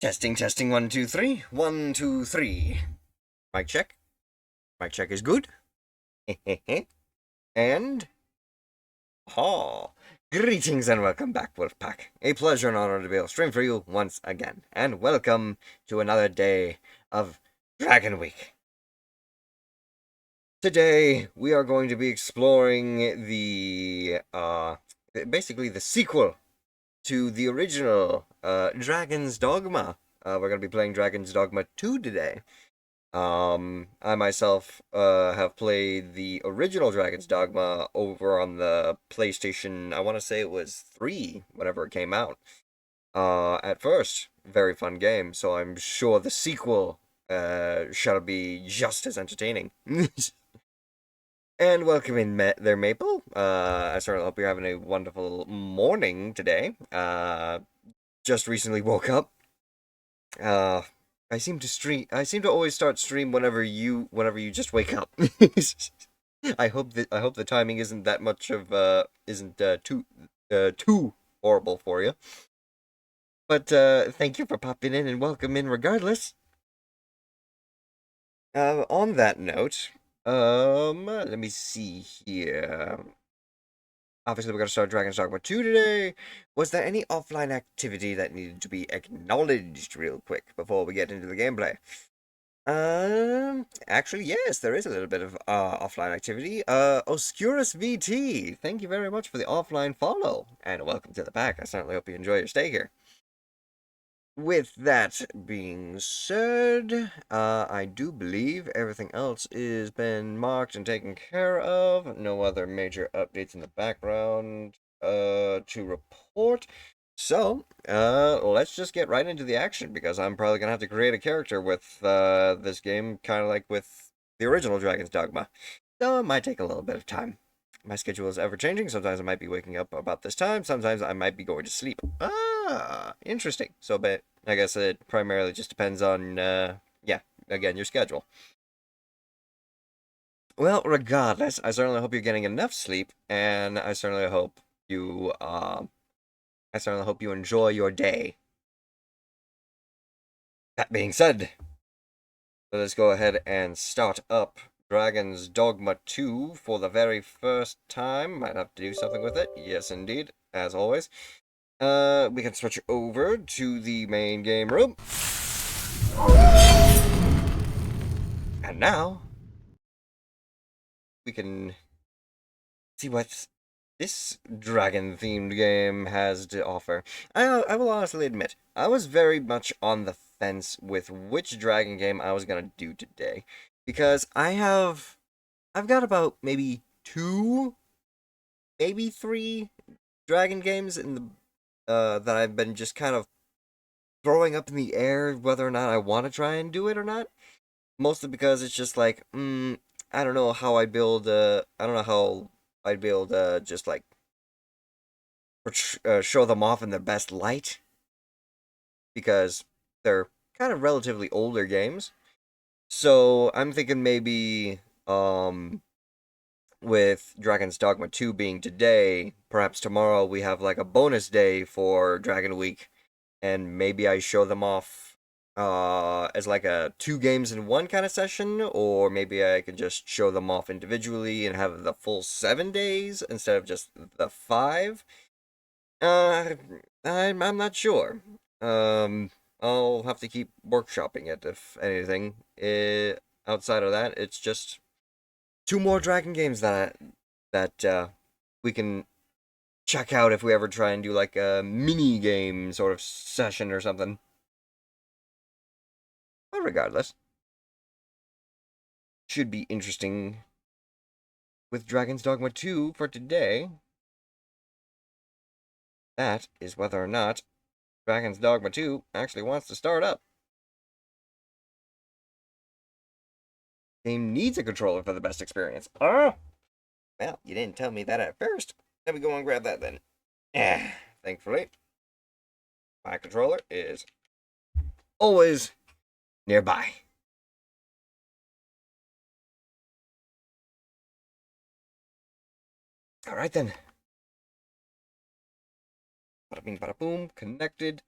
Testing, testing, 1, 2, 3. 1, 2, 3. Mic check. Mic check is good. And greetings and welcome back, Wolfpack. A pleasure and honor to be able to stream for you once again. And welcome to another day of Dragon Week. Today we are going to be exploring the basically the sequel to the original Dragon's Dogma. We're going to be playing Dragon's Dogma 2 today. I myself have played the original Dragon's Dogma over on the PlayStation. I want to say it was 3 whenever it came out. At first, very fun game, so I'm sure the sequel shall be just as entertaining. And welcome in there, Maple. I certainly hope you're having a wonderful morning today. Just recently woke up. I seem to always start stream whenever you just wake up. I hope the timing isn't that much of isn't too horrible for you. But thank you for popping in and welcome in regardless. On that note, let me see here. Obviously, we're going to start Dragon's Dogma 2 today. Was there any offline activity that needed to be acknowledged real quick before we get into the gameplay? Actually, yes, there is a little bit of offline activity. Oscurus VT, thank you very much for the offline follow, and welcome to the pack. I certainly hope you enjoy your stay here. With that being said, I do believe everything else is been marked and taken care of. No other major updates in the background to report. So, let's just get right into the action, because I'm probably gonna have to create a character with this game, kind of like with the original Dragon's Dogma. So it might take a little bit of time. My schedule is ever-changing. Sometimes I might be waking up about this time. Sometimes I might be going to sleep. Interesting. So, but I guess it primarily just depends on, yeah, again, your schedule. Well, regardless, I certainly hope you're getting enough sleep, and I certainly hope you enjoy your day. That being said, let us go ahead and start up Dragon's Dogma 2 for the very first time. Might have to do something with it. Yes, indeed, as always. We can switch over to the main game room. And now, we can see what this dragon-themed game has to offer. I will honestly admit, I was very much on the fence with which dragon game I was gonna do today, because I've got about maybe 2, maybe 3 dragon games in the that I've been just kind of throwing up in the air whether or not I want to try and do it or not. Mostly because it's just like, I don't know how I build. I don't know how I'd be able to just like show them off in their best light, because they're kind of relatively older games. So I'm thinking maybe with Dragon's Dogma 2 being today, perhaps tomorrow we have like a bonus day for Dragon Week, and maybe I show them off as like a 2 games in 1 kind of session, or maybe I could just show them off individually and have the full 7 days instead of just the 5. I'm not sure. I'll have to keep workshopping it, if anything. Outside of that, it's just 2 more Dragon games that we can check out if we ever try and do like a mini game sort of session or something. But regardless, should be interesting with Dragon's Dogma 2 for today. That is whether or not Dragon's Dogma 2 actually wants to start up. Game needs a controller for the best experience. Oh! Well, you didn't tell me that at first. Let me go and grab that then. Thankfully, my controller is always nearby. Alright then. Bada bing, bada boom. Connected.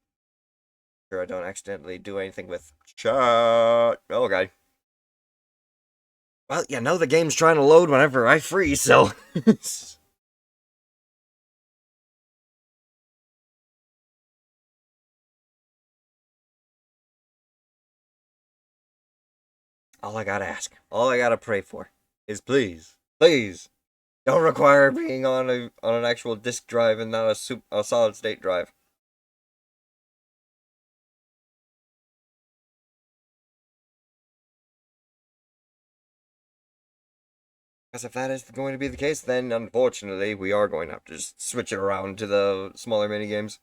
Sure, I don't accidentally do anything with chat. Oh, okay. Well, you know the game's trying to load whenever I freeze, so. All I gotta ask, all I gotta pray for is please, please, don't require being on an actual disk drive and not a solid state drive. Because if that is going to be the case, then unfortunately we are going to have to just switch it around to the smaller mini games.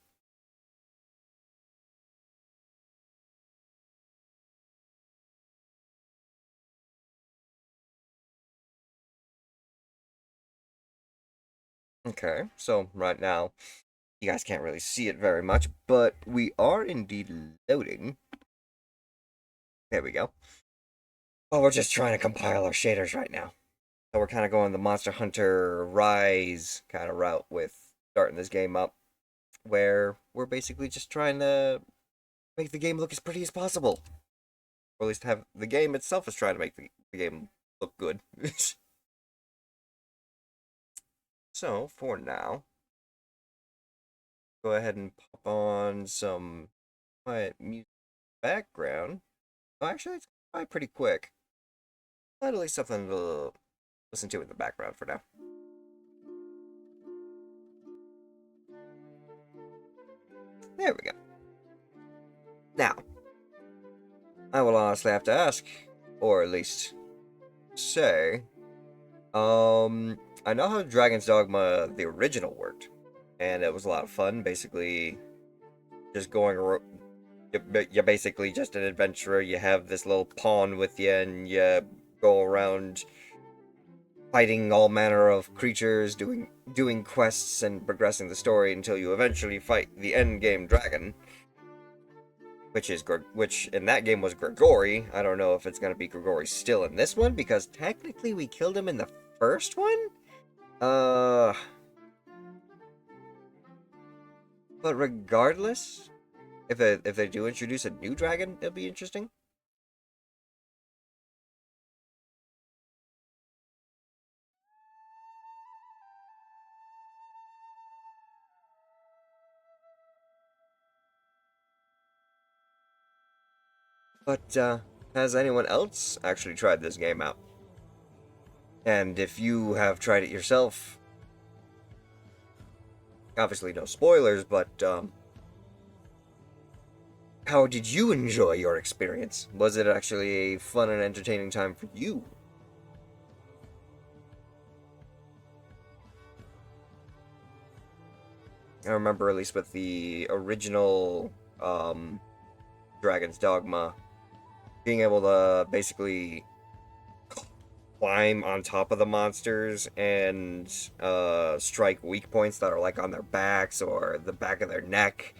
Okay, so right now you guys can't really see it very much, but we are indeed loading. There we go. Well, we're just trying to compile our shaders right now. So we're kind of going the Monster Hunter Rise kind of route with starting this game up, where we're basically just trying to make the game look as pretty as possible. Or at least have the game itself is trying to make the game look good. So, for now, go ahead and pop on some quiet music background. Oh, actually, it's probably pretty quick. But at least something to listen to in the background for now. There we go. Now, I will honestly have to ask, or at least say, I know how Dragon's Dogma, the original, worked, and it was a lot of fun. Basically, just going, you're basically just an adventurer. You have this little pawn with you, and you go around fighting all manner of creatures, doing quests, and progressing the story until you eventually fight the end game dragon. Which in that game was Grigori. I don't know if it's gonna be Grigori still in this one, because technically we killed him in the first one? But regardless, if they do introduce a new dragon, it'll be interesting. But, has anyone else actually tried this game out? And if you have tried it yourself, obviously no spoilers, but, how did you enjoy your experience? Was it actually a fun and entertaining time for you? I remember, at least with the original, Dragon's Dogma, being able to basically climb on top of the monsters and strike weak points that are like on their backs or the back of their neck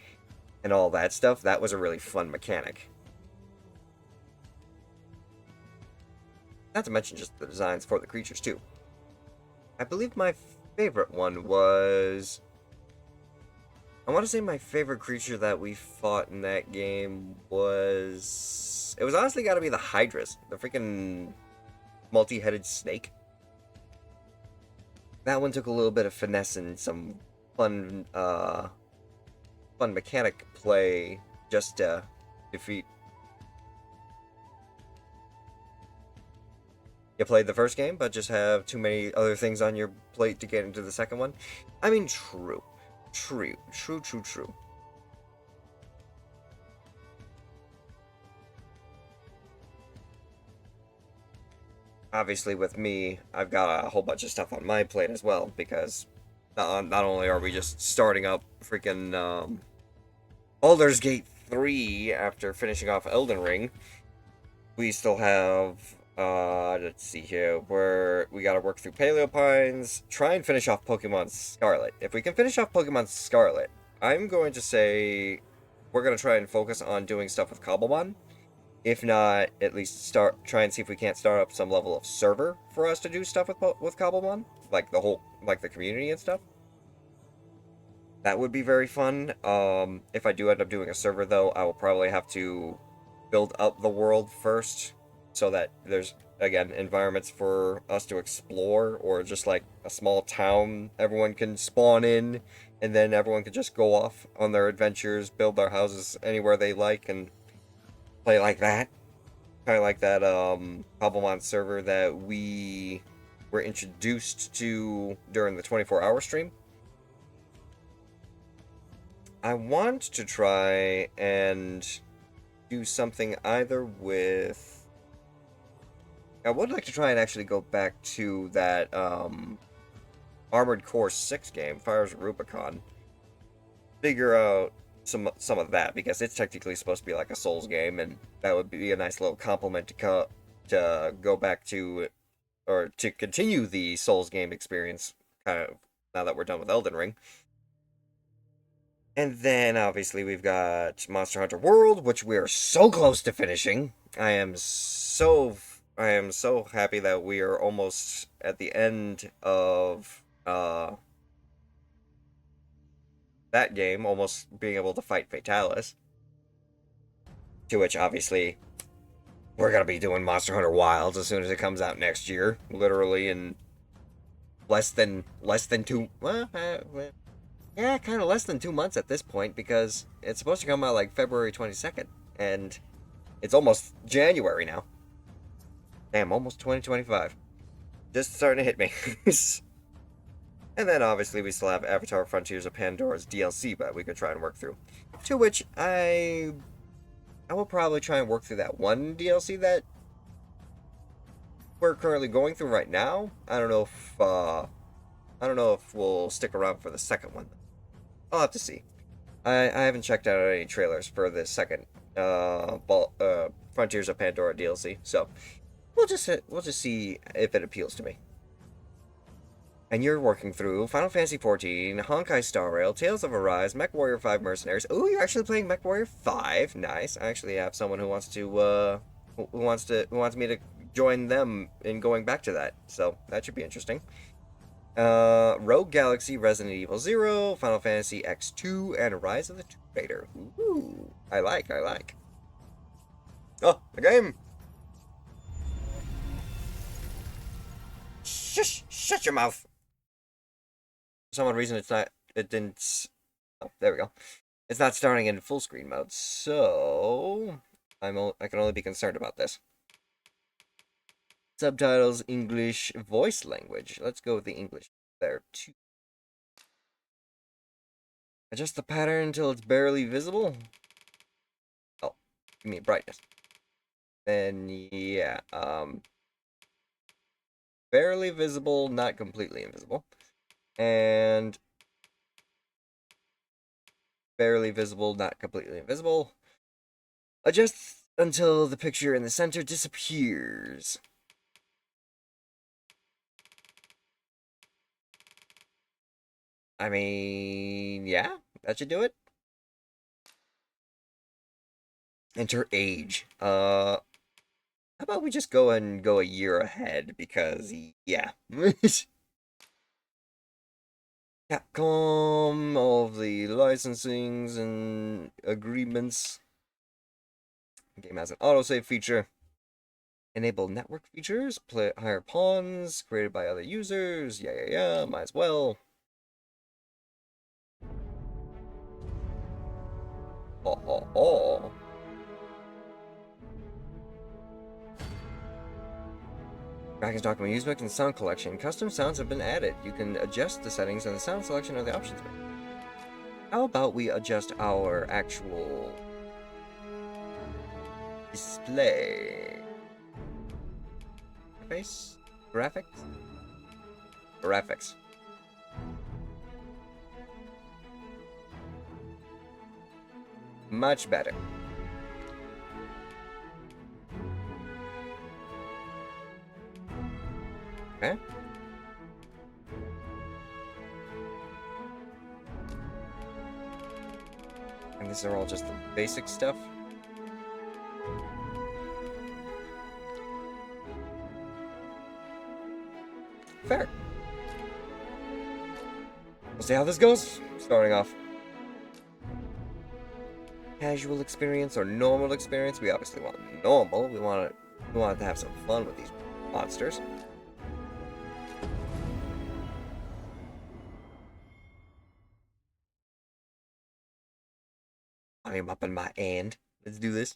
and all that stuff. That was a really fun mechanic. Not to mention just the designs for the creatures too. I believe my favorite one was, I want to say my favorite creature that we fought in that game was, it was honestly got to be the Hydras, the freaking multi-headed snake. That one took a little bit of finesse and some fun, fun mechanic play just to defeat. You played the first game, but just have too many other things on your plate to get into the second one? I mean, true. True. Obviously, with me, I've got a whole bunch of stuff on my plate as well, because not only are we just starting up freaking Baldur's Gate 3 after finishing off Elden Ring, we still have, let's see here, where we gotta work through Paleopines, try and finish off Pokemon Scarlet. If we can finish off Pokemon Scarlet, I'm going to say we're gonna try and focus on doing stuff with Cobblemon. If not, at least try and see if we can't start up some level of server for us to do stuff with Cobblemon. Like like the community and stuff. That would be very fun. If I do end up doing a server, though, I will probably have to build up the world first so that there's, again, environments for us to explore, or just like a small town everyone can spawn in, and then everyone can just go off on their adventures, build their houses anywhere they like, and play like that. Kind of like that Cobblemon server that we were introduced to during the 24-hour stream. I want to try and do something either with... I would like to try and actually go back to that Armored Core 6 game, Fires of Rubicon. Figure out some of that, because it's technically supposed to be like a Souls game, and that would be a nice little compliment to go back to, or to continue the Souls game experience, kind of, now that we're done with Elden Ring. And then, obviously, we've got Monster Hunter World, which we are so close to finishing. I am so happy that we are almost at the end of that game, almost being able to fight Fatalis. To which, obviously, we're gonna be doing Monster Hunter Wilds as soon as it comes out next year. Literally in less than 2... yeah, kind of less than 2 months at this point, because it's supposed to come out like February 22nd, and it's almost January now. Damn, almost 2025. Just starting to hit me. And then obviously we still have Avatar Frontiers of Pandora's DLC that we could try and work through. To which I will probably try and work through that one DLC that we're currently going through right now. I don't know if we'll stick around for the second one. I'll have to see. I haven't checked out any trailers for the second Frontiers of Pandora DLC, so we'll just see if it appeals to me. And you're working through Final Fantasy XIV, Honkai Star Rail, Tales of Arise, MechWarrior 5 Mercenaries. Ooh, you're actually playing MechWarrior 5. Nice. I actually have someone who wants to who wants me to join them in going back to that. So that should be interesting. Rogue Galaxy, Resident Evil 0, Final Fantasy X2, and Rise of the Tomb Raider. Ooh, I like. Oh, the game! Shush! Shut your mouth! For some reason, it didn't... Oh, there we go. It's not starting in full screen mode, so... I can only be concerned about this. Subtitles, English, voice language. Let's go with the English there, too. Adjust the pattern until it's barely visible. Oh, you mean brightness. Then, yeah, barely visible, not completely invisible. And barely visible, not completely invisible. Adjust until the picture in the center disappears. I mean, yeah, that should do it. Enter age. How about we just go a year ahead, because, yeah. Capcom, all of the licensings and agreements. The game has an autosave feature. Enable network features, play higher pawns, created by other users. Yeah, might as well. Oh. Dragon's Dogma music and sound collection. Custom sounds have been added. You can adjust the settings and the sound selection of the options menu. How about we adjust our actual display? Interface? Graphics. Much better. Okay. And these are all just the basic stuff. Fair. We'll see how this goes. Starting off casual experience or normal experience. We obviously want normal. We want to have some fun with these monsters. I'm up in my hand. Let's do this.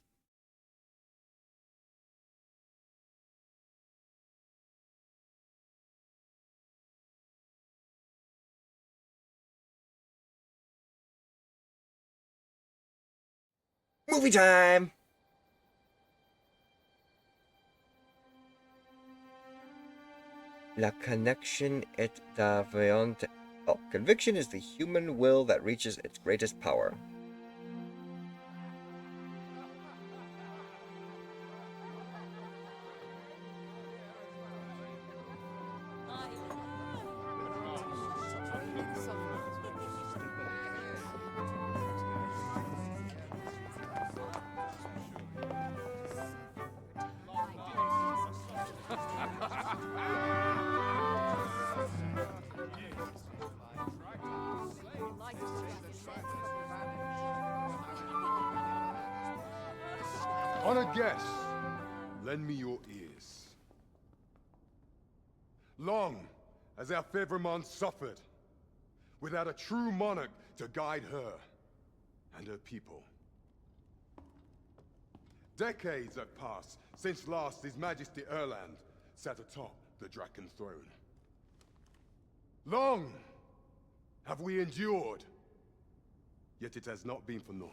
Movie time! La connection est davant. Oh, conviction is the human will that reaches its greatest power. Honored guests, lend me your ears. Long has our Fevrimon suffered, without a true monarch to guide her and her people. Decades have passed since last His Majesty Erland sat atop the Draken throne. Long have we endured, yet it has not been for naught.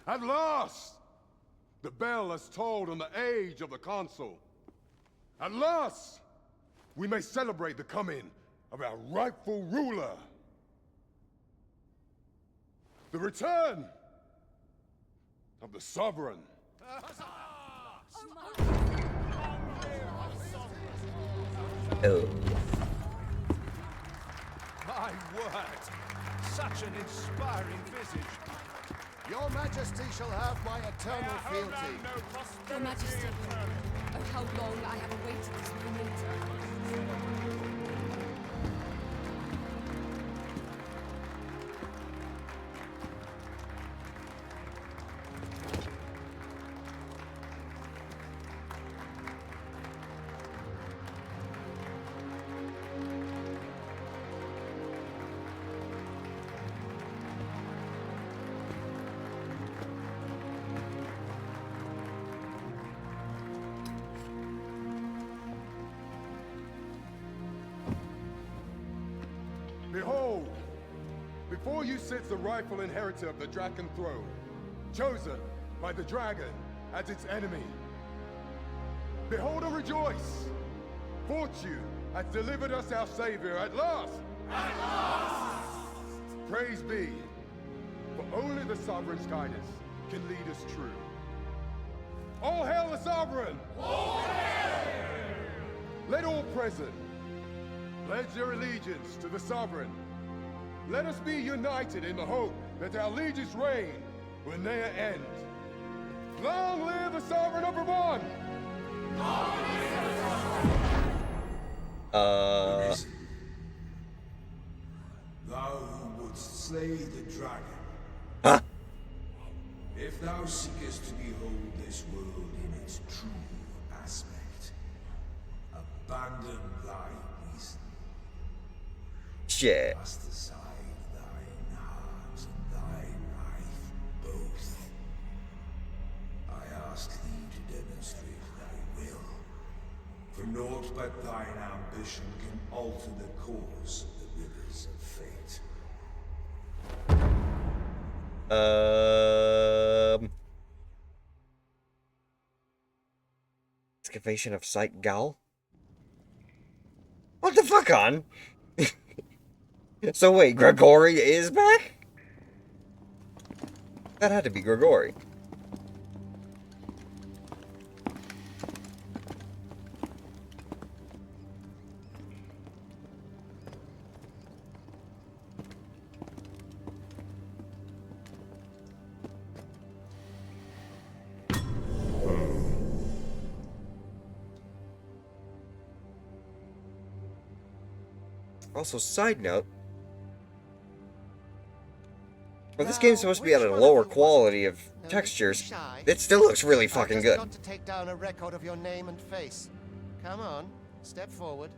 At last, the bell has tolled on the age of the Consul. At last, we may celebrate the coming of our rightful ruler. The return of the Sovereign. Oh. My word! Such an inspiring visage. Your Majesty shall have my eternal fealty. Your Majesty, oh how long I have awaited this moment. Behold, before you sits the rightful inheritor of the Draken throne, chosen by the dragon as its enemy. Behold and rejoice! Fortune has delivered us our savior at last! At last! Praise be, for only the Sovereign's guidance can lead us true. All hail the Sovereign! All hail! Let all present pledge their allegiance to the Sovereign. Let us be united in the hope that our liege's reign will ne'er end. Long live the Sovereign of Vermont! Arisen, thou who wouldst slay the dragon. Huh? If thou seekest to behold this world in its true aspect, abandon thy reason. Shit. Cast aside thine heart and thy life both. I ask thee to demonstrate thy will. For naught but thine ambition can alter the course of the rivers of fate. Excavation of Site Gal? What the fuck on? So wait, Gregory is back? That had to be Gregory. Also, side note, well, this Now, game's supposed to be at which a one of lower you was quality it? of No need to be textures. shy. It still looks really I fucking just good. got to take down a record of your name and face. Come on, step forward.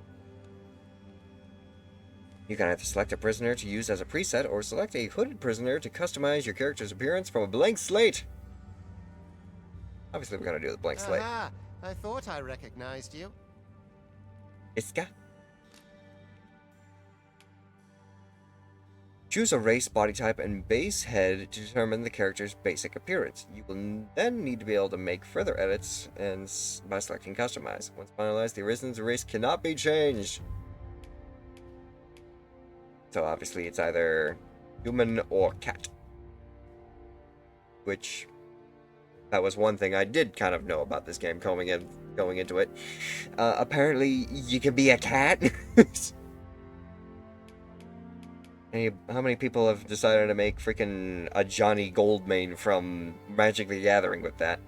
You can either select a prisoner to use as a preset, or select a hooded prisoner to customize your character's appearance from a blank slate. Obviously, we're gonna do the blank slate. Aha! I thought I recognized you. Iska. Choose a race, body type, and base head to determine the character's basic appearance. You will then need to be able to make further edits and by selecting Customize. Once finalized, the Arisen's race cannot be changed. So obviously it's either human or cat. Which, that was one thing I did kind of know about this game going into it. Apparently you can be a cat. How many people have decided to make freaking a Johnny Goldmane from Magic the Gathering with that?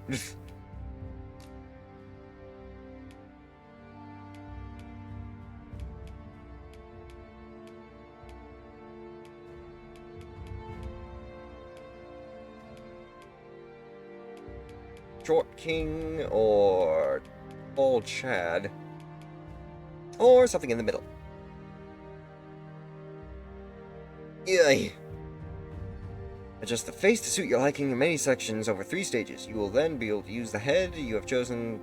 Short King or Tall Chad, or something in the middle. Yay! Adjust the face to suit your liking in many sections over 3 stages. You will then be able to use the head you have chosen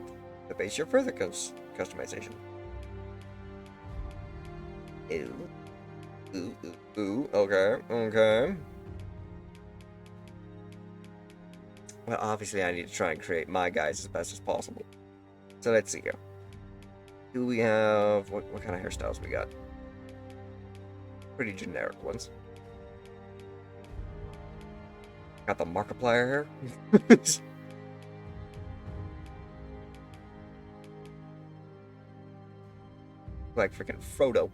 to base your further customization. Ooh, okay. Well, obviously I need to try and create my guys as best as possible. So let's see here. Do we have... What kind of hairstyles we got? Pretty generic ones. Got the Markiplier hair. Like freaking Frodo.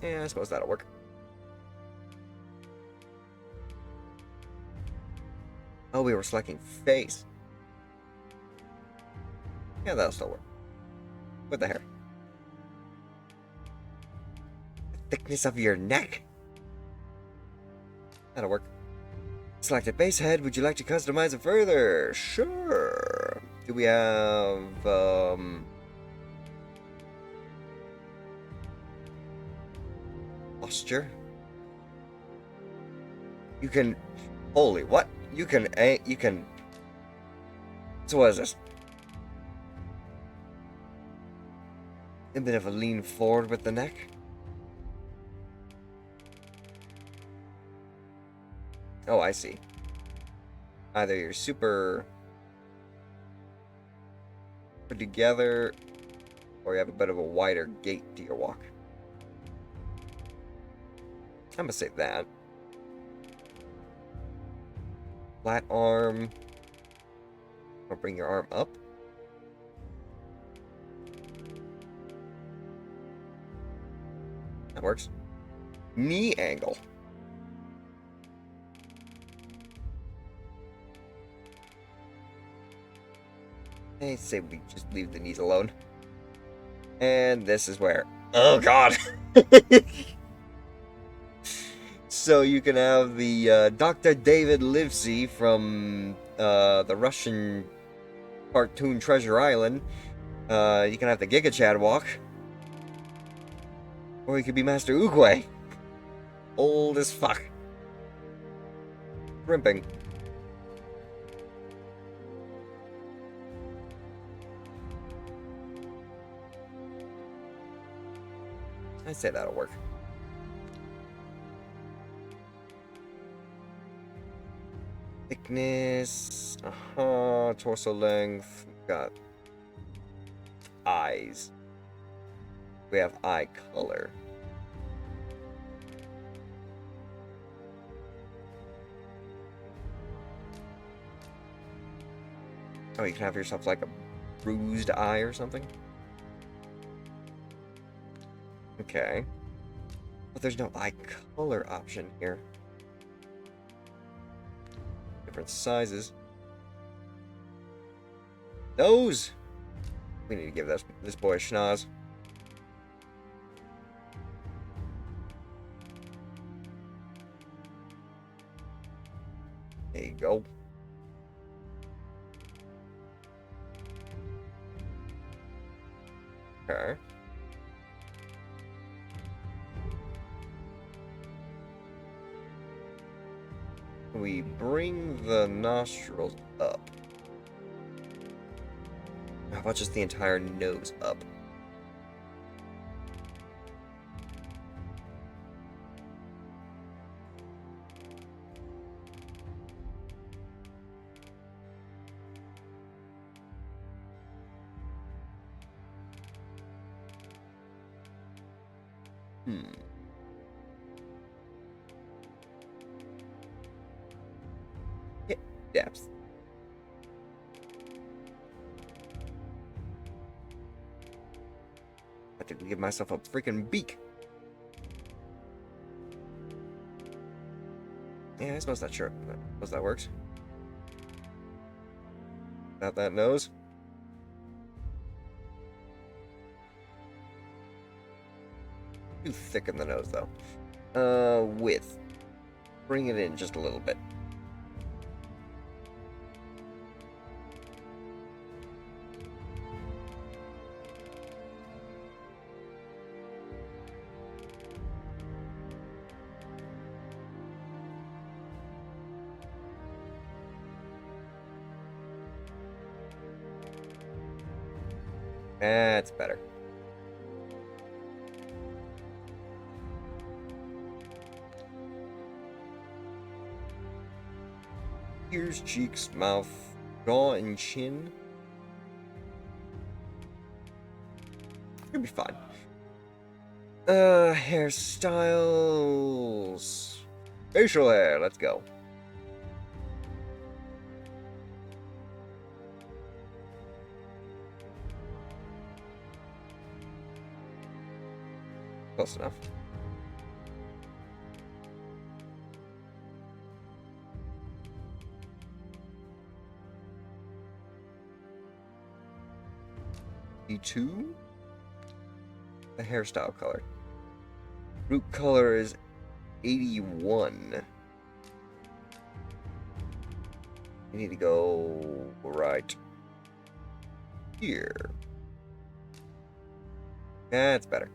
Yeah, I suppose that'll work. Oh, we were selecting face. Yeah, that'll still work. With the hair. The thickness of your neck. That'll work. Selected base head. Would you like to customize it further? Sure. Do we have posture? You can... Holy what? You can... So what is this? A bit of a lean forward with the neck. Oh, I see. Either you're super put together, or you have a bit of a wider gait to your walk. I'm gonna say that. Flat arm. Or bring your arm up. That works. Knee angle. I say we just leave the knees alone. And this is where... Oh god! So you can have the Dr. David Livesey from the Russian cartoon Treasure Island. You can have the Giga Chad walk. Or you could be Master Oogway. Old as fuck. Rimping. I say that'll work. Thickness. Torso length. We've got eyes. We have eye color. Oh, you can have yourself like a bruised eye or something? Okay. But there's no eye color option here. Different sizes. Nose! We need to give this boy a schnoz. There you go. Okay. We bring the nostrils up. How about just the entire nose up? Hip depth. I have to give myself a freaking beak. Yeah, I suppose that's sure. I suppose that works. Not that nose. Too thick in the nose, though. Width. Bring it in just a little bit. That's better. Ears, cheeks, mouth, jaw, and chin. You'll be fine. Hairstyles. Facial hair, let's go. Close enough. E2. The hairstyle color. Root color is 81. We need to go right here. That's better.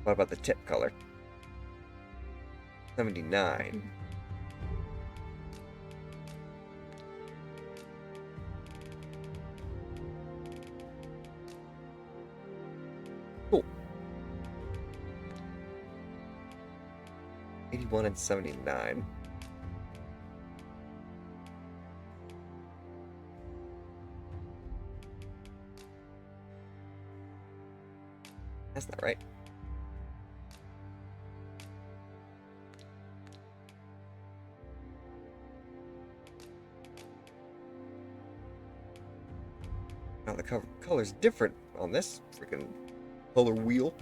What about the tip color? 79. Cool. 81 and 79. That's not right. Now the color's different on this freaking color wheel.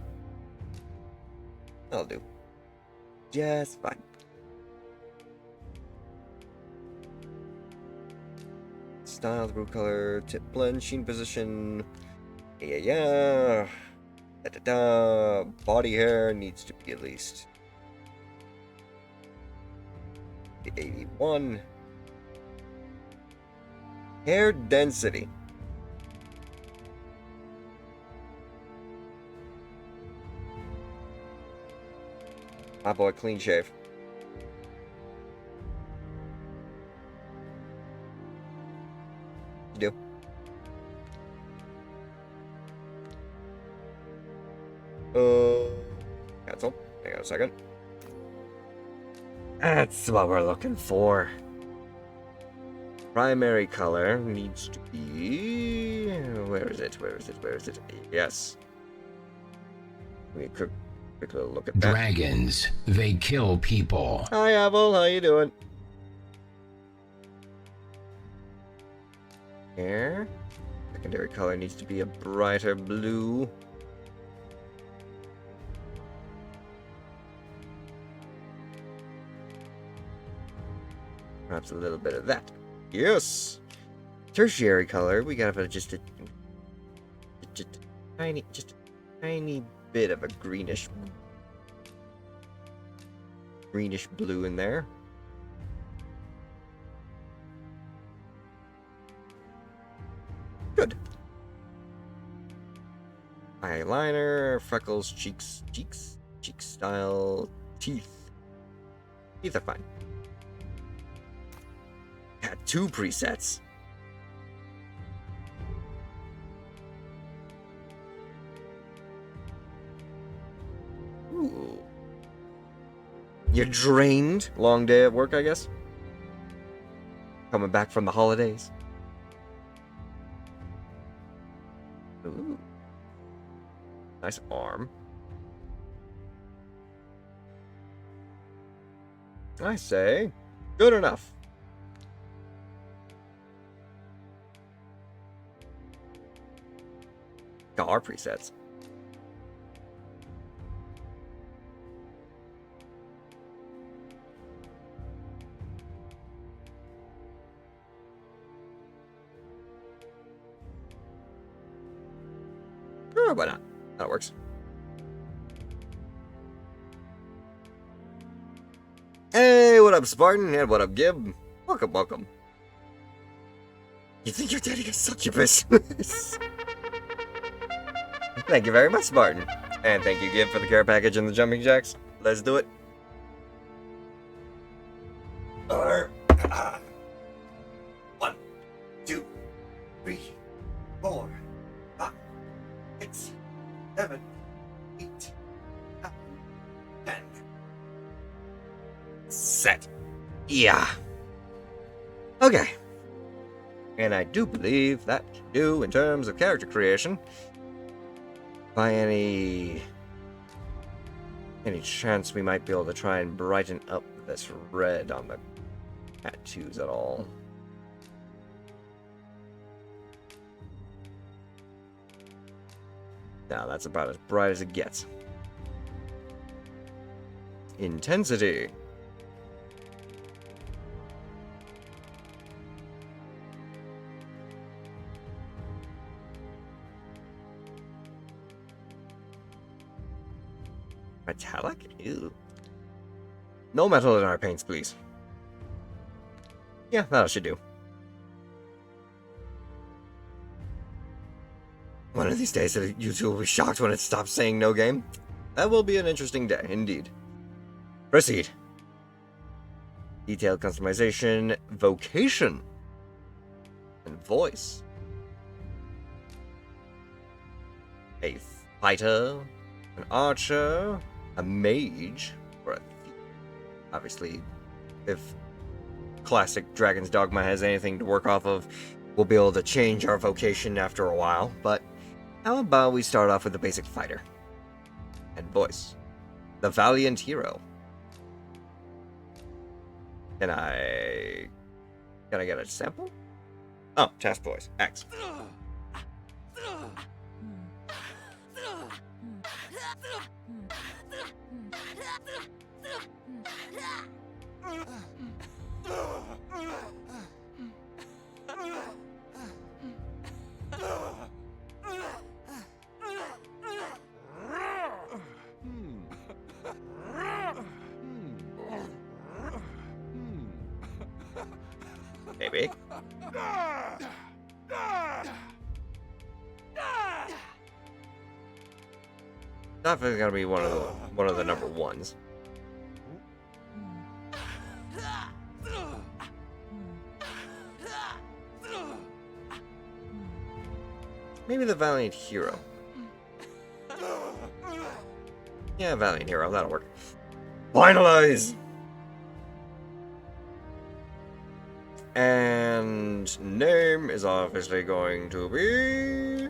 That'll do. Just fine. Style, the root color, tip blend, sheen position. Yeah. Da-da-da. Body hair needs to be at least 81. Hair density. My boy, clean shave. You do. Cancel. Hang on a second. That's what we're looking for. Primary color needs to be... Where is it? Where is it? Where is it? Yes. Let me quick little look at that. Dragons, they kill people. Hi, Apple. How you doing? Here. Secondary color needs to be a brighter blue. Perhaps a little bit of that. Yes! tertiary color, we got just a tiny bit of a greenish blue in there. Good. Eyeliner, freckles, cheek style, teeth. Teeth are fine. Got 2 presets. Ooh. You're drained. Long day at work, I guess. Coming back from the holidays. Ooh. Nice arm. I say, good enough. Got our presets. Sure, why not? That works. Hey, what up, Spartan? And what up, Gib? Welcome. You think you're dating a succubus? Thank you very much, Spartan. And thank you, Gib, for the care package and the jumping jacks. Let's do it. 1, 2, 3, 4, 5, 6, 7, 8, 9, 10. Set. Yeah. Okay. And I do believe that can do in terms of character creation. By any chance we might be able to try and brighten up this red on the tattoos at all. Now that's about as bright as it gets. Intensity. Metallic? Ew. No metal in our paints, please. Yeah, that should do. One of these days, you two will be shocked when it stops saying no game. That will be an interesting day, indeed. Proceed. Detailed customization, vocation, and voice. A fighter, an archer, a mage, or a thief. Obviously, if classic Dragon's Dogma has anything to work off of, we'll be able to change our vocation after a while, but how about we start off with the basic fighter? And voice. The valiant hero. Can I get a sample? Oh, task voice. X. Maybe. Definitely gonna be one of the number ones. Maybe the valiant hero. Yeah, valiant hero, that'll work. Finalize! And name is obviously going to be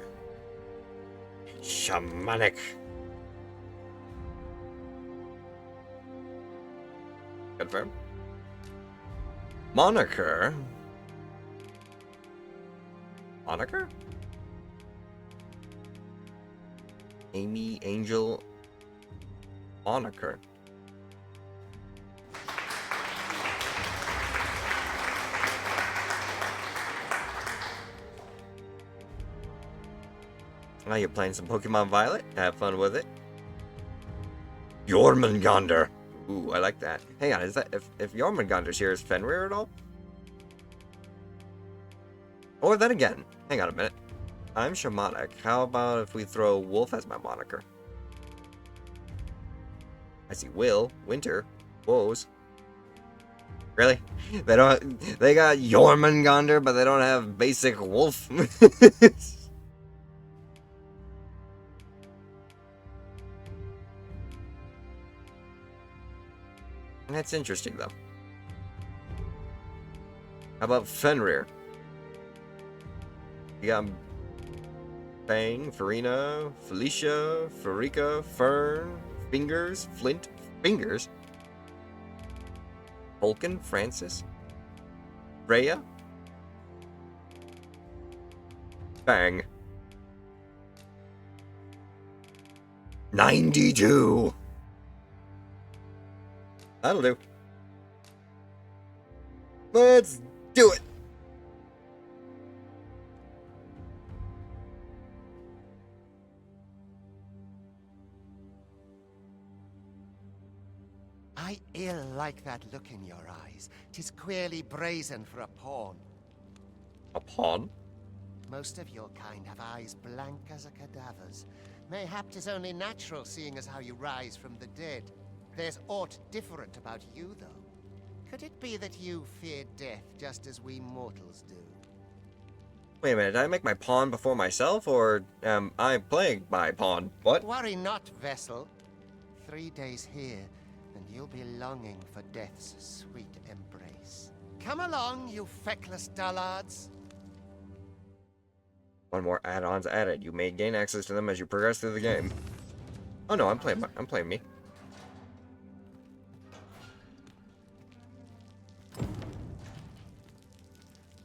Shamanic. Confirm. Moniker. Moniker? Amy Angel Moniker. Are you playing some Pokemon Violet? Have fun with it. Jormungandr. Ooh, I like that. Hang on, is that if Jormungandr's here, is Fenrir at all? Or then again, hang on a minute. I'm shamanic. How about if we throw Wolf as my moniker? I see Will, Winter, Woes. Really? They don't. They got Jormungandr, but they don't have basic Wolf. That's interesting, though. How about Fenrir? You got Fang, Farina, Felicia, Farika, Fern, Fingers, Flint, Fingers, Vulcan, Francis, Freya, Fang. 92. That'll do. Let's do it. I ill like that look in your eyes. 'Tis queerly brazen for a pawn. A pawn? Most of your kind have eyes blank as a cadaver's. Mayhap 'tis only natural, seeing as how you rise from the dead. There's aught different about you, though. Could it be that you fear death just as we mortals do? Wait a minute, did I make my pawn before myself, or am I playing my pawn? What? Worry not, vessel. 3 days here, and you'll be longing for death's sweet embrace. Come along, you feckless dullards. One more add-ons added. You may gain access to them as you progress through the game. Oh no, I'm playing me.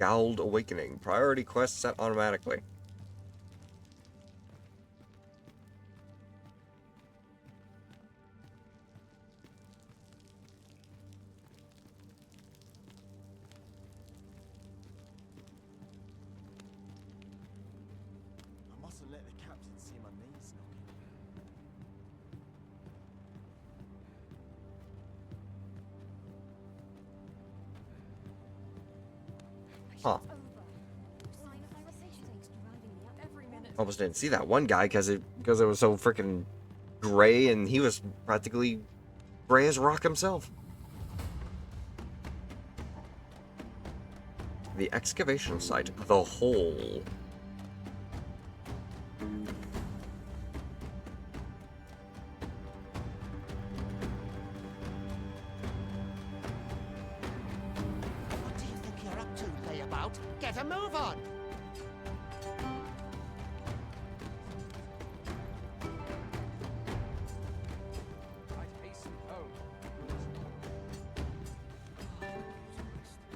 Gold Awakening. Priority quest set automatically. I mustn't let the captain see my knees knocking. Huh. Almost didn't see that one guy because it was so freaking gray, and he was practically gray as rock himself. The excavation site, the hole. What do you think you're up to, layabout? Get a move on!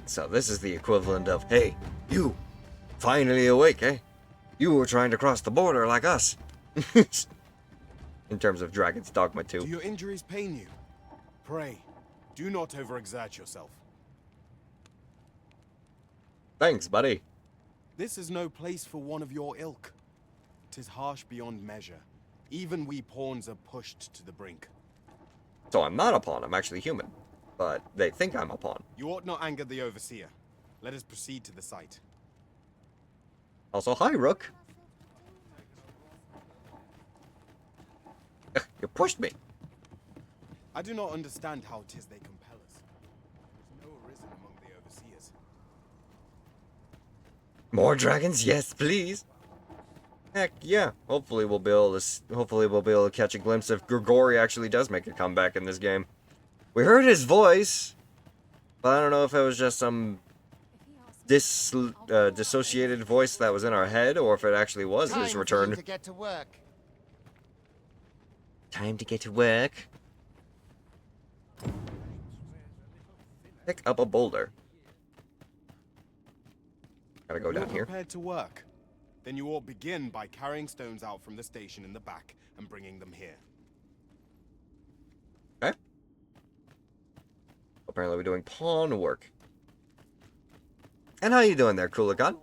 So this is the equivalent of, hey, you, finally awake, eh? You were trying to cross the border like us. In terms of Dragon's Dogma 2. Do your injuries pain you? Pray, do not overexert yourself. Thanks, buddy. This is no place for one of your ilk. 'Tis harsh beyond measure. Even we pawns are pushed to the brink. So I'm not a pawn, I'm actually human. But they think I'm a pawn. You ought not anger the overseer. Let us proceed to the site. Also, hi, Rook. Ugh, you pushed me. I do not understand how it is they compel us. There is no Arisen among the overseers. More dragons? Yes, please. Heck yeah. Hopefully we'll be able to catch a glimpse if Grigori actually does make a comeback in this game. We heard his voice, but I don't know if it was just some dissociated voice that was in our head, or if it actually was his return. Time to get to work. Time to get to work. Pick up a boulder. Gotta go down here. Prepared to work. Then you ought begin by carrying stones out from the station in the back and bringing them here. Okay. Apparently we're doing pawn work. And how you doing there, Kulikan?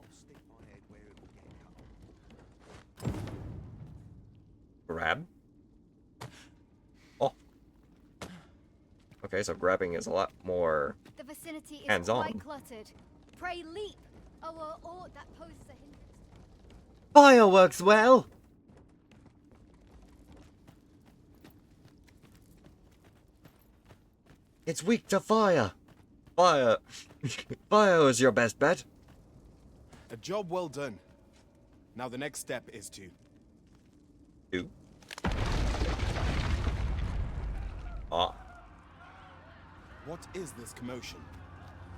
grab. Oh. Okay, so grabbing is a lot more The vicinity is hands-on. quite cluttered. Pray leap. Oh, that poses a hindrance. Fire works well! It's weak to fire. Fire. Fire is your best bet. A job well done. Now the next step is to... Do. Ah. What is this commotion?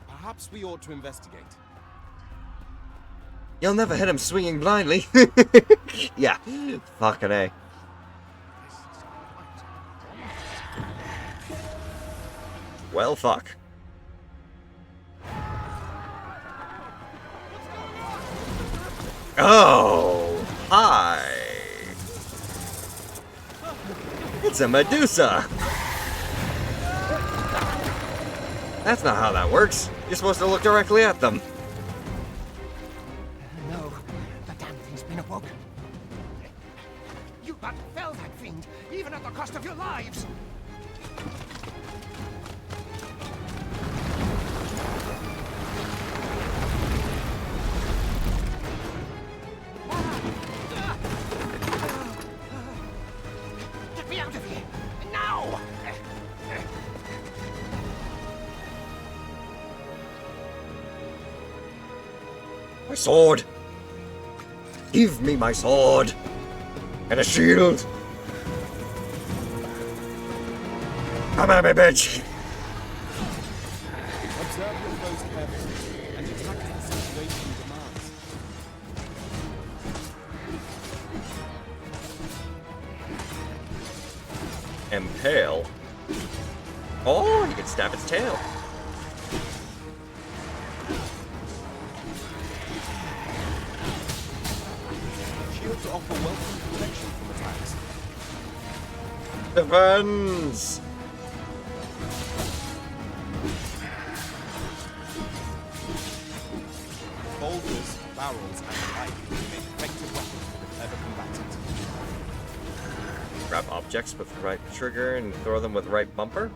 Perhaps we ought to investigate. You'll never hit him swinging blindly. Yeah, fucking A. Well, fuck. Oh, hi. It's a Medusa. That's not how that works. You're supposed to look directly at them. No, the damn thing's been awoken. You but fell that fiend, even at the cost of your lives. Get me out of here! Now! My sword! Give me my sword! And a shield! Come at me, bitch! Observe your foes carefully and attack as the situation demands. Impale. Oh, you can stab its tail. Shields offer welcome protection from attacks. Defense! Boulders, barrels, and the like make effective weapons for the clever combatant. Grab objects with the right trigger and throw them with right bumper.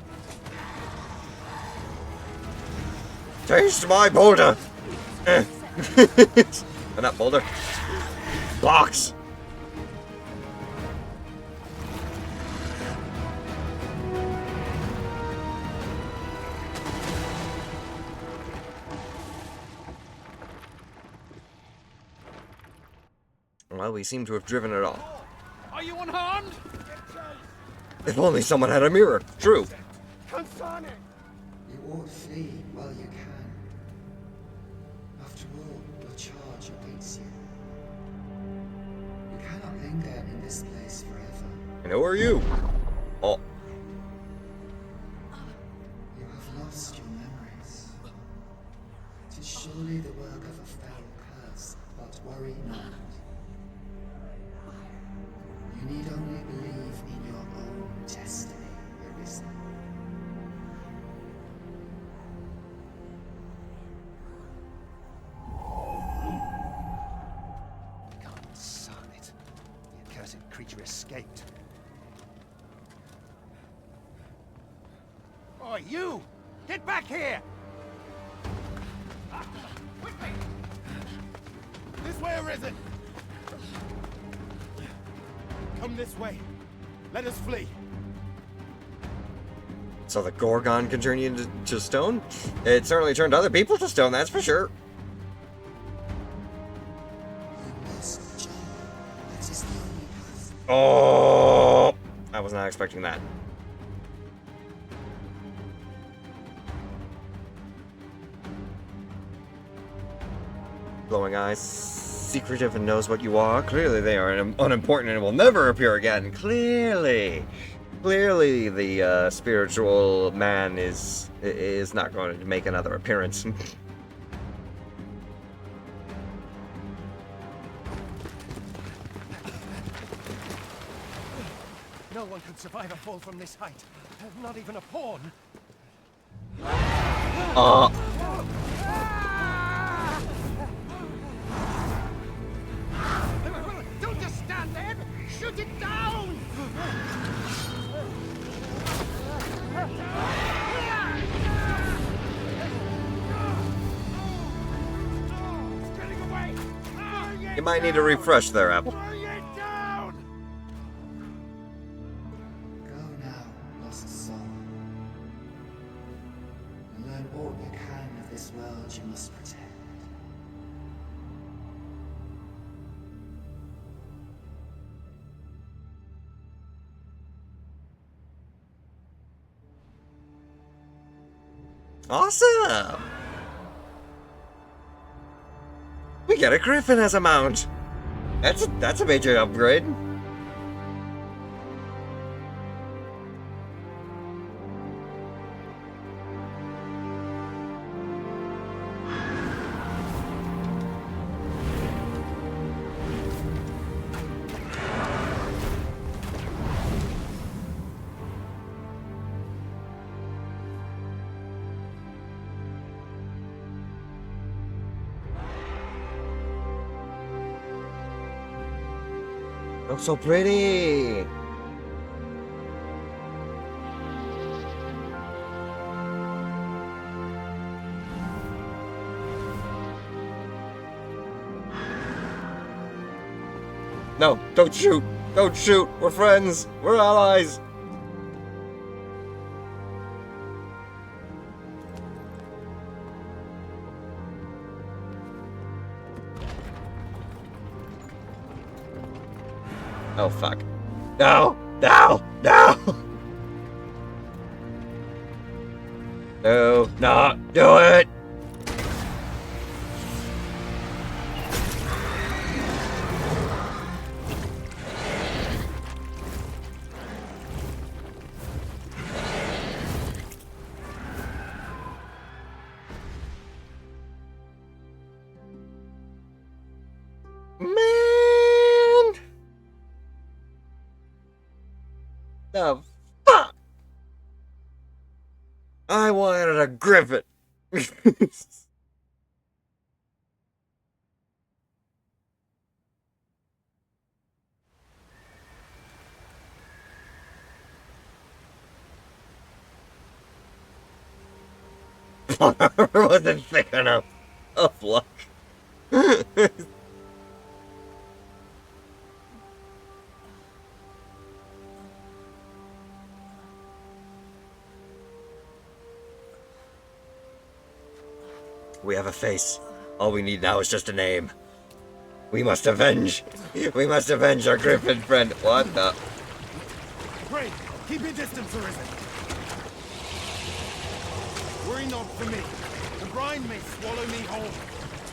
Taste my boulder! Not boulder. Box! Well, we seem to have driven it off. Are you unharmed? If only someone had a mirror. True. Consane! You ought flee while you can. After all, your charge awaits you. You cannot linger in this place forever. And who are you? Oh. You have lost your memories. It is surely the work of a foul curse, but worry not. You need only believe in your own destiny, Arisen. Consane it. The accursed creature escaped. Oh, you! Get back here! Quickly! This way, Arisen! Come this way. Let us flee. So the Gorgon can turn you into stone? It certainly turned other people to stone, that's for sure. You must jump. That is the only path. Oh! I was not expecting that. Glowing eyes, secretive and knows what you are. Clearly they are unimportant and will never appear again. Clearly. Clearly the spiritual man is not going to make another appearance. No one could survive a fall from this height. Not even a pawn. Don't just stand there! Shoot it down! You might need a refresh there, Apple. Bring it down! Go now, lost soul, and learn all you can of this world you must protect. Awesome! We get a griffin as a mount. That's a major upgrade. Looks so pretty. No, don't shoot. Don't shoot. We're friends. We're allies. Oh, fuck. No! No! No! No, not do it! Man! The fuck? I wanted a griffin. Wasn't thick enough. Oh, luck. We have a face. All we need now is just a name. We must avenge. We must avenge our griffin friend. What the? Pray, keep your distance, Arisen. Worry not for me. The brine may swallow me whole,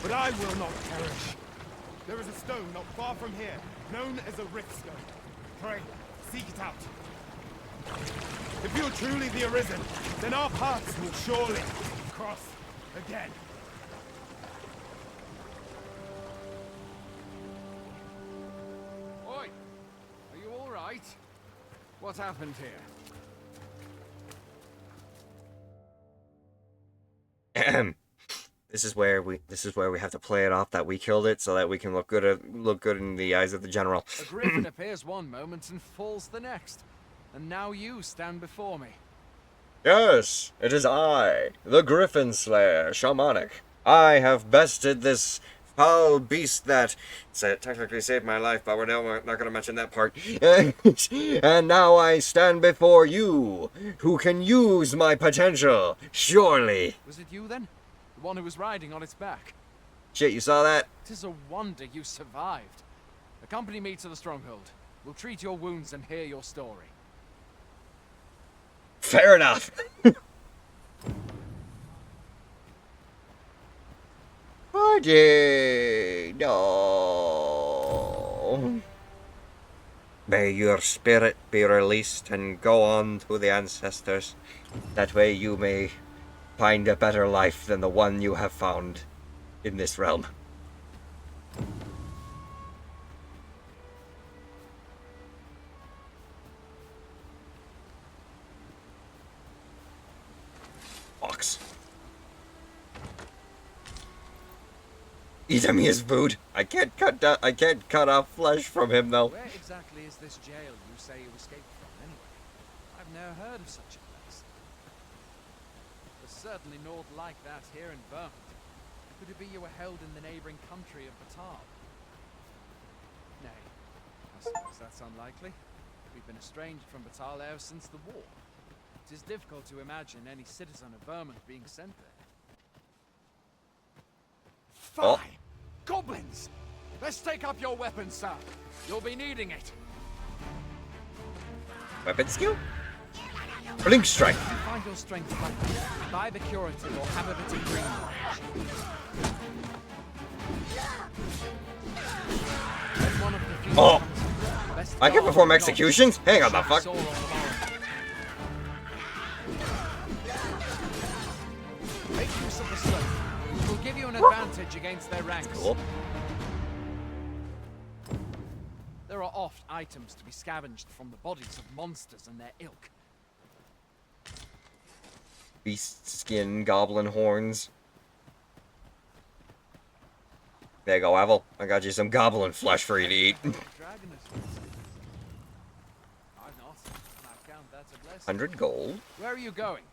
but I will not perish. There is a stone not far from here, known as a rift stone. Pray, seek it out. If you're truly the Arisen, then our paths will surely cross again. Oi! Are you alright? What happened here? This is where we have to play it off that we killed it, so that we can look good in the eyes of the general. A griffin appears one moment and falls the next. And now you stand before me. Yes, it is I, the Griffin Slayer, Shamanic. I have bested this foul beast that technically saved my life, but we're not going to mention that part. And now I stand before you, who can use my potential, surely. Was it you then? The one who was riding on its back? Shit, you saw that? It is a wonder you survived. Accompany me to the stronghold. We'll treat your wounds and hear your story. Fair enough. Party! No. May your spirit be released and go on to the ancestors. That way you may find a better life than the one you have found in this realm. Fox. Eat him his food. I can't cut off flesh from him though. Where exactly is this jail you say you escaped from, anyway? I've never heard of such a place. There's certainly naught like that here in Vermont. Could it be you were held in the neighboring country of Vtuber? suppose that's unlikely. We've been estranged from Batalha since the war. It is difficult to imagine any citizen of Vermont being sent there. Oh. Fine! Goblins! Let's take up your weapons, sir. You'll be needing it. Weapon skill? Blink strike. If you find your strength lacking, buy the curative or have a bit of green range. When one of the few Oh. comes in, best I can guard perform the executions? dogs. Hang on the Shove fuck. sore on the bone. Make use of the slope. It will give you an advantage against their ranks. Cool. There are oft items to be scavenged from the bodies of monsters and their ilk. Beast skin, goblin horns. There you go, Avel. I got you some goblin flesh for you to eat. Dragon is I've not. And I count that a blessing. 100 gold. Where are you going?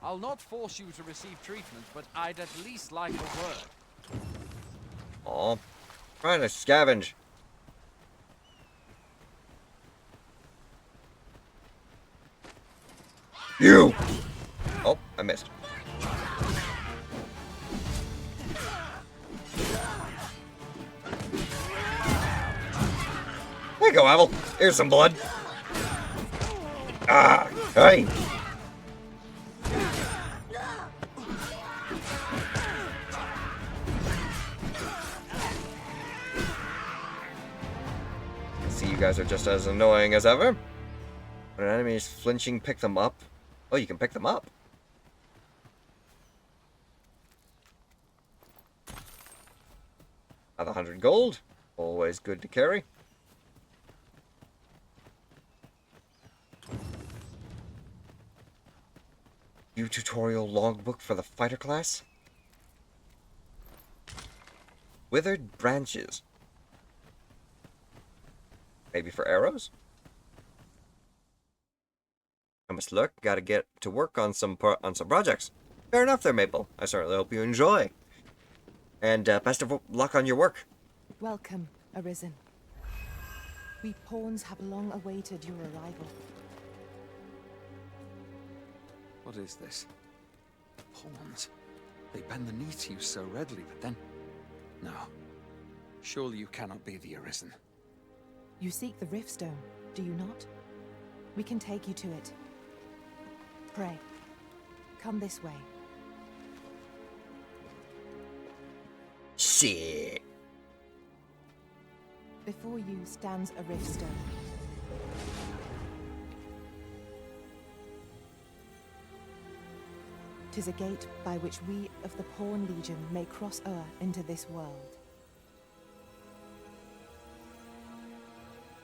I'll not force you to receive treatment, but I'd at least like a word. Aw. Trying to scavenge. You! Oh, I missed. There you go, Avel. Here's some blood. Ah, hey. See, you guys are just as annoying as ever. When an enemy is flinching, pick them up. Oh, you can pick them up. Another 100 gold. Always good to carry. View tutorial logbook for the fighter class. Withered branches. Maybe for arrows? I must look. Gotta get to work on some projects. Fair enough there, Maple. I certainly hope you enjoy. And best of luck on your work. Welcome, Arisen. We pawns have long awaited your arrival. What is this? Pawns. They bend the knee to you so readily, but then... No. Surely you cannot be the Arisen. You seek the Riftstone, do you not? We can take you to it. Pray, come this way. Shit. Before you stands a Riftstone. Tis a gate by which we of the Pawn Legion may cross o'er into this world.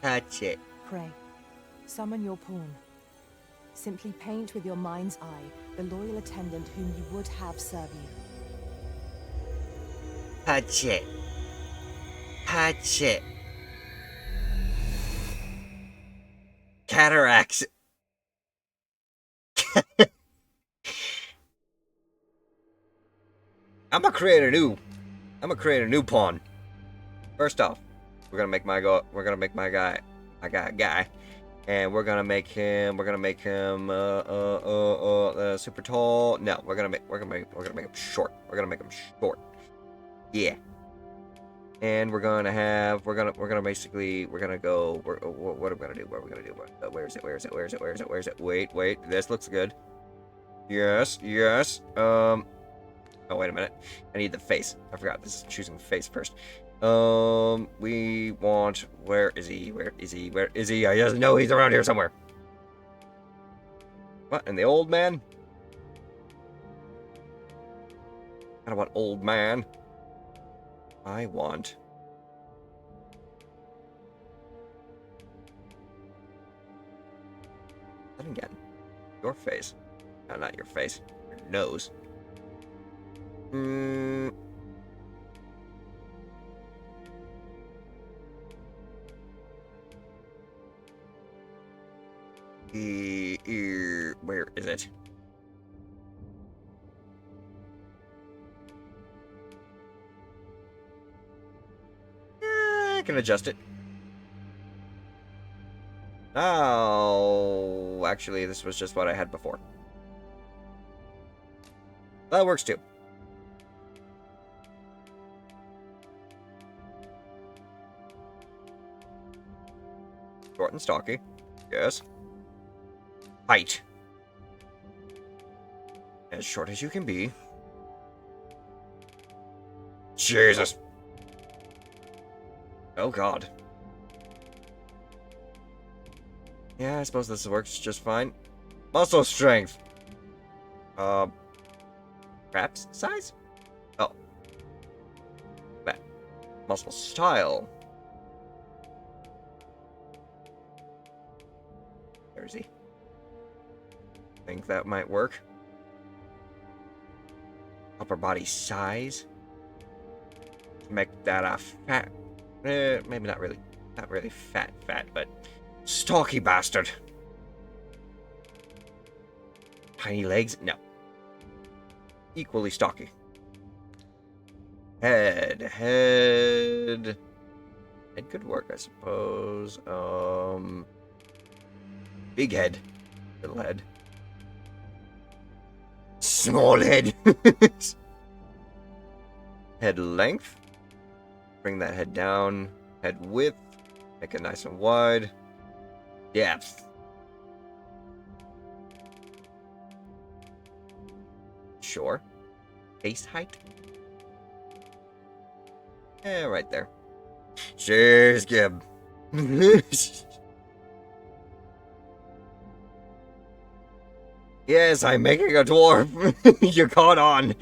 Touch it. Pray, summon your pawn. Simply paint with your mind's eye the loyal attendant whom you would have serve you. Touch it. Touch it. Cataracts. I'm gonna create a new pawn. First off, we're gonna make my guy, and we're gonna make him super tall. No, we're gonna make him short. We're gonna make him short. Yeah. And we're gonna go. What are we gonna do? Where is it? Wait. This looks good. Yes. Oh, wait a minute. I need the face. I forgot. This is choosing face first. We want... Where is he? I just know he's around here somewhere. What? And the old man? I don't want old man. I want... Then again. Your face. No, not your face. Your nose. Where is it? I can adjust it. Now, actually, this was just what I had before. That works too. Short and stocky. Yes. Height. As short as you can be. Jesus. Oh god. Yeah, I suppose this works just fine. Muscle strength. Perhaps size? Oh. That. Muscle style. Where is he? Think that might work. Upper body size. Make that a fat. Maybe not really. Not really fat, but stocky bastard. Tiny legs? No. Equally stocky. Head. Head could work, I suppose. Big head. Little head. Small head. Head length. Bring that head down. Head width. Make it nice and wide. Depth. Sure. Face height. Yeah, right there. Cheers, Gib. Yes, I'm making a dwarf. You caught on.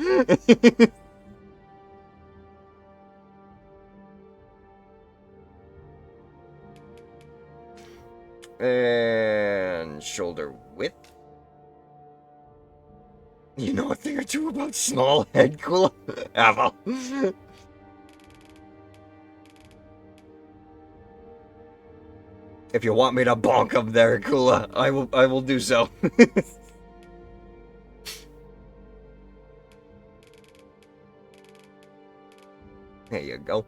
And shoulder width. You know a thing or two about small head, Kula? Ava. If you want me to bonk him there, Kula, I will do so. There you go.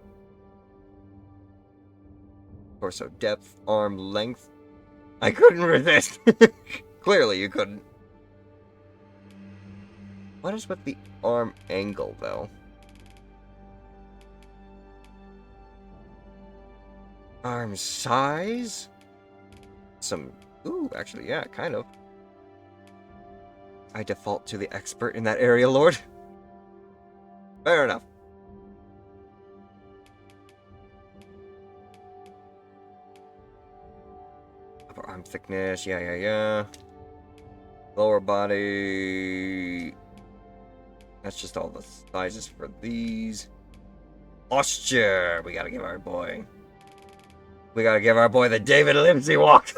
Torso depth, arm length. I couldn't resist. Clearly you couldn't. What is with the arm angle, though? Arm size? Ooh, actually, yeah, kind of. I default to the expert in that area, Lord. Fair enough. Upper arm thickness, yeah. Lower body... That's just all the sizes for these. Posture! We gotta give our boy... We gotta give our boy the David Lindsay walk!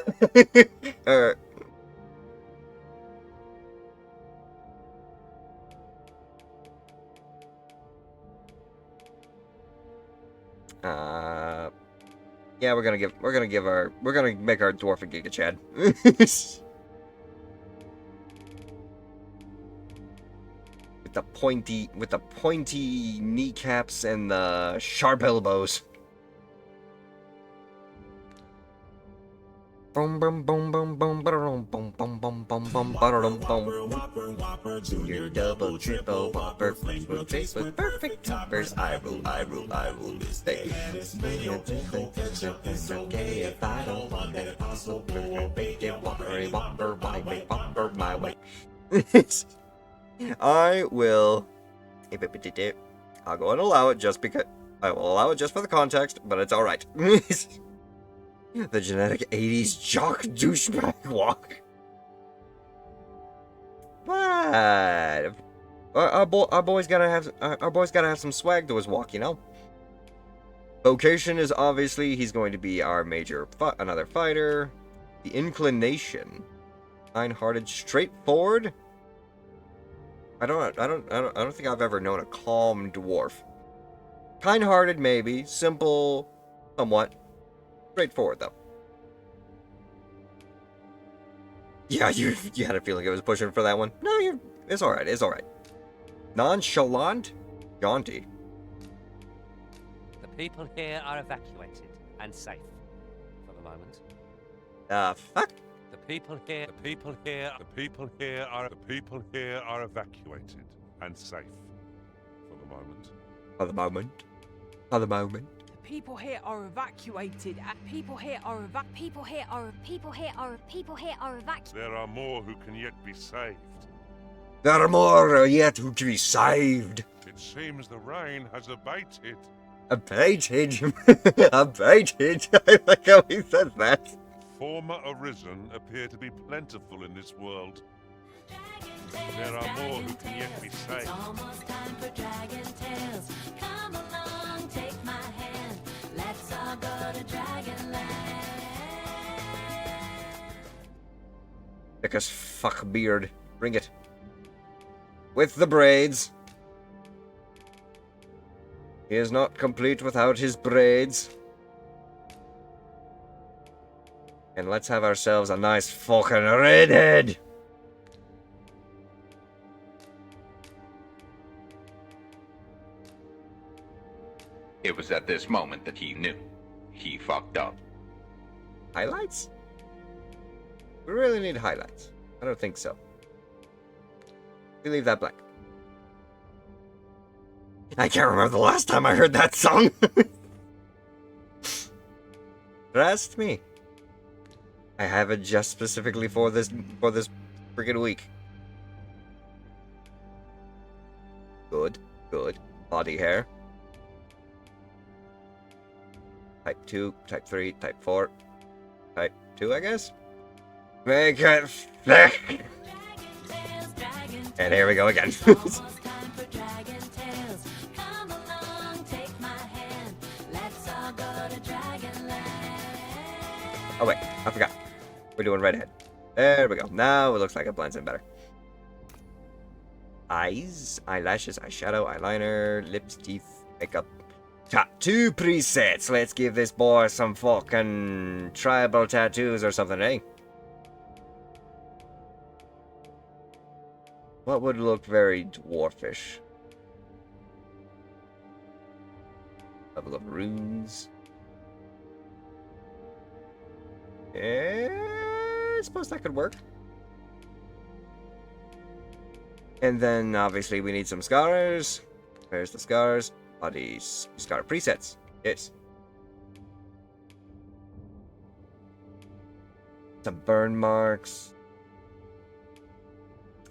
Yeah, we're gonna make our dwarf a Giga Chad. with the pointy kneecaps and the sharp elbows. Boom boom boom boom boom boom boom boom boom boom boom boom boom. Junior double triple whopper, face with perfect toppers. I rule this day. It's okay if I don't want it. Also, bacon whopper, my way, whopper, my way. I will. I'll go and allow it just because. I will allow it just for the context, but it's alright. The genetic 80s jock douchebag walk. What? Our boy's gotta have some swag to his walk, you know. Vocation is obviously he's going to be our major another fighter. The inclination, kind-hearted, straightforward. I don't think I've ever known a calm dwarf. Kind-hearted, maybe. Simple, somewhat. Straightforward, though. Yeah, you had a feeling it was pushing for that one. No, it's alright, it's alright. Nonchalant? Jaunty. The people here are evacuated and safe for the moment. Fuck? The people here are evacuated and safe for the moment. For the moment. For the moment. People here are evacuated. People here are evacuated. There are more who can yet be saved. There are more yet who to be saved. It seems the rain has abated. Abated? Abated? I like how he says that. Former Arisen appear to be plentiful in this world. There are more who can yet be saved. Almost time for Dragon Tales. Come along, take my hand. Let's all go to Dragonland. Because fuck beard. Bring it. With the braids. He is not complete without his braids. And let's have ourselves a nice fucking redhead. It was at this moment that he knew. He fucked up. Highlights? We really need highlights. I don't think so. We leave that blank. I can't remember the last time I heard that song. Trust me. I have it just specifically for this freaking week. Good, good. Body hair. Type 2, type 3, type 4. Type 2, I guess? Make it thick! And here we go again. Oh wait, I forgot. We're doing redhead. There we go. Now it looks like it blends in better. Eyes, eyelashes, eyeshadow, eyeliner, lips, teeth, makeup. Tattoo presets. Let's give this boy some fucking tribal tattoos or something, eh? What would look very dwarfish? Level of runes. I suppose that could work. And then obviously we need some scars. Where's the scars? Body scar presets. Yes. Some burn marks.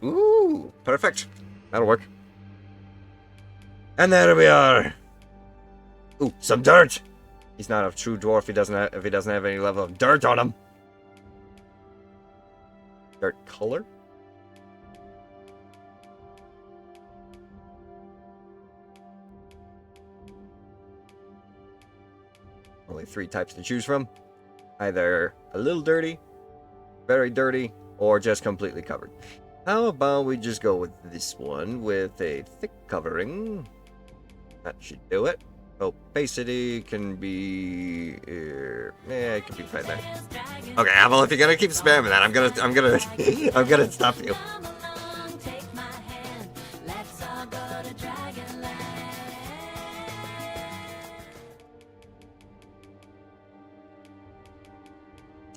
Ooh, perfect. That'll work. And there we are. Ooh, some dirt. He's not a true dwarf if he doesn't have any level of dirt on him. Dirt color? Only 3 types to choose from. Either a little dirty, very dirty, or just completely covered. How about we just go with this one with a thick covering? That should do it. Opacity can be, it can be right there. Okay, well, if you're gonna keep spamming that, I'm gonna stop you.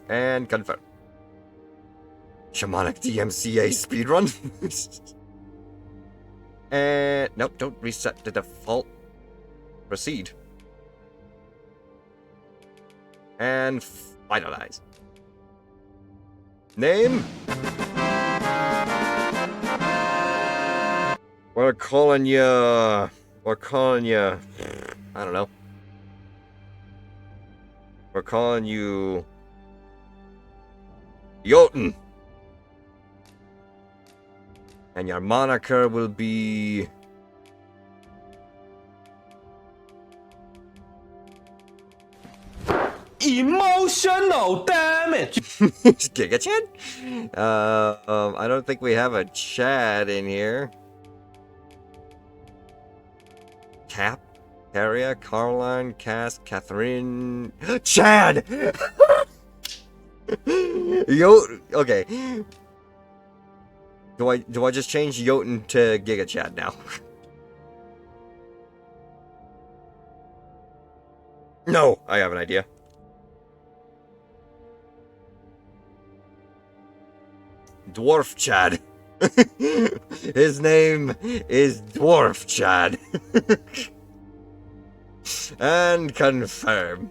And confirm. Shamanic DMCA speedrun? And nope, don't reset the default. Proceed. And finalize. Name? We're calling you... I don't know. We're calling you... Jotun. And your moniker will be... Emotional damage. Giga Chad? I don't think we have a Chad in here. Cap, Carria, Caroline, Cass, Catherine, Chad. Okay. Do I just change Jotun to Giga Chad now? No, I have an idea. Dwarf Chad. His name is Dwarf Chad. And confirm.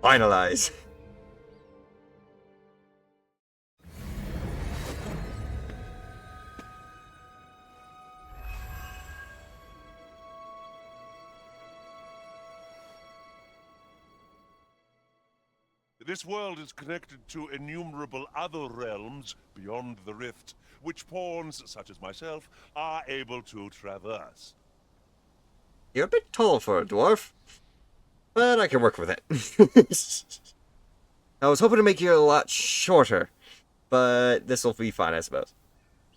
Finalize. This world is connected to innumerable other realms beyond the rift, which pawns, such as myself, are able to traverse. You're a bit tall for a dwarf, but I can work with it. I was hoping to make you a lot shorter, but this will be fine, I suppose.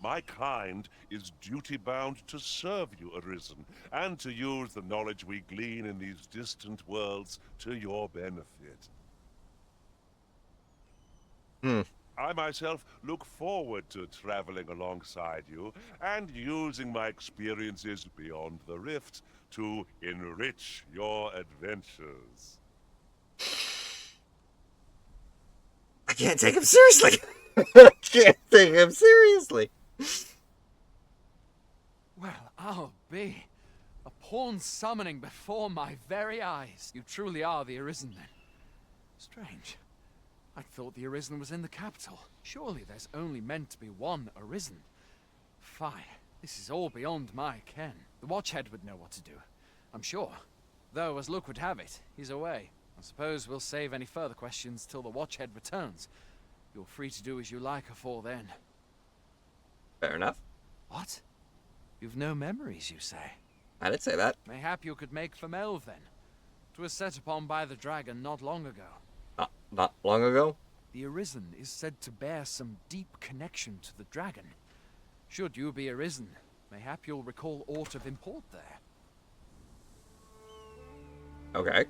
My kind is duty-bound to serve you, Arisen, and to use the knowledge we glean in these distant worlds to your benefit. I myself look forward to traveling alongside you and using my experiences beyond the rift to enrich your adventures. I can't take him seriously. I can't take him seriously. Well, I'll be. A pawn summoning before my very eyes. You truly are the Arisen, then. Strange. I thought the Arisen was in the capital. Surely there's only meant to be one Arisen. Fie. This is all beyond my ken. The Watchhead would know what to do, I'm sure. Though, as luck would have it, he's away. I suppose we'll save any further questions till the Watchhead returns. You're free to do as you like afore then. Fair enough. What? You've no memories, you say? I didn't say that. Mayhap you could make for Melve, then. 'Twas set upon by the dragon not long ago. Not long ago? The Arisen is said to bear some deep connection to the dragon. Should you be Arisen, mayhap you'll recall aught of import there. Okay.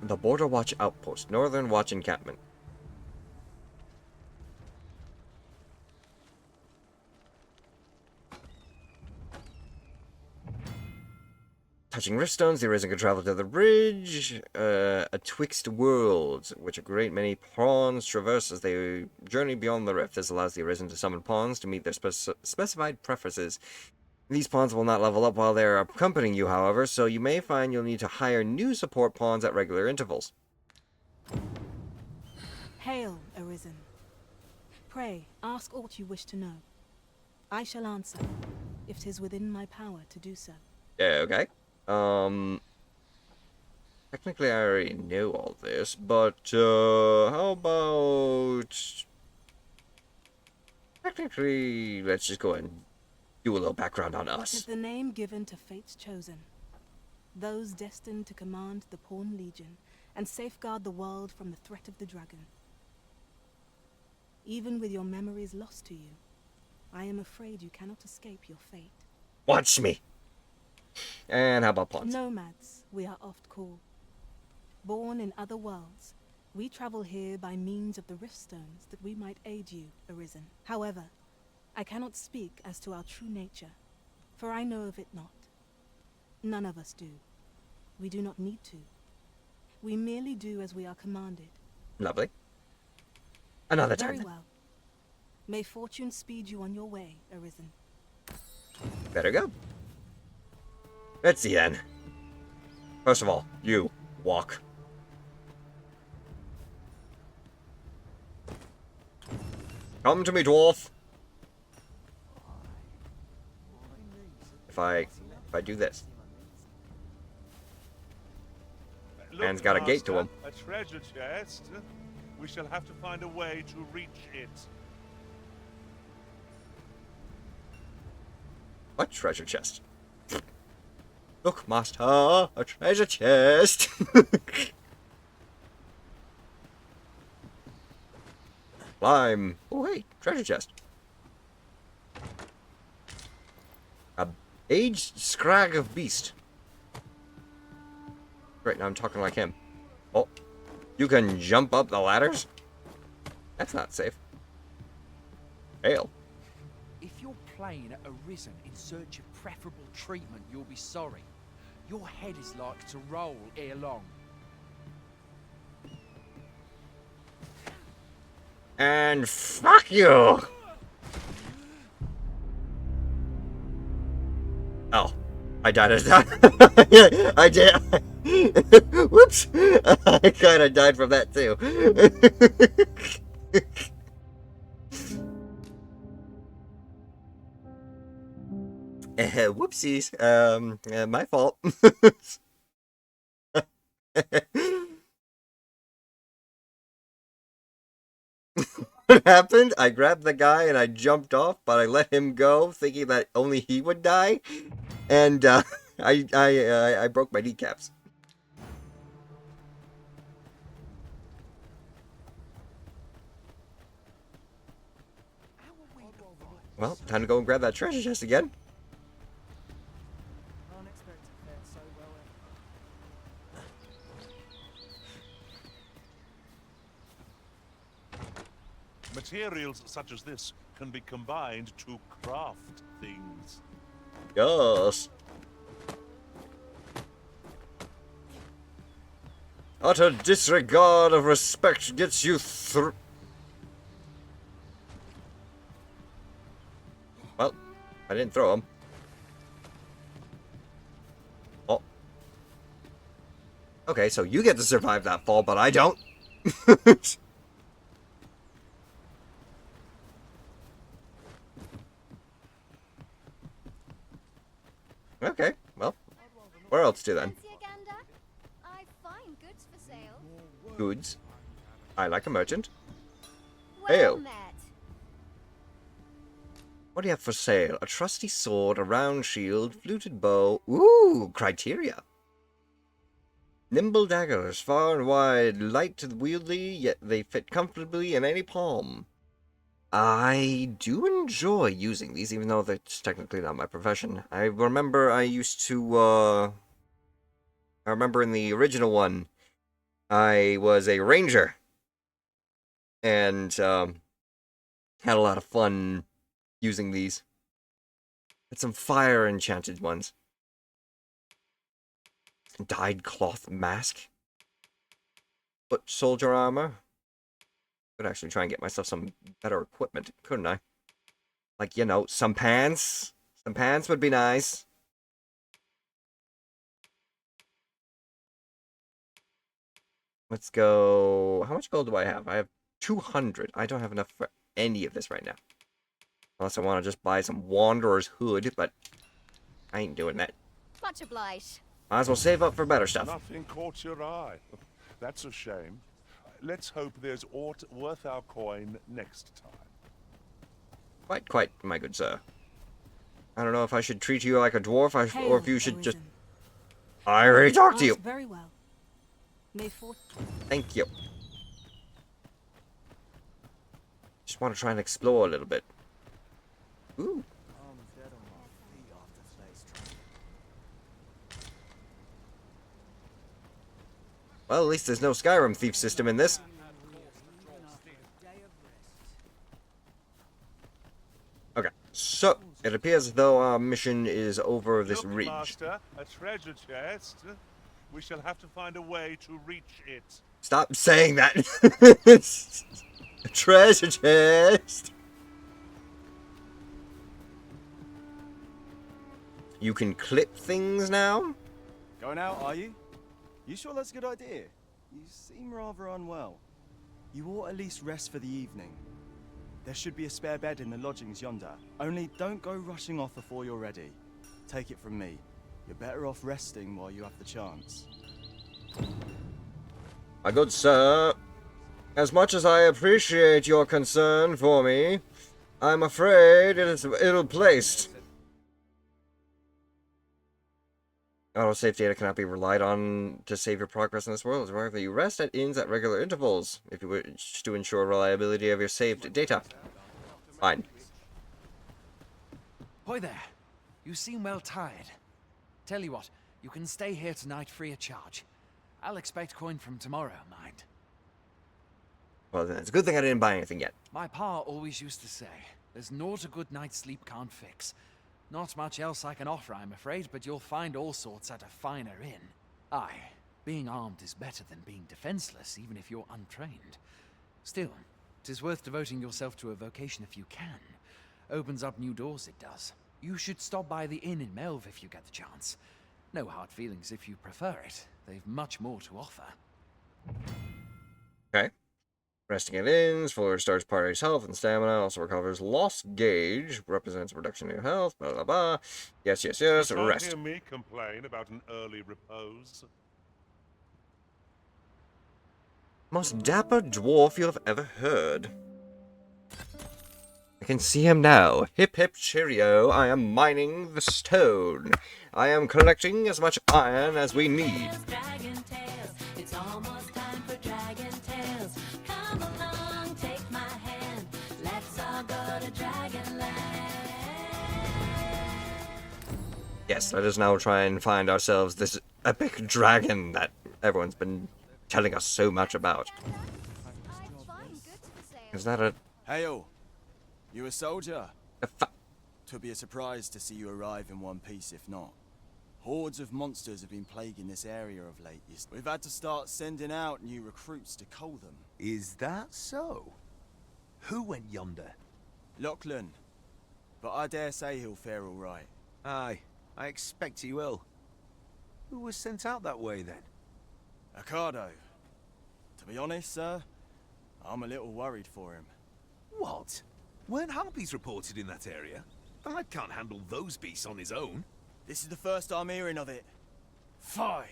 The Border Watch Outpost, Northern Watch Encampment. Touching riftstones, the Arisen can travel to the bridge, atwixt worlds, which a great many pawns traverse as they journey beyond the rift. This allows the Arisen to summon pawns to meet their specified preferences. These pawns will not level up while they are accompanying you, however, so you may find you'll need to hire new support pawns at regular intervals. Hail, Arisen. Pray, ask aught you wish to know. I shall answer, if 'tis within my power to do so. Yeah, okay. Technically I already know all this, but, how about... Technically, let's just go and do a little background on It is us. the name given to fate's chosen. Those destined to command the Pawn Legion and safeguard the world from the threat of the dragon. Even with your memories lost to you, I am afraid you cannot escape your fate. Watch me! And how about pawns? Nomads, we are oft called. Born in other worlds, we travel here by means of the riftstones that we might aid you, Arisen. However, I cannot speak as to our true nature, for I know of it not. None of us do. We do not need to. We merely do as we are commanded. Lovely. Another time. Very Then. well. May fortune speed you on your way, Arisen. Better go. Let's see then. First of all, you walk. Come to me, dwarf. If I do this. Look, Man's got a gate to Master, him. A treasure chest. We shall have to find a way to reach it. What treasure chest? Look, master, a treasure chest. Climb. Oh, hey, treasure chest. A aged scrag of beast. Right now I'm talking like him. Oh, you can jump up the ladders? That's not safe. Fail. If you're playing at Arisen in search of preferable treatment, you'll be sorry. Your head is like to roll ere long. And fuck you! Oh, I died as that. I did. Whoops! I kind of died from that too. Whoopsies. My fault. What happened? I grabbed the guy and I jumped off, but I let him go, thinking that only he would die, and I broke my kneecaps. Well, time to go and grab that treasure chest again. Materials such as this can be combined to craft things. Yes. Utter disregard of respect gets you through. Well, I didn't throw him. Oh. Okay, so you get to survive that fall, but I don't. Okay, well, where else to then? I find goods for sale. Goods. I like a merchant. Well Hail. met. What do you have for sale? A trusty sword, a round shield, fluted bow. Ooh, criteria. Nimble daggers, far and wide, light and wieldy, yet they fit comfortably in any palm. I do enjoy using these, even though that's technically not my profession. I remember I used to, I remember in the original one, I was a ranger. And, had a lot of fun using these. Had some fire enchanted ones. Dyed cloth mask. Foot soldier armor. Could actually try and get myself some better equipment, couldn't I? Like, you know, some pants. Some pants would be nice. Let's go... How much gold do I have? I have 200. I don't have enough for any of this right now. Unless I want to just buy some Wanderer's Hood, but I ain't doing that. Much obliged. Might as well save up for better stuff. Nothing caught your eye. That's a shame. Let's hope there's aught worth our coin next time. Quite, my good sir. I don't know if I should treat you like a dwarf, or if you should just... I already talked to you! Very well. May 4th. Thank you. Just want to try and explore a little bit. Ooh. Well, at least there's no Skyrim thief system in this. Okay, so it appears as though our mission is over this ridge. Master, a treasure chest. We shall have to find a way to reach it. Stop saying that. A treasure chest. You can clip things now? Going out, are you? You sure that's a good idea? You seem rather unwell. You ought at least rest for the evening. There should be a spare bed in the lodgings yonder. Only don't go rushing off before you're ready. Take it from me. You're better off resting while you have the chance. My good sir, as much as I appreciate your concern for me, I'm afraid it is ill-placed. Auto-save data cannot be relied on to save your progress in this world. However, you rest at inns at regular intervals if you wish to ensure reliability of your saved data. Fine. Hoy there. You seem well tired. Tell you what, you can stay here tonight free of charge. I'll expect coin from tomorrow, mind. Well, then it's a good thing I didn't buy anything yet. My pa always used to say, there's naught a good night's sleep can't fix. Not much else I can offer, I'm afraid, but you'll find all sorts at a finer inn. Aye, being armed is better than being defenseless, even if you're untrained. Still, 'Tis worth devoting yourself to a vocation if you can. Opens up new doors, it does. You should stop by the inn in Melv if you get the chance. No hard feelings if you prefer it. They've much more to offer. Okay. Resting at inns, fully restores party's health and stamina, also recovers lost gauge, represents a reduction in your health, blah blah blah. Yes, yes, yes, You can't rest. hear me complain about an early repose. Most dapper dwarf you have ever heard. I can see him now. Hip hip cheerio, I am mining the stone. I am collecting as much iron as we need. Dragon tales. It's almost time for dragon tales. Come along, take my hand. Let's all go to Dragonland. Yes, let us now try and find ourselves this epic dragon that everyone's been telling us so much about. Is that a... Hail! You a soldier? Twould be a surprise to see you arrive in one piece if not. Hordes of monsters have been plaguing this area of late. We've had to start sending out new recruits to cull them. Is that so? Who went yonder? Lachlan. But I dare say he'll fare all right. Aye, I expect he will. Who was sent out that way then? Ocado. To be honest, sir, I'm a little worried for him. What? Weren't harpies reported in that area? The lad can't handle those beasts on his own. This is the first I'm hearing of it. Fie!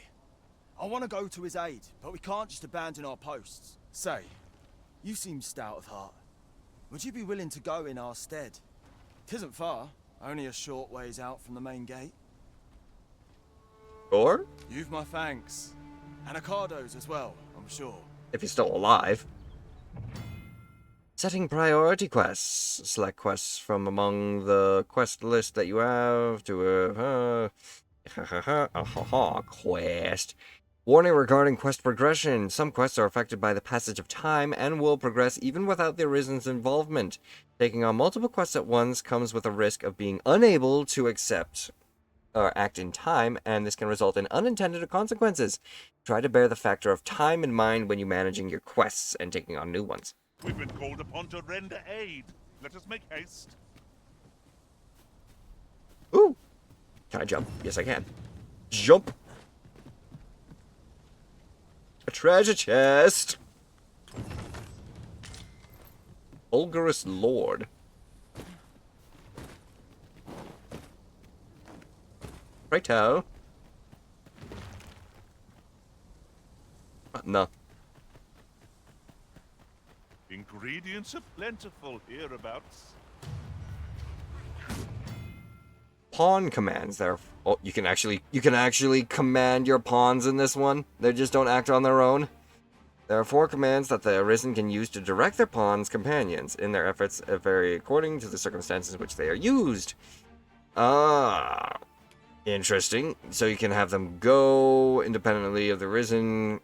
I want to go to his aid, but we can't just abandon our posts. Say, you seem stout of heart. Would you be willing to go in our stead? 'Tisn't far, only a short ways out from the main gate. Or? You've my thanks. And Ocado's as well, I'm sure. If he's still alive. Setting priority quests. Select quests from among the quest list that you have to quest. Warning regarding quest progression. Some quests are affected by the passage of time and will progress even without the Arisen's involvement. Taking on multiple quests at once comes with a risk of being unable to accept or act in time, and this can result in unintended consequences. Try to bear the factor of time in mind when you're managing your quests and taking on new ones. We've been called upon to render aid. Let us make haste. Ooh! Can I jump? Yes, I can. Jump! A treasure chest! Bulgarous Lord. Righto. No. Ingredients are plentiful hereabouts. Pawn commands there. Oh, you can actually command your pawns in this one. They just don't act on their own. There are 4 commands that the Arisen can use to direct their pawns' companions in their efforts vary according to the circumstances in which they are used. Ah, interesting. So you can have them go independently of the Arisen.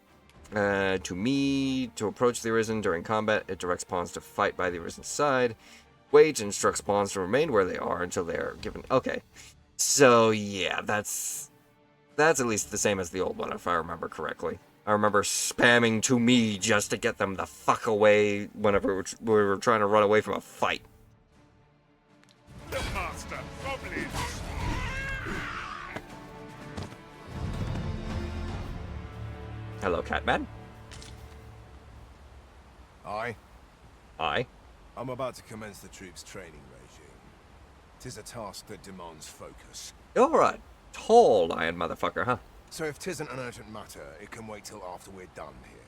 To me, to approach the Arisen during combat, it directs pawns to fight by the Arisen's side. Wait instructs pawns to remain where they are until they are given... Okay. So, yeah, that's at least the same as the old one, if I remember correctly. I remember spamming to me just to get them the fuck away whenever we were trying to run away from a fight. The master, goblins! Hello, Catman. Aye. Aye. I'm about to commence the troops' training regime. 'Tis a task that demands focus. You're a tall iron motherfucker, huh? So if 'tisn't an urgent matter, it can wait till after we're done here.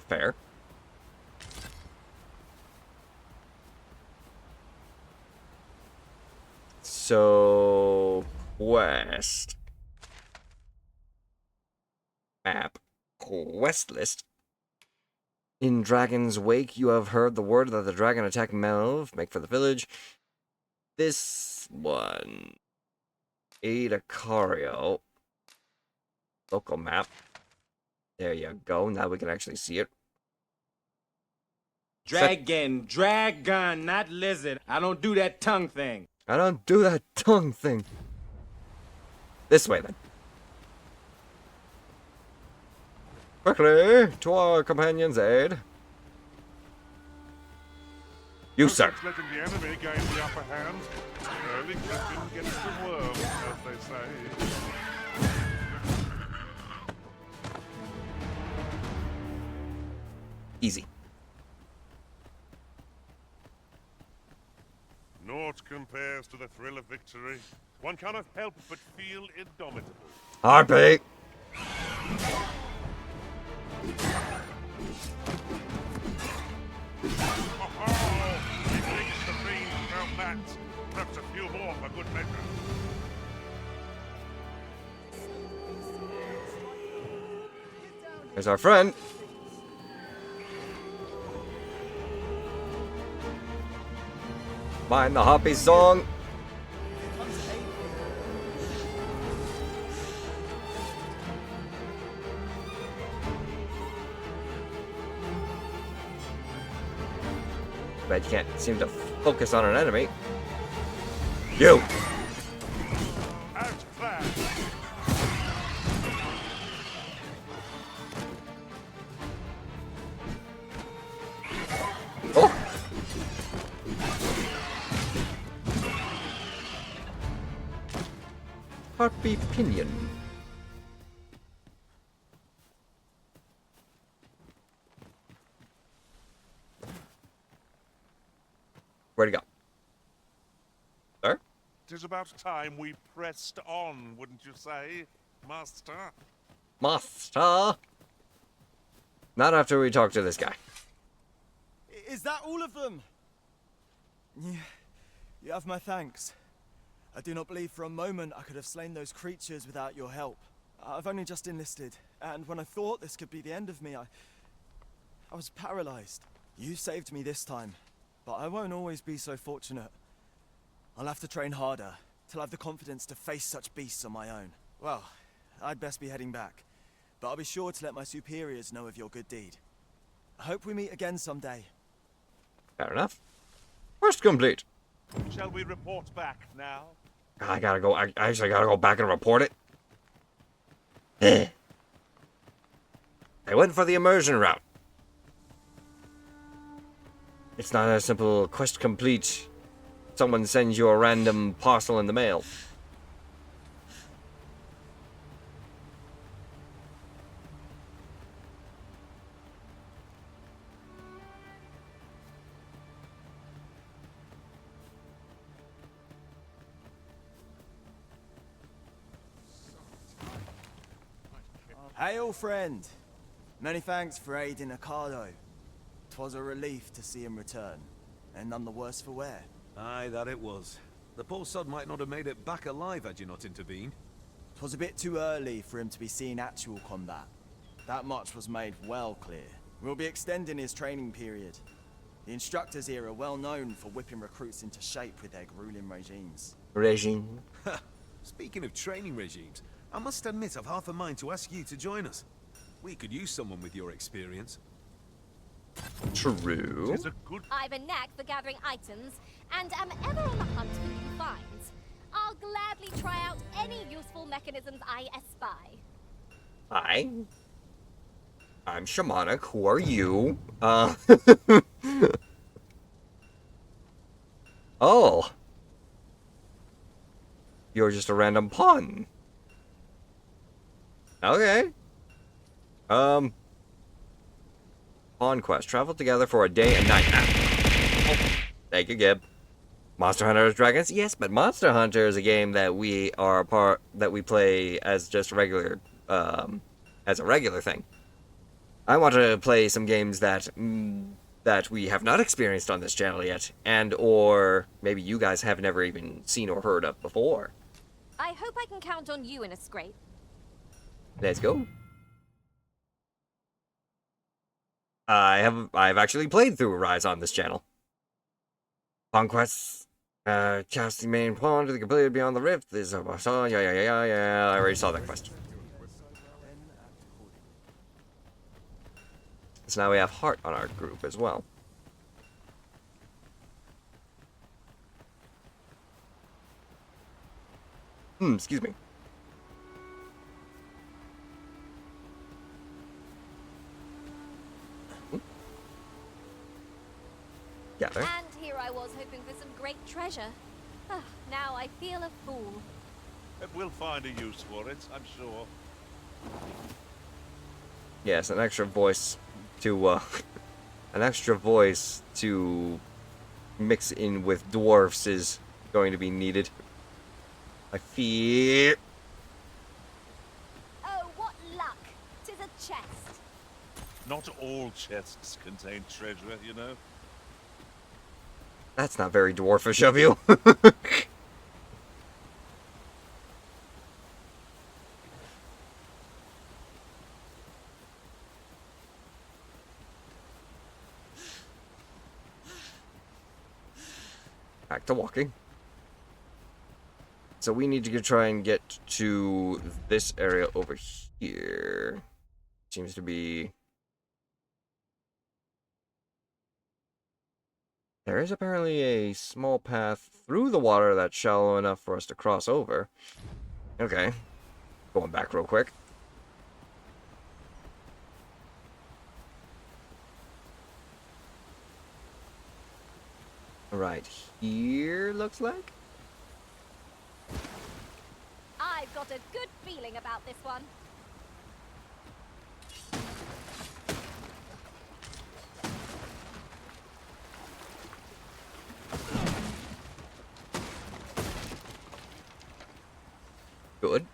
Fair. So... Quest. Map. Quest list. In Dragon's Wake, you have heard the word that the dragon attacked Melv. Make for the village. This one. Ada Cario. Local map. There you go. Now we can actually see it. Dragon, not lizard. I don't do that tongue thing. I don't do that tongue thing. This way, then. Quickly, to our companion's aid. You, sir. It's letting the enemy gain the upper hand. Early chicken gets the worm, as they say. Easy. Naught compares to the thrill of victory. One cannot help but feel indomitable. Harpy! Oh, he thinks the fiend felt that. Perhaps a few more for good measure. There's our friend. Mind the Hoppy song. But you can't seem to focus on an enemy. You! Oh! Harpy Pinion. Where'd he go? Sir? 'Tis about time we pressed on, wouldn't you say, Master? Master! Not after we talk to this guy. Is that all of them? Yeah, you have my thanks. I do not believe for a moment I could have slain those creatures without your help. I've only just enlisted, and when I thought this could be the end of me, I was paralyzed. You saved me this time, but I won't always be so fortunate. I'll have to train harder, till I have the confidence to face such beasts on my own. Well, I'd best be heading back, but I'll be sure to let my superiors know of your good deed. I hope we meet again someday. Fair enough. Quest complete. Shall we report back now? I gotta go. I actually gotta go back and report it. I went for the immersion route. It's not a simple quest complete. Someone sends you a random parcel in the mail. Hail, friend. Many thanks for aiding Ocado. 'Twas a relief to see him return, and none the worse for wear. Aye, that it was. The poor sod might not have made it back alive had you not intervened. 'Twas a bit too early for him to be seeing actual combat. That much was made well clear. We'll be extending his training period. The instructors here are well known for whipping recruits into shape with their grueling regimes. Regime. Speaking of training regimes, I must admit I've half a mind to ask you to join us. We could use someone with your experience. True. I've a knack for gathering items, and am ever on the hunt for new finds. I'll gladly try out any useful mechanisms I espy. Hi. I'm Shamanic. Who are you? Oh. You're just a random pawn. Okay. Pawn quest. Travel together for a day and night. Oh, thank you, Gib. Monster Hunter Dragons? Yes, but Monster Hunter is a game that we play as just regular, as a regular thing. I want to play some games that we have not experienced on this channel yet, and or maybe you guys have never even seen or heard of before. I hope I can count on you in a scrape. Let's go. I've actually played through Rise on this channel. Pawn quests, casting main pawn to the completed beyond the rift. This is yeah. I already saw that quest. So now we have Heart on our group as well. Excuse me. Gather. And here treasure. Ah, now I feel a fool. We'll find a use for it, I'm sure. Yes, an extra voice to, an extra voice to mix in with dwarfs is going to be needed. I fear. Oh, what luck! 'Tis a chest. Not all chests contain treasure, you know. That's not very dwarfish of you. Back to walking. So we need to try and get to this area over here. Seems to be... There is apparently a small path through the water that's shallow enough for us to cross over. Okay. Going back real quick. Right here, looks like. I've got a good feeling about this one. Good.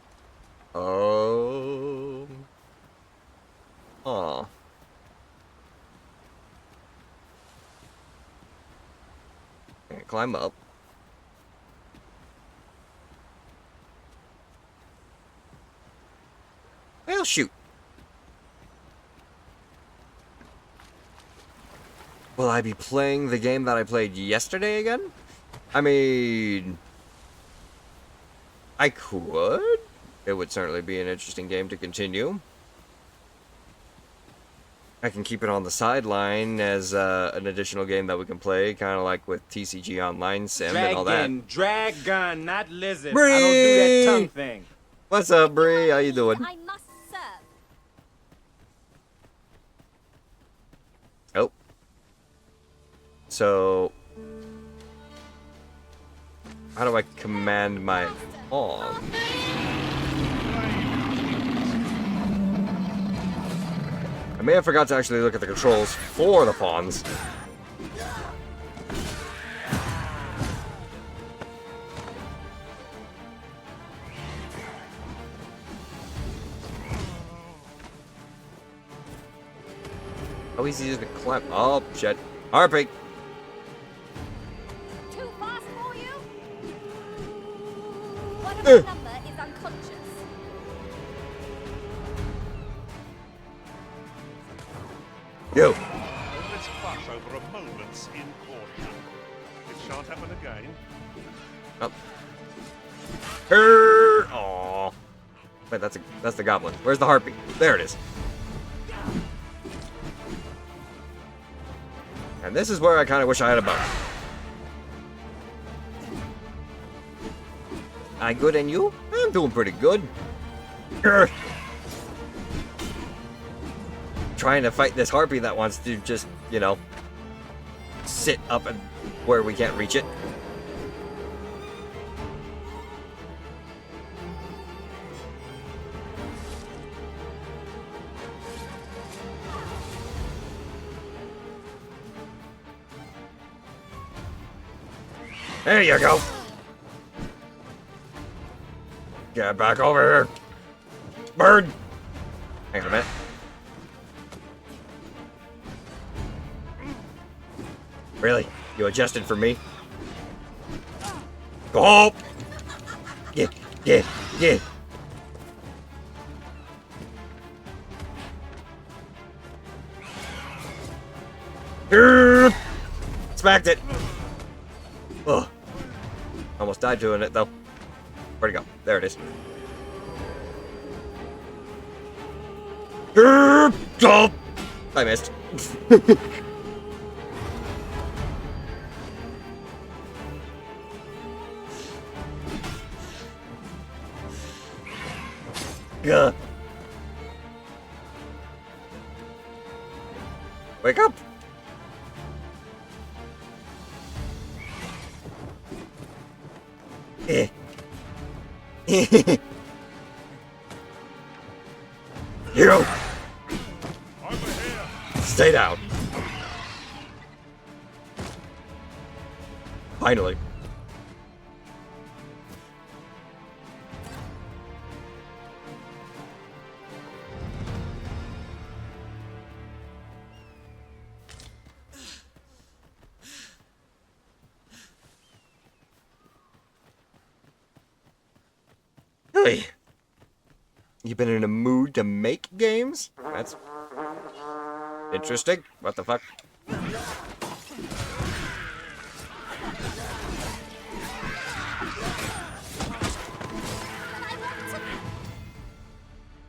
Oh. Aw. Okay, climb up. Well, shoot. Will I be playing the game that I played yesterday again? I mean... I could. It would certainly be an interesting game to continue. I can keep it on the sideline as an additional game that we can play, kind of like with TCG Online Sim and all that. Dragon, not lizard. Bree! I don't do that tongue thing. What's up, Bree? How you doing? I must serve. Oh. So... how do I command my pawn? I may have forgot to actually look at the controls for the pawns. How easy is it to climb? Oh, shit. Harpy! Too fast for you? One of the number is unconscious. Yo! Let's fuss over a moment's incordion. It shan't happen again. Up. Aww. Wait, that's the goblin. Where's the harpy? There it is. And this is where I kind of wish I had a bow. I good and you? I'm doing pretty good. Grr. Trying to fight this harpy that wants to just, you know, sit up and where we can't reach it. There you go. Get back over here. Bird. Hang on a minute. Really? You adjusted for me? Go! Yeah. Smacked it. Ugh. Almost died doing it, though. Where'd it go? There it is. Oh! I missed. Gah. Wake up! You! Stay down. Finally. Hey. You been in a mood to make games? That's interesting. What the fuck?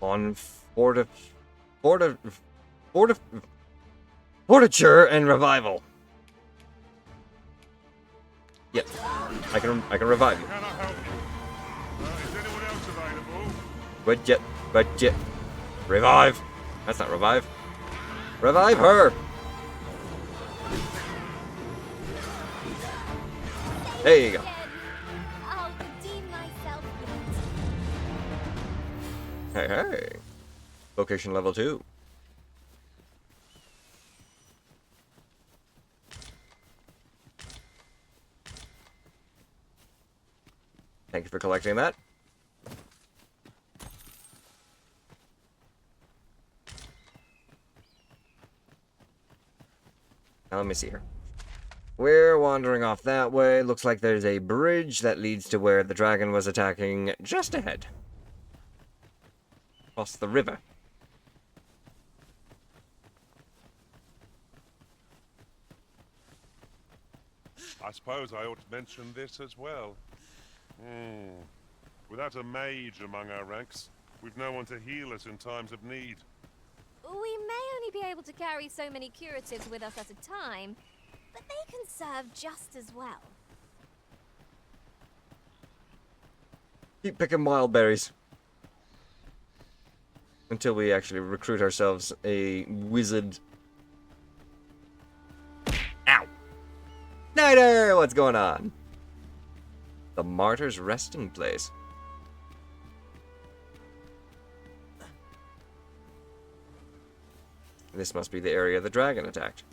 On fortitude and revival. Yes, I can revive you. But yet, revive. That's not revive. Revive her. There you go. I'll redeem myself. Hey, hey. Vocation level 2. Thank you for collecting that. Now let me see here. We're wandering off that way. Looks like there's a bridge that leads to where the dragon was attacking just ahead. Across the river. I suppose I ought to mention this as well. Without a mage among our ranks, we've no one to heal us in times of need. We may only be able to carry so many curatives with us at a time, but they can serve just as well. Keep picking wild berries. Until we actually recruit ourselves a wizard. Ow! Snyder! What's going on? The Martyr's Resting Place. This must be the area the dragon attacked.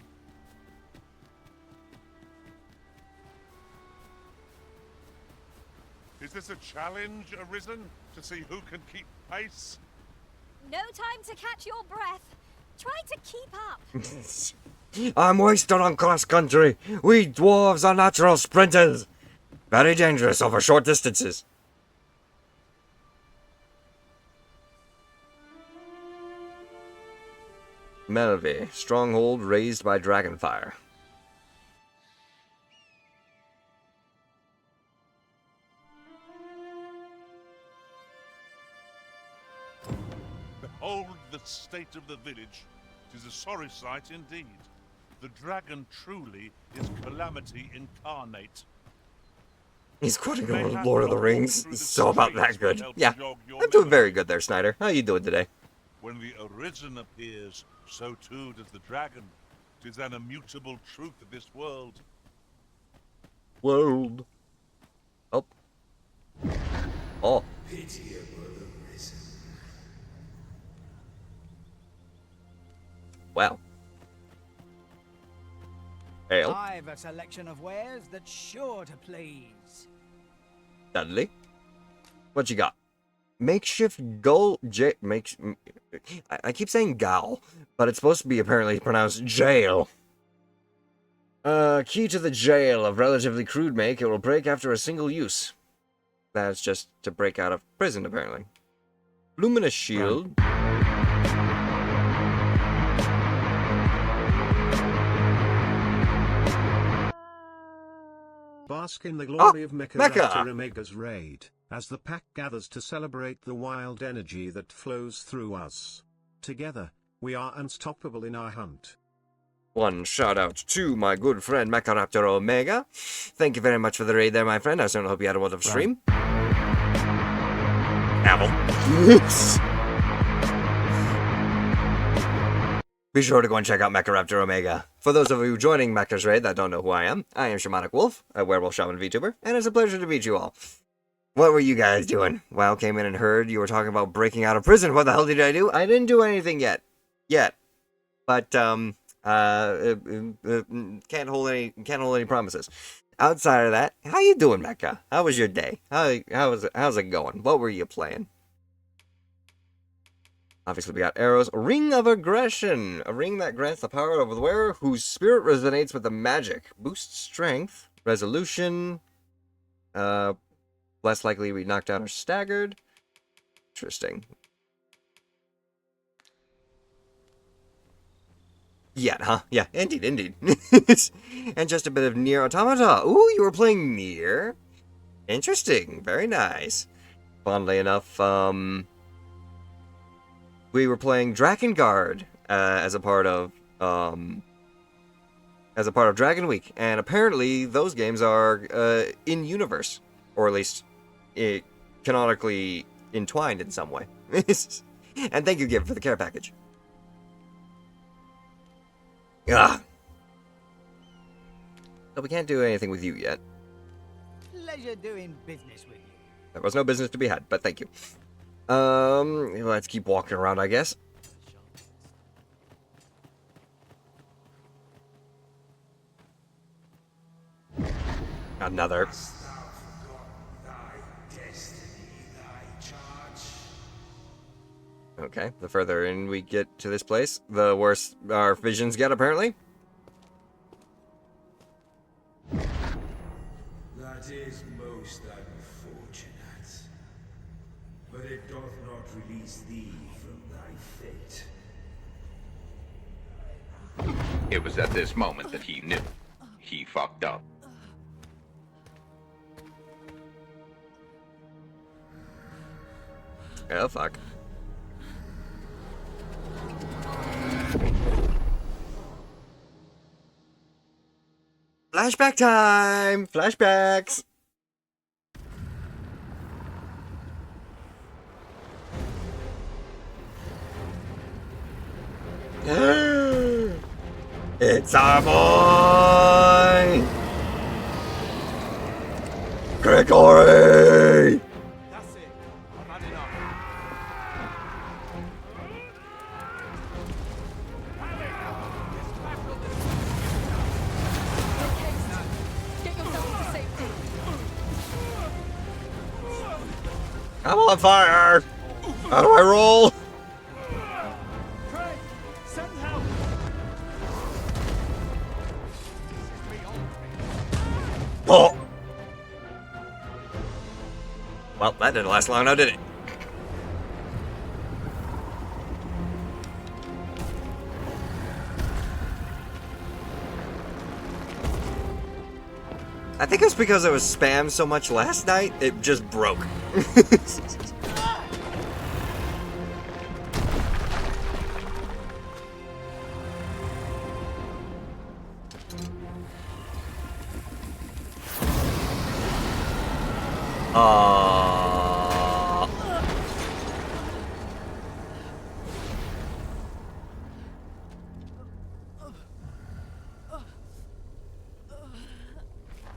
Is this a challenge, Arisen? To see who can keep pace? No time to catch your breath. Try to keep up. I'm wasted on cross country. We dwarves are natural sprinters. Very dangerous over short distances. Melvi, stronghold raised by dragonfire. Behold the state of the village. 'Tis a sorry sight indeed. The dragon truly is calamity incarnate. He's quoting Lord of the Rings. He's so about that good. Yeah, I'm doing very good there, Snyder. How you doing today? When the Arisen appears, so too does the dragon. 'Tis an immutable truth of this world. World. Oh. Oh. Well. Ale. I've a selection of wares that's sure to please. Dudley. What you got? Makeshift I keep saying gal, but it's supposed to be apparently pronounced jail. Key to the jail of relatively crude make. It will break after a single use. That's just to break out of prison, apparently. Luminous shield. Bask in the glory of Mecha! Mecha Omega's raid, as the pack gathers to celebrate the wild energy that flows through us. Together, we are unstoppable in our hunt. One shout out to my good friend Mecha Omega. Thank you very much for the raid there, my friend. I certainly hope you had a wonderful stream. Apple. Be sure to go and check out Mecha Omega. For those of you joining Mecha's raid that don't know who I am Shamanic Wolf, a werewolf shaman VTuber, and it's a pleasure to meet you all. What were you guys doing? Wow, came in and heard you were talking about breaking out of prison. What the hell did I do? I didn't do anything yet. But can't hold any promises. Outside of that, how you doing, Mecca? How was your day? How's it going? What were you playing? Obviously, we got arrows. Ring of Aggression. A ring that grants the power over the wearer whose spirit resonates with the magic. Boosts strength, resolution, less likely to be knocked down or staggered. Interesting. Yeah, huh? Yeah, indeed. And just a bit of Nier Automata. Ooh, you were playing Nier? Interesting. Very nice. Fondly enough, we were playing Drakengard as a part of Dragon Week, and apparently those games are in universe, or at least canonically entwined in some way. And thank you, Gib, for the care package. Ah. So we can't do anything with you yet. Pleasure doing business with you. There was no business to be had, but thank you. Let's keep walking around, I guess. Another. Okay, the further in we get to this place, the worse our visions get, apparently. That is most unfortunate. But it doth not release thee from thy fate. It was at this moment that he knew. He fucked up. Oh, fuck. Flashback time! Flashbacks! It's our boy! Gregory! That's it. I've had enough. Get yourself to safety. I'm on fire! How do I roll? Send help. Oh! Well, that didn't last long now, did it? I think it's because it was spammed so much last night, it just broke.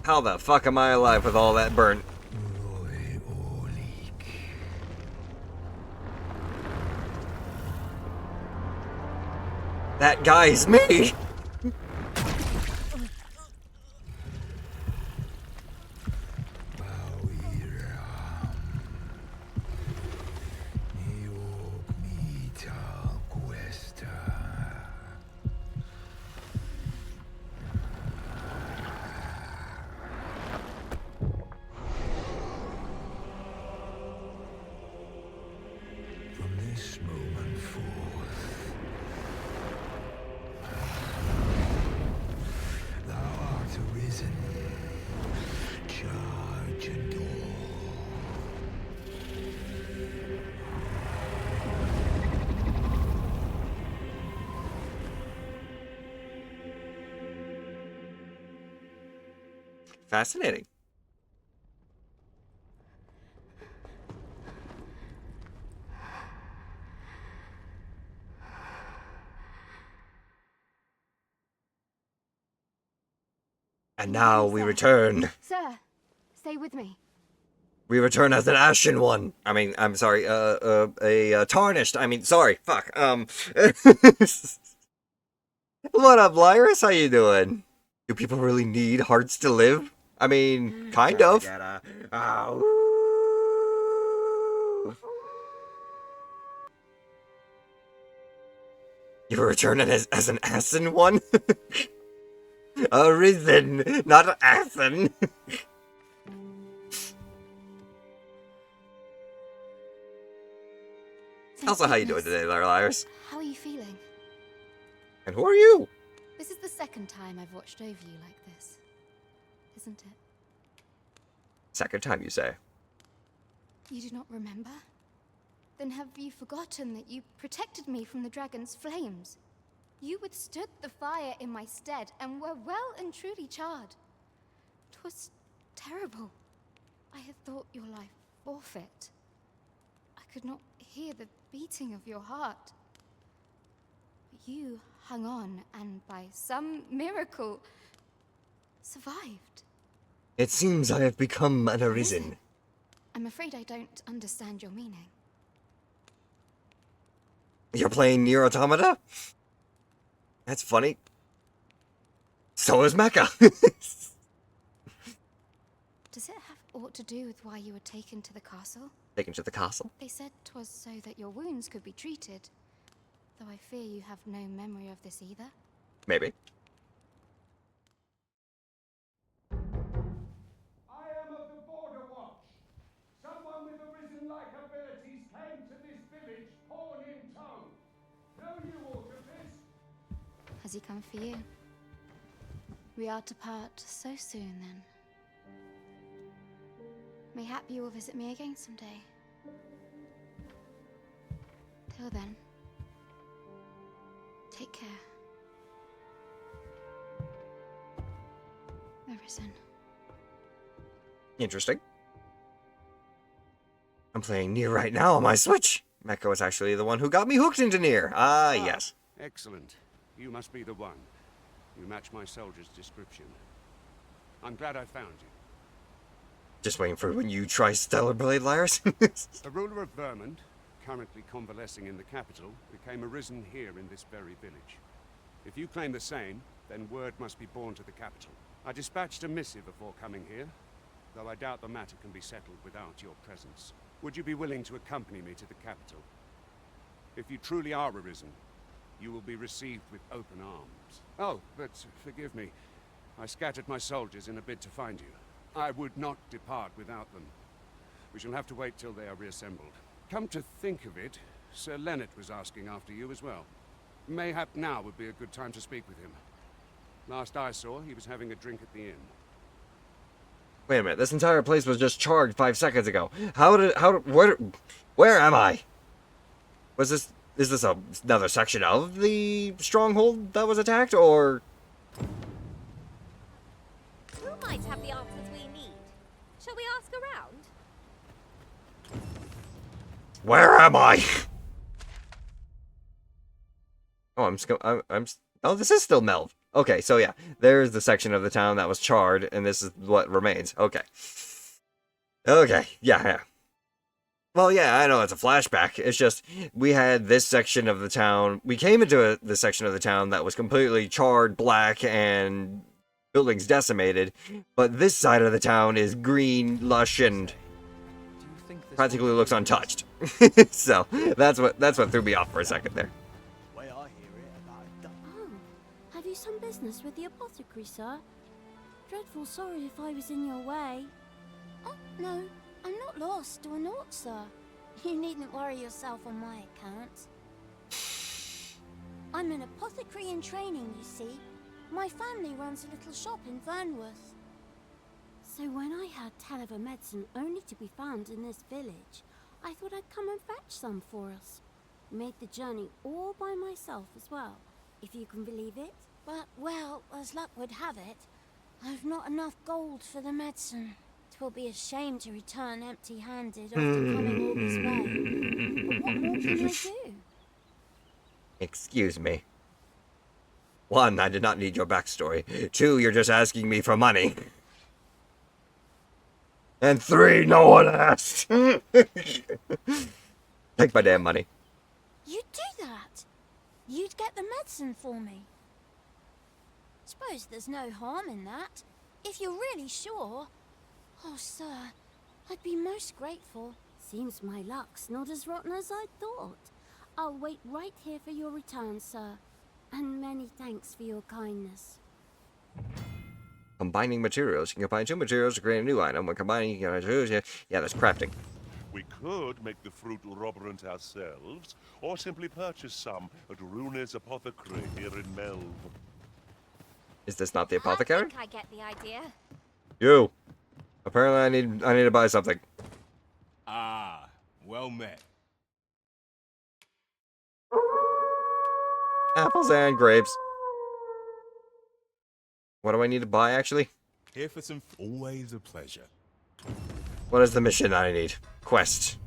How the fuck am I alive with all that burn? That guy's me! This moment forth, thou art arisen. Charge and all. Fascinating. And now we return. Sir, stay with me. We return as an ashen one. I mean, I'm sorry, a tarnished. I mean, sorry, fuck. What up, Lyris? How you doing? Do people really need hearts to live? I mean, kind of. You return as an ashen one? Arisen, not ashen. Also, how you doing today, Lyris? How are you feeling? And who are you? This is the second time I've watched over you like this, isn't it? Second time, you say? You do not remember? Then have you forgotten that you protected me from the dragon's flames? You withstood the fire in my stead and were well and truly charred. 'Twas terrible. I had thought your life forfeit. I could not hear the beating of your heart. But you hung on and by some miracle survived. It seems I have become an Arisen. I'm afraid I don't understand your meaning. You're playing Nier Automata? That's funny. So is Mecha. Does it have aught to do with why you were taken to the castle? Taken to the castle? They said 'twas so that your wounds could be treated. Though I fear you have no memory of this either. Maybe. I am of the Border Watch. Someone with Arisen-like abilities came to this village, pawn in tow. Know you aught of this? Has he come for you? We are to part so soon, then. Mayhap you will visit me again someday. Till then, take care. Arisen. Interesting. I'm playing Nier right now on my Switch. Mecha was actually the one who got me hooked into Nier. Yes. Excellent. You must be the one. You match my soldier's description. I'm glad I found you. Just waiting for when you try Stellar Blade, Lyris. The ruler of Vermont, currently convalescing in the capital, became Arisen here in this very village. If you claim the same, then word must be borne to the capital. I dispatched a missive before coming here, though I doubt the matter can be settled without your presence. Would you be willing to accompany me to the capital? If you truly are Arisen, you will be received with open arms. Oh, but forgive me. I scattered my soldiers in a bid to find you. I would not depart without them. We shall have to wait till they are reassembled. Come to think of it, Sir Leonard was asking after you as well. Mayhap now would be a good time to speak with him. Last I saw, he was having a drink at the inn. Wait a minute, this entire place was just charged 5 seconds ago. Where am I? Is this another section of the stronghold that was attacked, or? Who might have the answers we need? Shall we ask around? Where am I? Oh, oh, this is still Melv. Okay, so yeah, there's the section of the town that was charred, and this is what remains. Okay. Okay, yeah. Well, yeah, I know it's a flashback. It's just, we had this section of the town. We came into the section of the town that was completely charred, black, and buildings decimated. But this side of the town is green, lush, and practically looks untouched. So, that's what threw me off for a second there. Have you some business with the apothecary, sir? Dreadful sorry if I was in your way. Oh, no, I'm not lost or naught, sir. You needn't worry yourself on my account. I'm an apothecary in training, you see. My family runs a little shop in Vernworth. So when I heard tell of a medicine only to be found in this village, I thought I'd come and fetch some for us. Made the journey all by myself as well, if you can believe it. But, well, as luck would have it, I've not enough gold for the medicine. 'Twill be a shame to return empty-handed after coming all this way. But what more can I do? Excuse me. 1, I did not need your backstory. 2, you're just asking me for money. And 3, no one asked. Take my damn money. You'd do that? You'd get the medicine for me? Suppose there's no harm in that. If you're really sure. Oh, sir, I'd be most grateful. Seems my luck's not as rotten as I thought. I'll wait right here for your return, sir. And many thanks for your kindness. Combining materials. You can combine 2 materials to create a new item. When combining, you can materials. Yeah, that's crafting. We could make the fruit roborant ourselves, or simply purchase some at Rune's apothecary here in Melv. Is this not the apothecary? I get the idea. You. Apparently, I need to buy something. Ah, well met. Apples and grapes. What do I need to buy, actually? Here for some... Always a pleasure. What is the mission I need? Quest.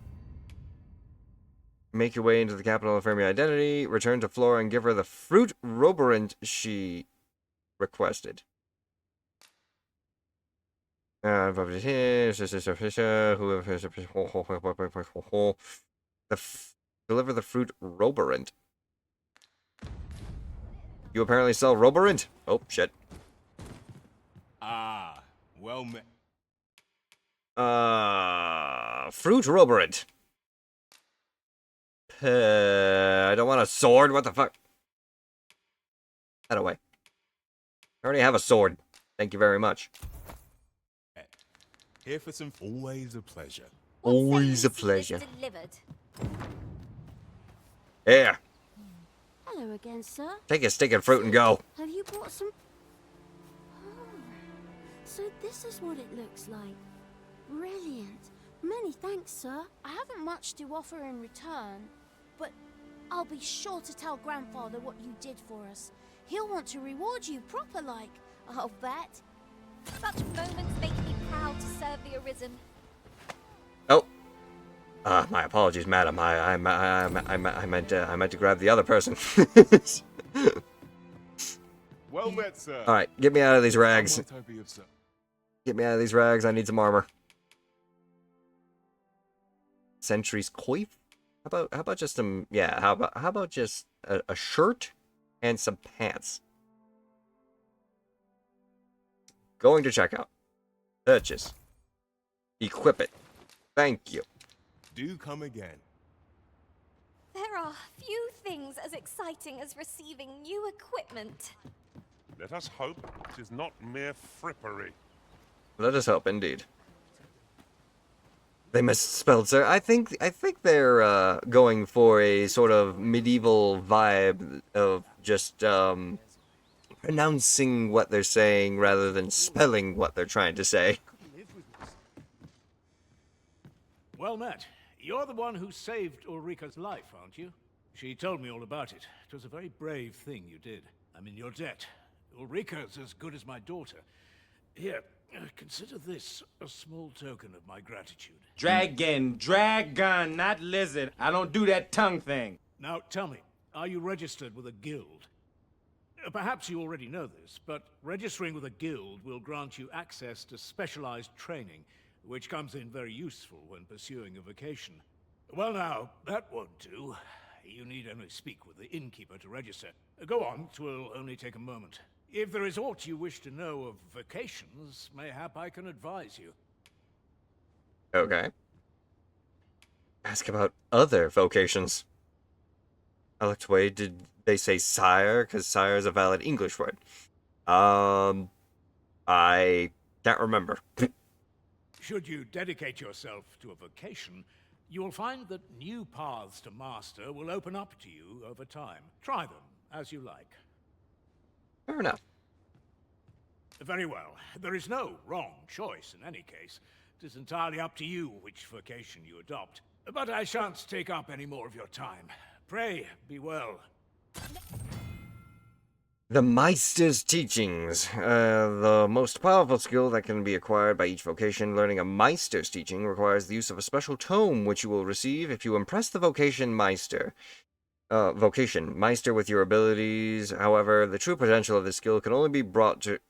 Make your way into the capital and affirm your identity. Return to Flora and give her the fruit roborant she requested. Deliver the fruit roborant. You apparently sell roborant? Oh, shit. Ah, well met. Fruit roborant. I don't want a sword. What the fuck? That away. I already have a sword. Thank you very much. Here for some... Always a pleasure. Always a pleasure. Delivered. Here. Hello again, sir. Take your stinking fruit and go. Have you brought some... Oh, so this is what it looks like. Brilliant. Many thanks, sir. I haven't much to offer in return, but I'll be sure to tell Grandfather what you did for us. He'll want to reward you proper like, I'll bet. Such moments make me proud to serve the Arisen. Oh. My apologies, madam. I meant to grab the other person. Well met, sir. All right, get me out of these rags. Get me out of these rags. I need some armor. Sentry's coif. How about just some? Yeah. How about just a shirt and some pants? Going to checkout. Purchase. Equip it. Thank you. Do come again. There are few things as exciting as receiving new equipment. Let us hope it is not mere frippery. Let us hope, indeed. They misspelled, sir. I think they're going for a sort of medieval vibe of just pronouncing what they're saying rather than spelling what they're trying to say. Well met. You're the one who saved Ulrika's life, aren't you? She told me all about it. It was a very brave thing you did. I'm in your debt. Ulrika's as good as my daughter. Here, consider this a small token of my gratitude. Dragon, not lizard. I don't do that tongue thing. Now, tell me, are you registered with a guild? Perhaps you already know this, but registering with a guild will grant you access to specialized training, which comes in very useful when pursuing a vocation. Well now, that won't do. You need only speak with the innkeeper to register. Go on, 'twill only take a moment. If there is aught you wish to know of vocations, mayhap I can advise you. Okay. Ask about other vocations. I looked away. Did they say sire? Because sire is a valid English word. I can't remember. Should you dedicate yourself to a vocation, you will find that new paths to master will open up to you over time. Try them as you like. Fair enough. Very well. There is no wrong choice in any case. It is entirely up to you which vocation you adopt. But I shan't take up any more of your time. Pray, be well. The Meister's Teachings. The most powerful skill that can be acquired by each vocation. Learning a Meister's Teaching requires the use of a special tome, which you will receive if you impress the vocation Meister. Meister with your abilities. However, the true potential of this skill can only be brought to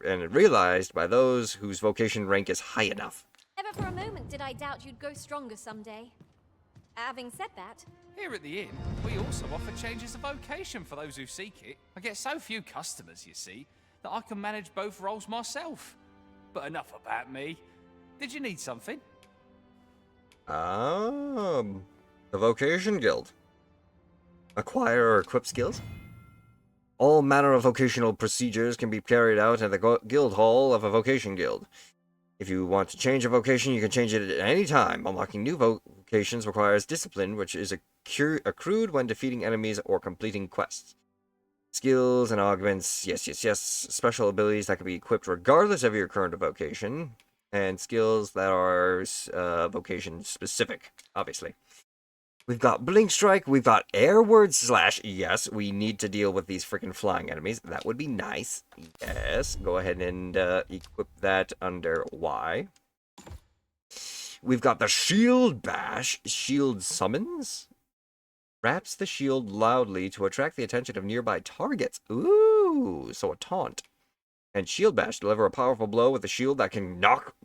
realized by those whose vocation rank is high enough. Never for a moment did I doubt you'd go stronger someday. Having said that, Here at the inn, we also offer changes of vocation for those who seek it. I get so few customers, you see, that I can manage both roles myself. But enough about me. Did you need something? The Vocation Guild. Acquire or equip skills. All manner of vocational procedures can be carried out at the guild hall of a vocation guild. If you want to change a vocation, you can change it at any time. Unlocking new vocations requires discipline, which is accrued when defeating enemies or completing quests. Skills and augments, yes. Special abilities that can be equipped regardless of your current vocation. And skills that are vocation specific, obviously. We've got Blink Strike, we've got Airward Slash. Yes, we need to deal with these freaking flying enemies. That would be nice. Yes, go ahead and equip that under Y. We've got the Shield Bash. Shield Summons. Raps the shield loudly to attract the attention of nearby targets. Ooh, so a taunt. And Shield Bash. Deliver a powerful blow with a shield that can knock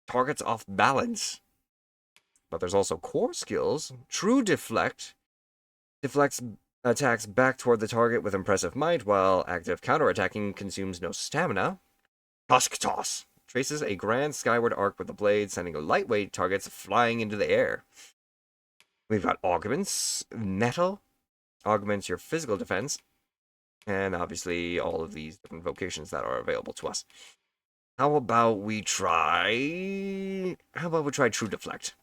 targets off balance. But there's also core skills. True Deflect. Deflects attacks back toward the target with impressive might, while active counterattacking consumes no stamina. Tusk Toss. Traces a grand skyward arc with the blade, sending lightweight targets flying into the air. We've got Augments. Metal. Augments your physical defense. And obviously all of these different vocations that are available to us. How about we try True Deflect?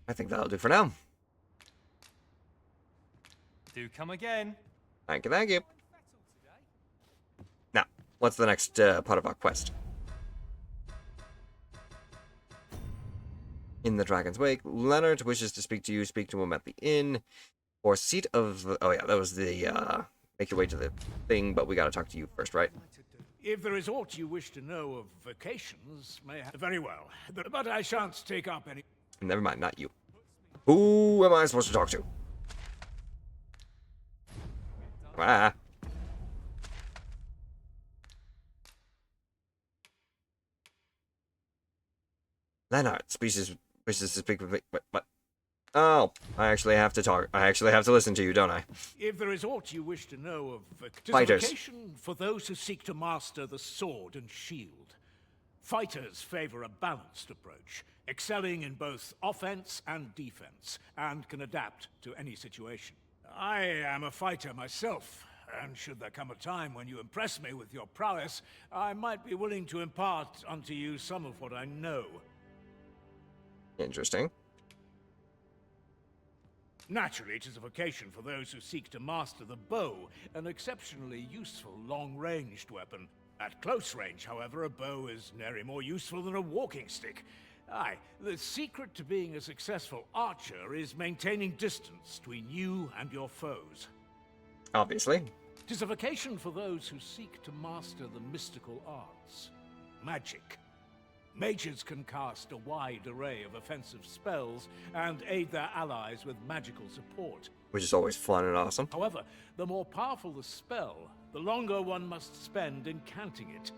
I think that'll do for now. Do come again. Thank you. Now, what's the next part of our quest? In the Dragon's Wake, Leonard wishes to speak to you. Speak to him at the inn. Or seat of the... Oh yeah, that was the... make your way to the thing, but we gotta talk to you first, right? If there is aught you wish to know of vacations, may I... Very well, but I shan't take up any... Never mind, not you. Who am I supposed to talk to? Ah. Leonard wishes to speak with me. What? Oh, I actually have to talk. I actually have to listen to you, don't I? If there is aught you wish to know of Fighters. Vacation for those who seek to master the sword and shield. Fighters favor a balanced approach, excelling in both offense and defense, and can adapt to any situation. I am a fighter myself, and should there come a time when you impress me with your prowess, I might be willing to impart unto you some of what I know. Interesting. Naturally, it is a vocation for those who seek to master the bow, an exceptionally useful long-ranged weapon. At close range, however, a bow is nary more useful than a walking stick. Aye, the secret to being a successful archer is maintaining distance between you and your foes. Obviously. It is a vocation for those who seek to master the mystical arts. Magic. Mages can cast a wide array of offensive spells and aid their allies with magical support. Which is always fun and awesome. However, the more powerful the spell, the longer one must spend incanting it.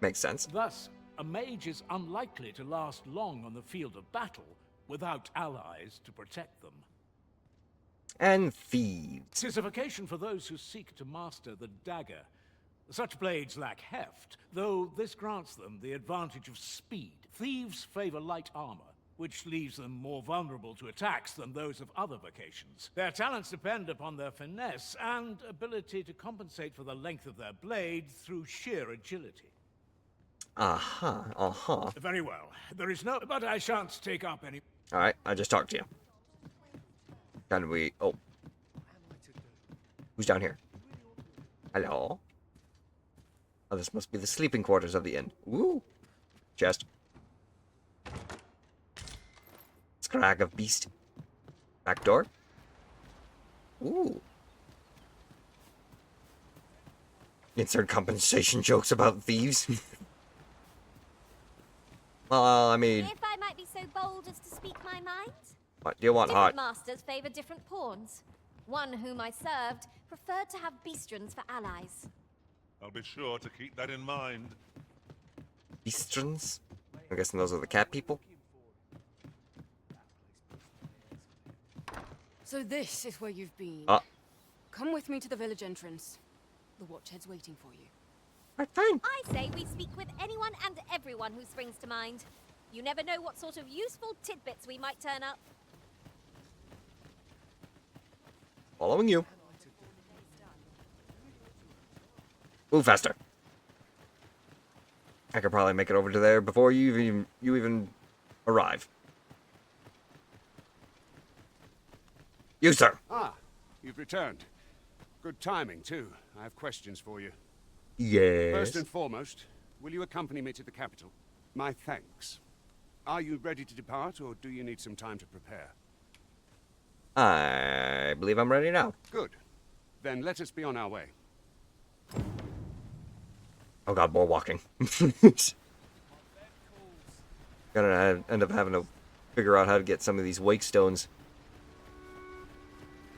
Makes sense. Thus, a mage is unlikely to last long on the field of battle without allies to protect them. And thieves. It is a vocation for those who seek to master the dagger. Such blades lack heft, though this grants them the advantage of speed. Thieves favor light armor, which leaves them more vulnerable to attacks than those of other vocations. Their talents depend upon their finesse and ability to compensate for the length of their blade through sheer agility. Very well. There is no... But I shan't take up any... Alright, I just talked to you. Can we... Oh. Who's down here? Hello? Oh, this must be the sleeping quarters of the inn. Woo! Chest. Scrag of beast. Back door. Ooh. Insert compensation jokes about thieves. Well, I mean... If I might be so bold as to speak my mind? What do you want, Different hot? masters favor different pawns. One whom I served preferred to have beastrons for allies. I'll be sure to keep that in mind. Easterns? I'm guessing those are the cat people. So this is where you've been. Come with me to the village entrance. The Watchhead's waiting for you. Fine. I say we speak with anyone and everyone who springs to mind. You never know what sort of useful tidbits we might turn up. Following you. Move faster. I could probably make it over to there before you even arrive. You, sir. Ah, you've returned. Good timing, too. I have questions for you. Yes. First and foremost, will you accompany me to the capital? My thanks. Are you ready to depart, or do you need some time to prepare? I believe I'm ready now. Good. Then let us be on our way. Oh god, more walking. Gonna end up having to figure out how to get some of these wake stones.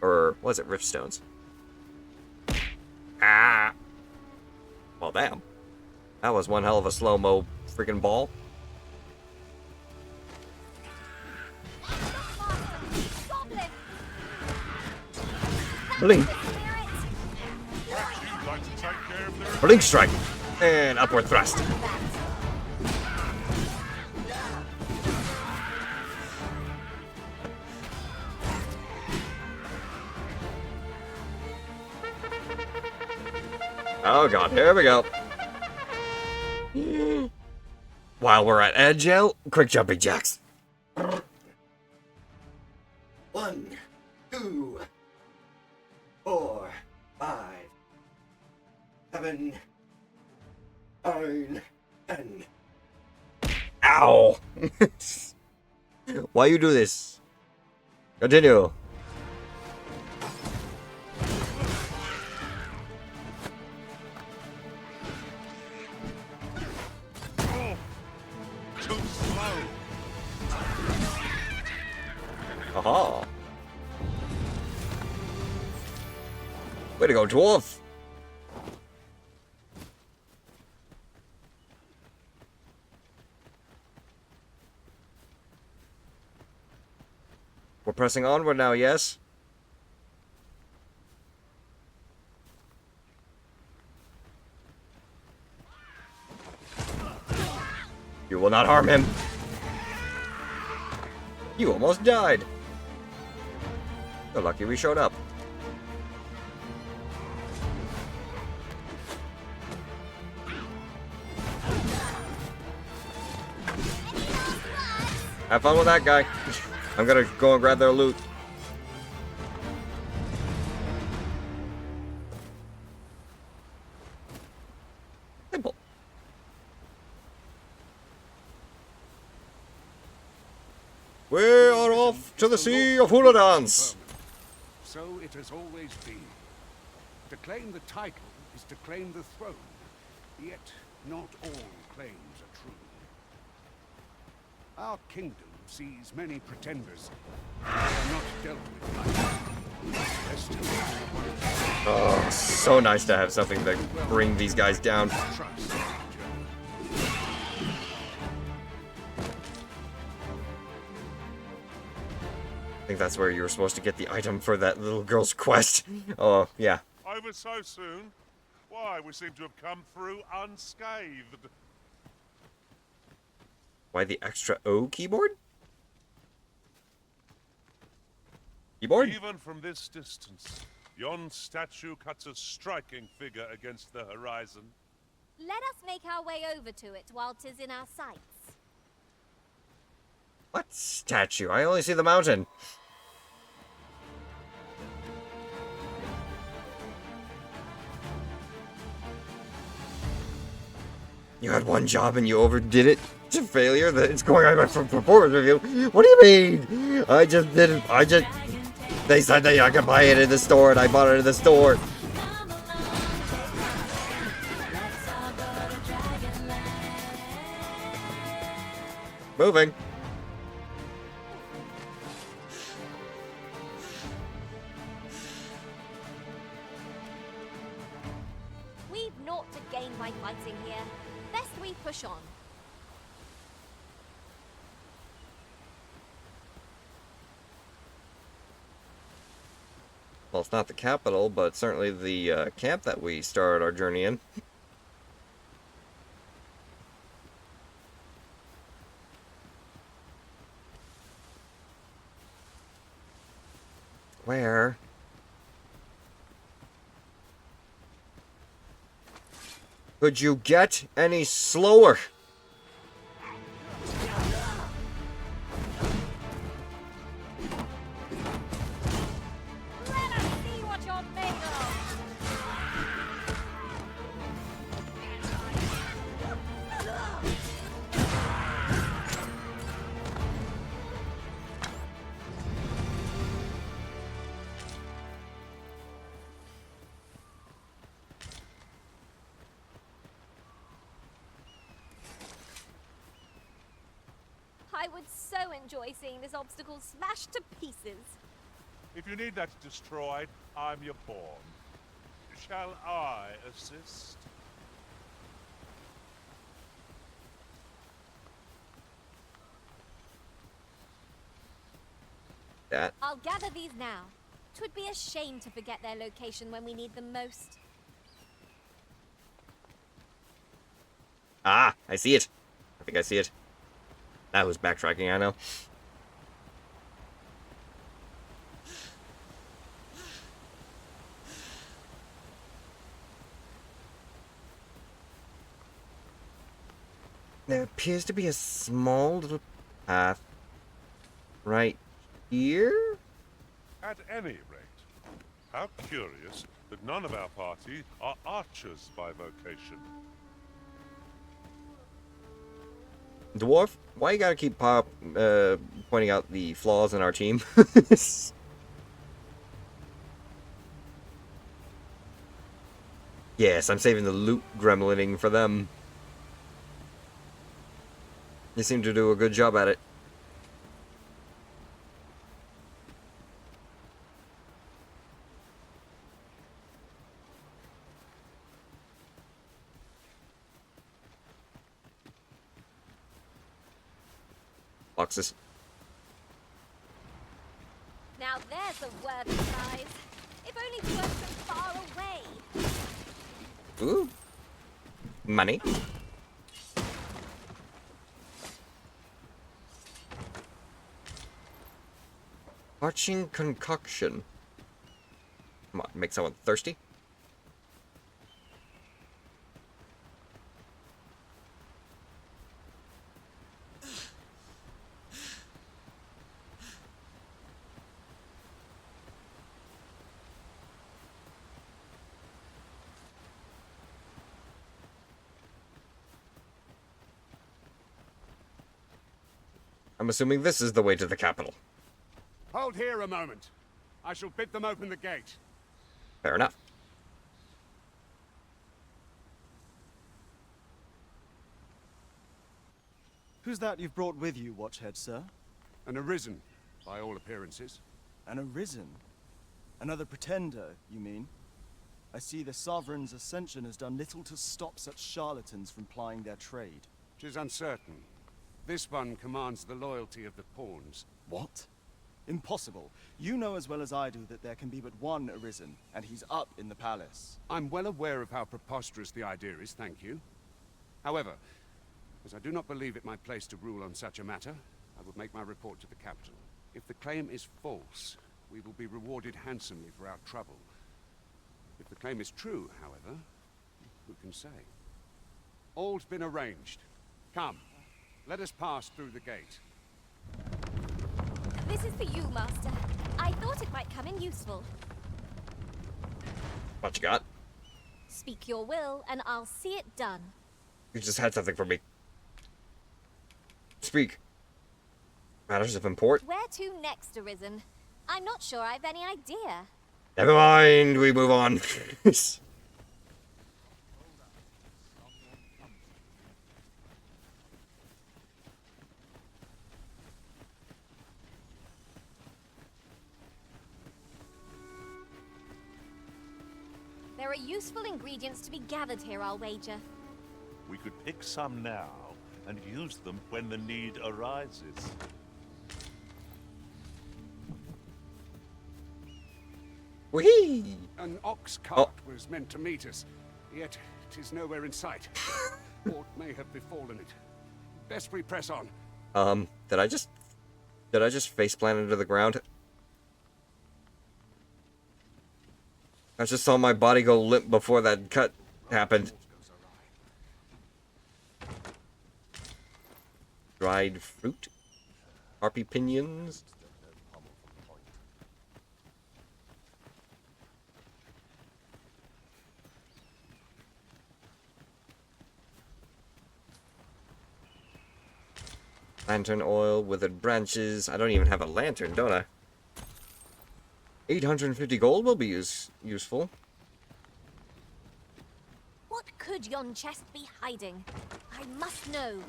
Or was it rift stones? Ah! Well, damn. That was one hell of a slow-mo freaking ball. Blink. Blink strike. And upward thrust. Oh god, here we go. While we're at agile, quick jumping jacks. 1, 2, 4, 5, 7, 9, 10. Ow! Why you do this? Continue. Aha! Way to go, dwarf! We're pressing onward now, yes? You will not harm him. You almost died. You're lucky we showed up. Have fun with that guy. I'm gonna go and grab their loot. Simple. We are off to the Sea of Hula Dance. So it has always been. To claim the title is to claim the throne. Yet not all claims are true. Our kingdom sees many pretenders. They are not dealt with like that. Oh, so nice to have something to bring these guys down. I think that's where you were supposed to get the item for that little girl's quest. Oh, yeah. Over so soon? Why, we seem to have come through unscathed. Why the extra O keyboard? Keyboard? Even from this distance, yon statue cuts a striking figure against the horizon. Let us make our way over to it while 'tis in our sights. What statue? I only see the mountain. You had one job and you overdid it to failure? That it's going on my performance review? What do you mean? I just didn't. They said that I could buy it in the store and I bought it in the store. Moving. We've naught to push on. Well, it's not the capital, but certainly the camp that we started our journey in. Where? Could you get any slower? Let us see what you're made of! I would so enjoy seeing this obstacle smashed to pieces. If you need that destroyed, I'm your pawn. Shall I assist? That. I'll gather these now. 'Twould be a shame to forget their location when we need them most. Ah, I see it. I think I see it. That was backtracking, I know. There appears to be a small little path right here? At any rate, how curious that none of our party are archers by vocation. Dwarf, why you gotta keep pointing out the flaws in our team? Yes, I'm saving the loot gremlining for them. They seem to do a good job at it. Boxes. Now there's a worthy prize. If only we weren't so far away. Ooh. Money. Parching concoction. Come on, make someone thirsty. I'm assuming this is the way to the capital. Hold here a moment. I shall bid them open the gate. Fair enough. Who's that you've brought with you, Watchhead, sir? An Arisen, by all appearances. An Arisen? Another pretender, you mean? I see the Sovereign's ascension has done little to stop such charlatans from plying their trade. 'Tis uncertain. This one commands the loyalty of the pawns. What? Impossible. You know as well as I do that there can be but one Arisen, and he's up in the palace. I'm well aware of how preposterous the idea is, thank you. However, as I do not believe it my place to rule on such a matter, I will make my report to the capital. If the claim is false, we will be rewarded handsomely for our trouble. If the claim is true, however, who can say? All's been arranged. Come, let us pass through the gate. This is for you, Master. I thought it might come in useful. What you got? Speak your will, and I'll see it done. You just had something for me. Speak. Matters of import? Where to next, Arisen? I'm not sure I've any idea. Never mind, we move on. There are useful ingredients to be gathered here, I'll wager. We could Pick some now, and use them when the need arises. Whee! An ox cart was meant to meet us, yet it is nowhere in sight. What may have befallen it? Best we press on. Did I just face plant into the ground? I just saw my body go limp before that cut happened. Dried fruit? Harpy pinions? Lantern oil, withered branches. I don't even have a lantern, don't I? 850 gold will be useful. What could yon chest be hiding? I must know.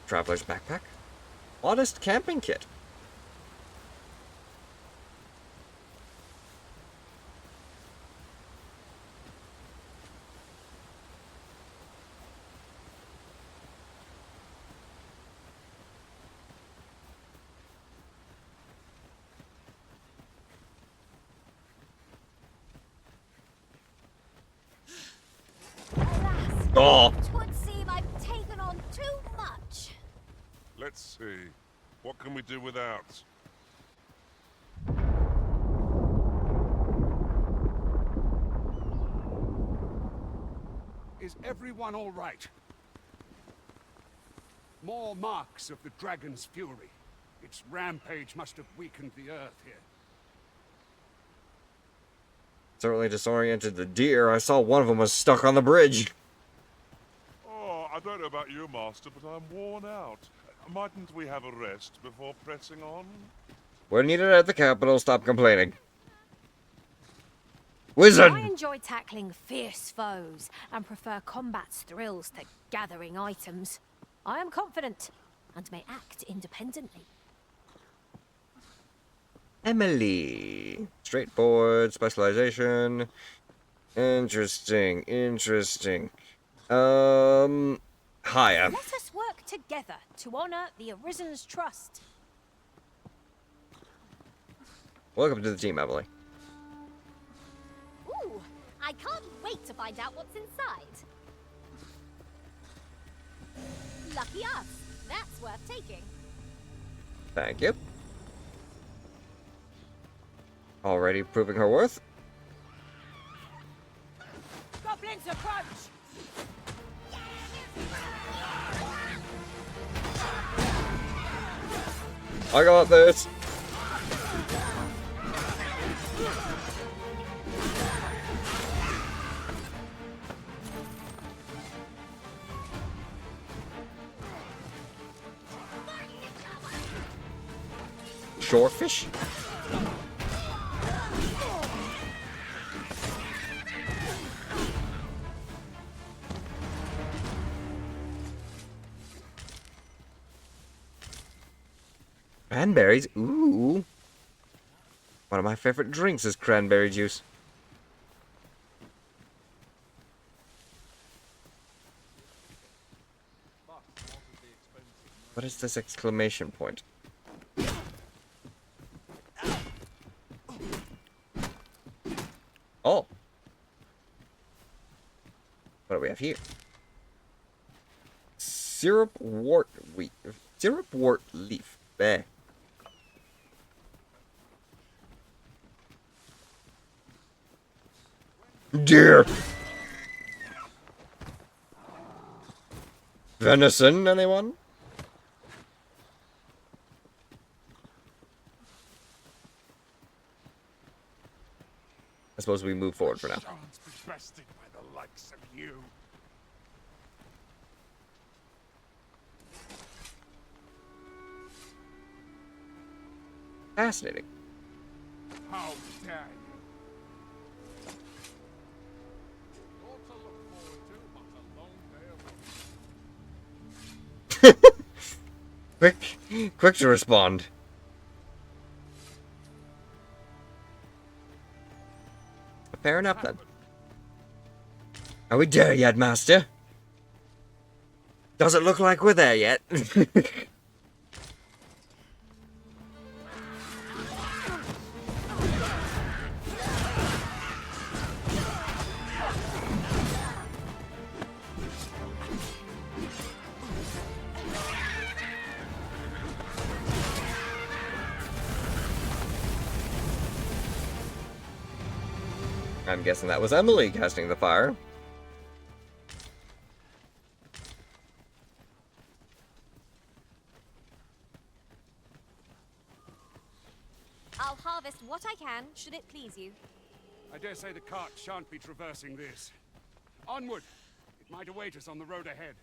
Traveler's backpack. Modest camping kit. Oh. It would seem I've taken on too much. Let's see. What can we do without? Is everyone all right? More marks of the dragon's fury. Its rampage must have weakened the earth here. Certainly disoriented the deer. I saw one of them was stuck on the bridge. Oh, I don't know about you, Master, but I'm worn out. Mightn't we have a rest before pressing on? We're needed at the capital. Stop complaining. Wizard! I enjoy tackling fierce foes and prefer combat's thrills to gathering items. I am confident and may act independently. Emily. Straightforward, specialization. Interesting, interesting. Hiya. Let us work together to honor the Arisen's trust. Welcome to the team, Emily. Ooh, I can't wait to find out what's inside. Lucky us. That's worth taking. Thank you. Already proving her worth. Goblins approach! I got this. Shorefish? Cranberries? Ooh. One of my favorite drinks is cranberry juice. What is this exclamation point? Oh. What do we have here? Syrup wort leaf. Bleh. Deer. Venison, anyone? I suppose we move forward for now. Shan't be bested by the likes of you. Fascinating. How dare you? Quick to respond. Fair enough then. Are we there yet, Master? Does it look like we're there yet? I'm guessing that was Emily casting the fire. I'll harvest what I can, should it please you. I dare say the cart shan't be traversing this. Onward! It might await us on the road ahead.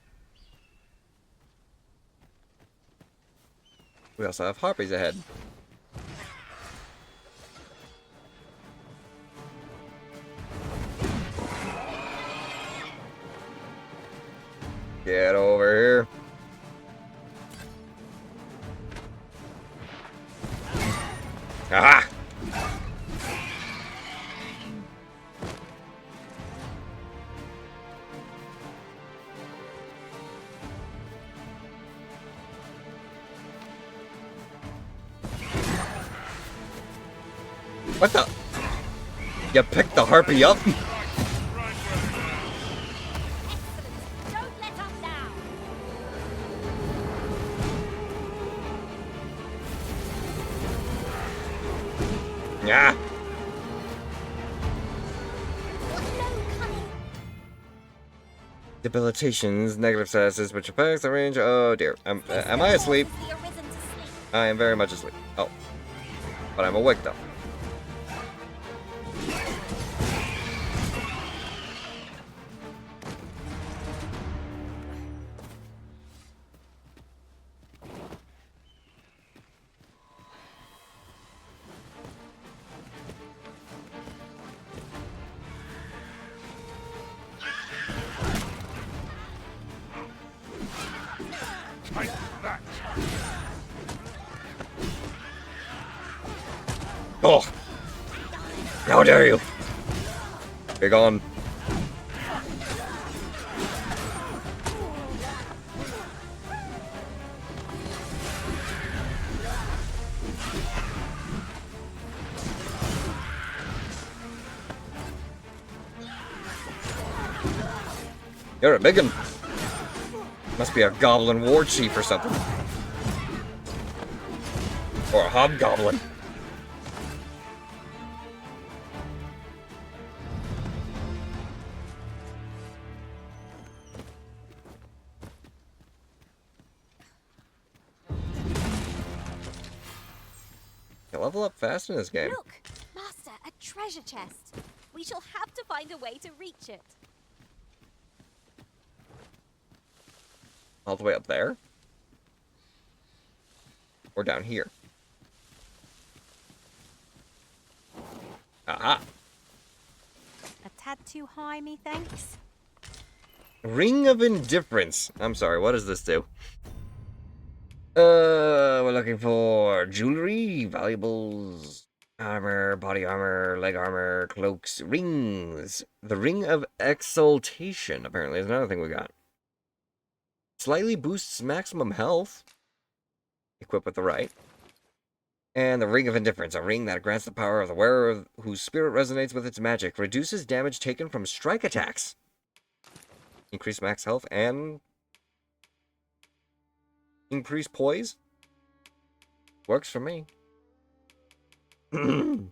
We also have harpies ahead. Get over here. Aha! What the? You picked the harpy up? Yeah. Debilitations, negative statuses, which affects the range. Oh dear. Am I asleep? I am very much asleep. Oh. But I'm awake though. Oh! How dare you! Be gone. You're a big one. Must be a goblin war chief or something. Or a hobgoblin. You level up fast in this game. Look, Master, a treasure chest. We shall have to find a way to reach it. All the way up there? Or down here? Aha! A tad too high, methinks. Ring of Indifference. I'm sorry, what does this do? We're looking for jewelry, valuables, armor, body armor, leg armor, cloaks, rings. The Ring of Exaltation, apparently, is another thing we got. Slightly boosts maximum health. Equipped with the right. And the Ring of Indifference, a ring that grants the power of the wearer whose spirit resonates with its magic. Reduces damage taken from strike attacks. Increase max health and increase poise. Works for me. Bada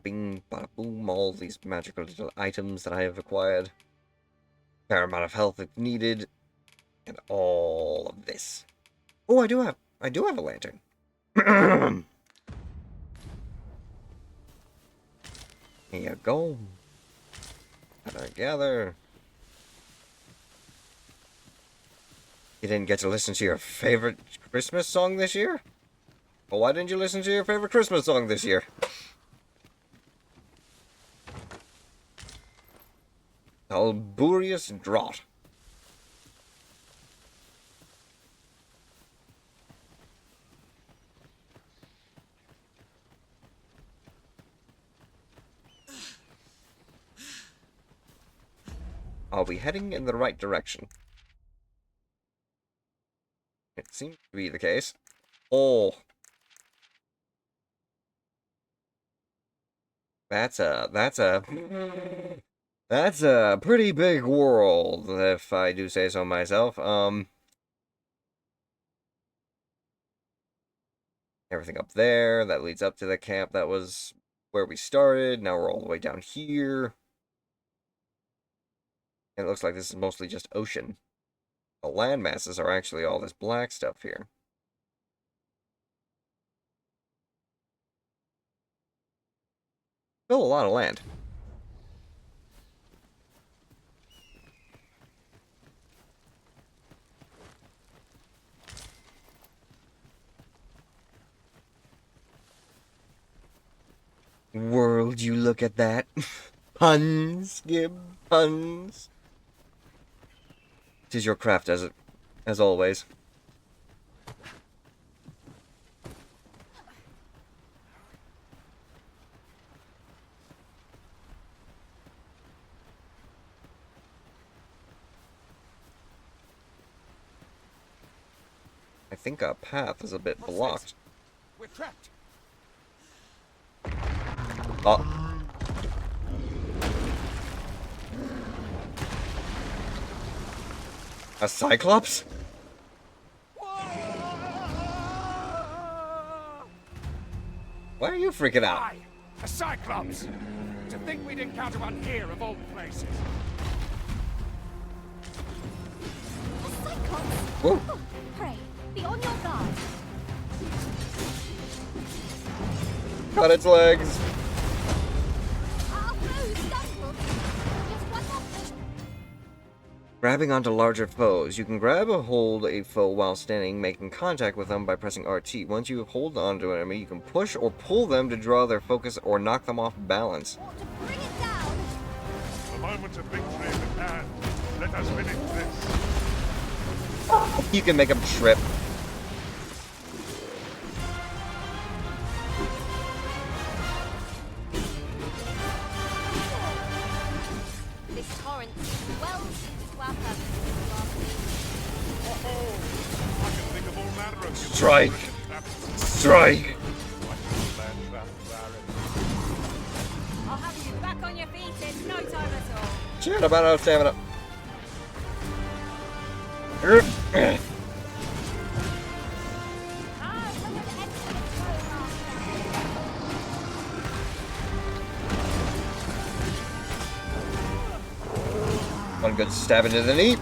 bing, bada boom, all these magical little items that I have acquired. Fair amount of health if needed. And all of this. Oh, I do have a lantern. Here you go. Gather. You didn't get to listen to your favorite Christmas song this year? Well, why didn't you listen to your favorite Christmas song this year? Alburius Draught. Are we heading in the right direction? It seems to be the case. Oh. That's a pretty big world, if I do say so myself. Everything up there, that leads up to the camp that was where we started. Now we're all the way down here. And it looks like this is mostly just ocean. The land masses are actually all this black stuff here. Still a lot of land. World, you look at that. Puns, Gib, puns. 'Tis your craft, as always. I think our path is a bit blocked. We're trapped. Oh. A Cyclops? Why are you freaking out? Why? A Cyclops! To think we'd encounter one here of all places. A Cyclops? Whoa. Oh, pray, be on your guard. Cut its legs. Our foes stumbled. Just one more. Grabbing onto larger foes. You can grab or hold a foe while standing, making contact with them by pressing RT. Once you hold onto an enemy, you can push or pull them to draw their focus or knock them off balance. Bring it down. The moment of victory is at hand. Let us finish this. You can make them trip. This torrent is well suited to our purpose. I can think of all manner of Strike! Strike! I'll have you back on your feet in no time at all. Shit, I'm out of stamina. One good stab into the knee.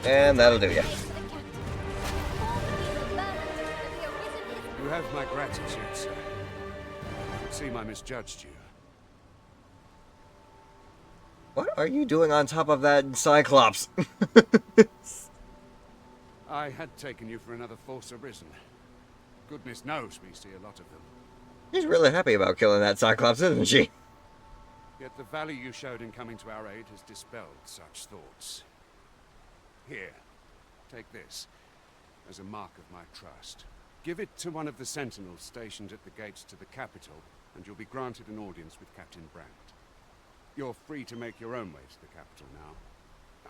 And that'll do ya. You have my gratitude, sir. It seems I misjudged you. What are you doing on top of that Cyclops? I had taken you for another Force Arisen. Goodness knows we see a lot of them. She's really happy about killing that Cyclops, isn't she? Yet the value you showed in coming to our aid has dispelled such thoughts. Here, take this as a mark of my trust. Give it to one of the sentinels stationed at the gates to the capital, and you'll be granted an audience with Captain Brandt. You're free to make your own way to the capital now.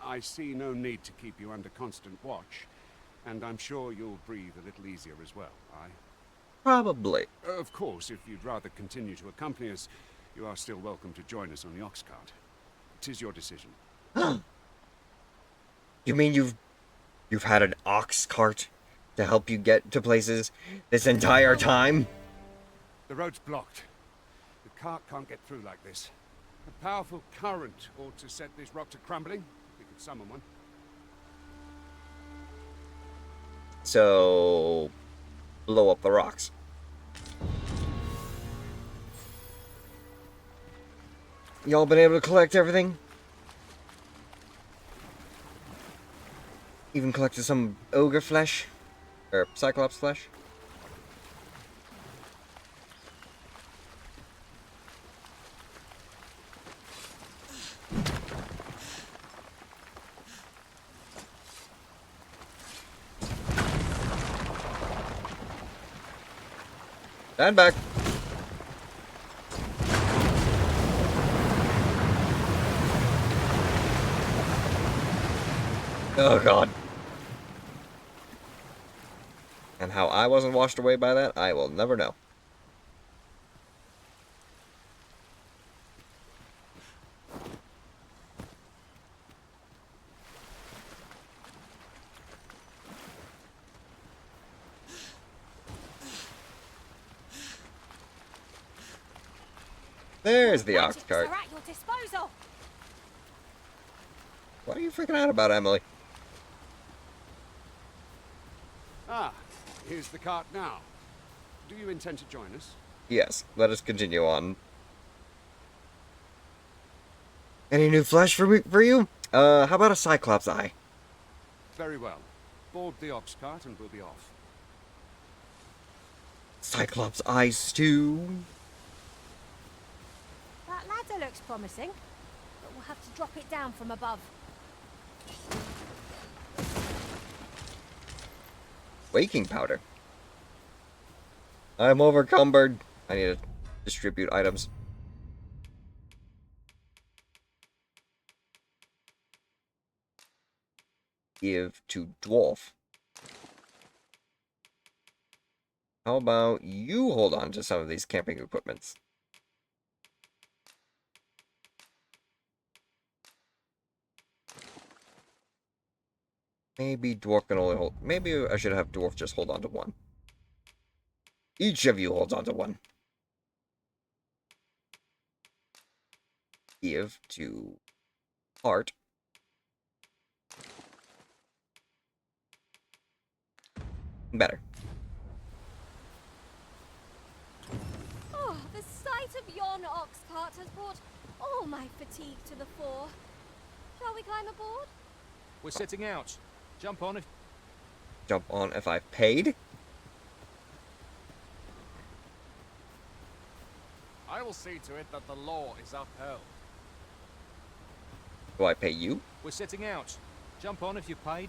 I see no need to keep you under constant watch, and I'm sure you'll breathe a little easier as well, aye? Probably. Of course, if you'd rather continue to accompany us, you are still welcome to join us on the ox cart. 'Tis your decision. You mean you've had an ox cart to help you get to places this entire time? The road's blocked. The cart can't get through like this. A powerful current ought to set this rock to crumbling. We could summon one. So, blow up the rocks. Y'all been able to collect everything? Even collected some ogre flesh? Or Cyclops flesh? Stand back. Oh god. And how I wasn't washed away by that, I will never know. There's the ox cart. Are at your disposal. What are you freaking out about, Emily? Ah, here's the cart now. Do you intend to join us? Yes, let us continue on. Any new flesh for you? How about a Cyclops eye? Very well. Board the ox cart and we'll be off. Cyclops eyes too. That ladder looks promising, but we'll have to drop it down from above. Waking powder. I'm overcumbered. I need to distribute items. Give to dwarf. How about you hold on to some of these camping equipments? Maybe dwarf can only hold. Maybe I should have dwarf just hold on to one. Each of you holds on to one. Give to heart. Better. Oh, the sight of yon ox cart has brought all my fatigue to the fore. Shall we climb aboard? We're setting out. Jump on if... Jump on if I've paid? I will see to it that the law is upheld. Do I pay you? We're setting out. Jump on if you've paid.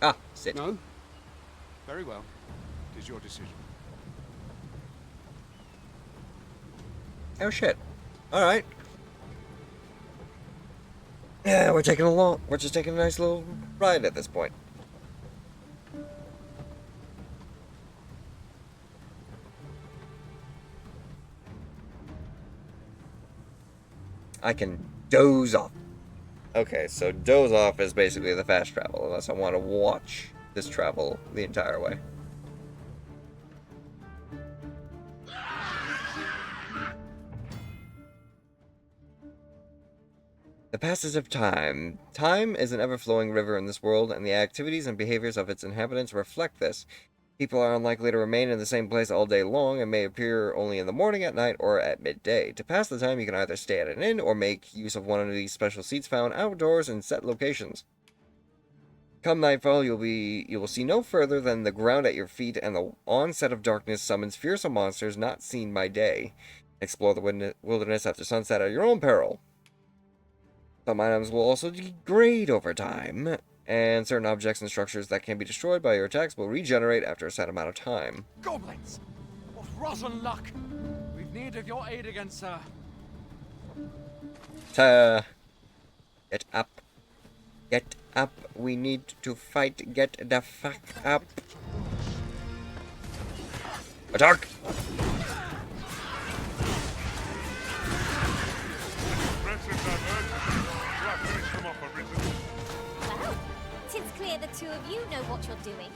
Ah, sit. No? Very well. It is your decision. Oh shit. Alright. Yeah, we're just taking a nice little ride at this point. I can doze off. Okay, so doze off is basically the fast travel, unless I want to watch this travel the entire way. The passage of time. Time is an ever-flowing river in this world, and the activities and behaviors of its inhabitants reflect this. People are unlikely to remain in the same place all day long and may appear only in the morning, at night, or at midday. To pass the time, you can either stay at an inn or make use of one of these special seats found outdoors in set locations. Come nightfall, you will see no further than the ground at your feet, and the onset of darkness summons fearsome monsters not seen by day. Explore the wilderness after sunset at your own peril. Some items will also degrade over time, and certain objects and structures that can be destroyed by your attacks will regenerate after a set amount of time. Goblins! What rotten luck! We've need of your aid again, sir. Get up. Get up. We need to fight. Get the fuck up. Attack! Well, tis clear the two of you know what you're doing.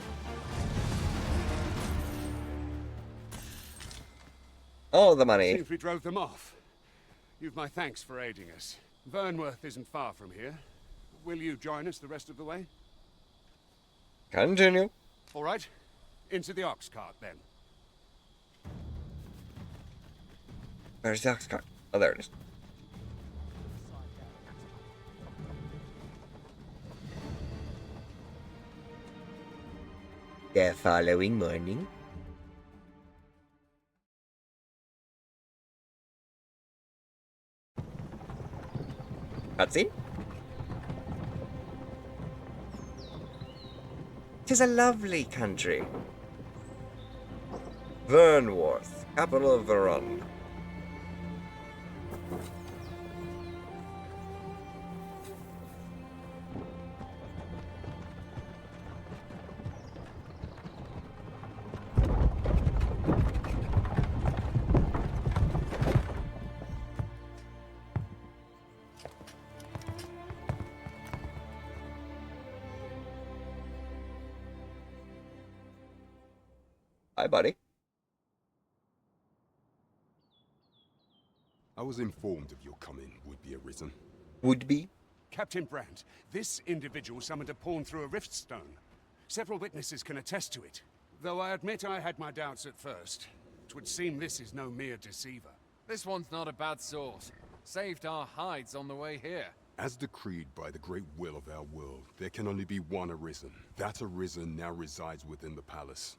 All the money. Seems we drove them off. You've my thanks for aiding us. Vernworth isn't far from here. Will you join us the rest of the way? Continue. All right. Into the ox cart, then. Where's the ox cart? Oh, there it is. The following morning. Cutscene? 'Tis a lovely country. Vernworth, capital of Verun. Hi, buddy. I was informed of your coming, would-be Arisen. Would be? Captain Brandt, this individual summoned a pawn through a rift stone. Several witnesses can attest to it. Though I admit I had my doubts at first. It would seem this is no mere deceiver. This one's not a bad sort. Saved our hides on the way here. As decreed by the great will of our world, there can only be one Arisen. That Arisen now resides within the palace.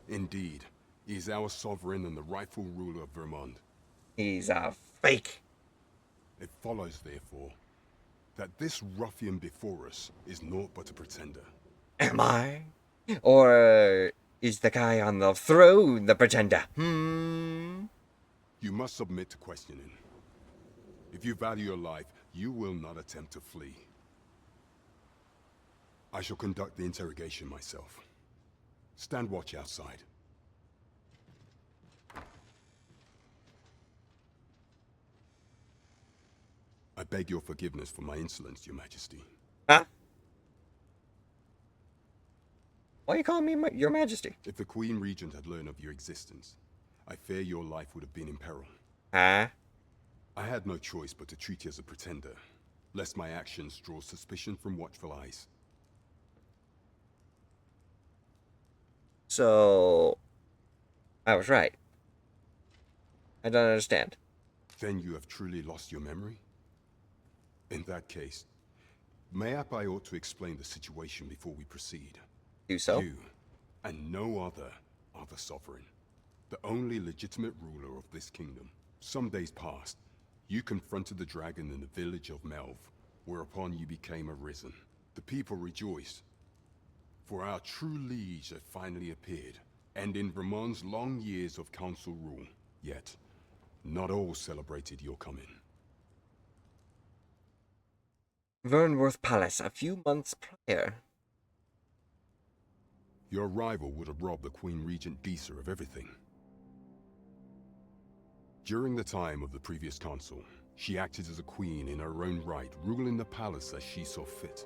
Indeed, he is our sovereign and the rightful ruler of Vermont. He's a fake. It follows, therefore, that this ruffian before us is naught but a pretender. Am I? Or is the guy on the throne the pretender? You must submit to questioning. If you value your life, you will not attempt to flee. I shall conduct the interrogation myself. Stand watch outside. I beg your forgiveness for my insolence, Your Majesty. Huh? Why are you calling me Your Majesty? If the Queen Regent had learned of your existence, I fear your life would have been in peril. Huh? I had no choice but to treat you as a pretender, lest my actions draw suspicion from watchful eyes. So, I was right. I don't understand. Then you have truly lost your memory? In that case, mayhap I ought to explain the situation before we proceed. Do so. You, and no other, are the sovereign. The only legitimate ruler of this kingdom. Some days past, you confronted the dragon in the village of Melv, whereupon you became Arisen. The people rejoiced, for our true liege had finally appeared, ending Vermont's long years of council rule. Yet, not all celebrated your coming. Vernworth Palace a few months prior. Your arrival would have robbed the Queen Regent Disa of everything. During the time of the previous consul, she acted as a queen in her own right, ruling the palace as she saw fit.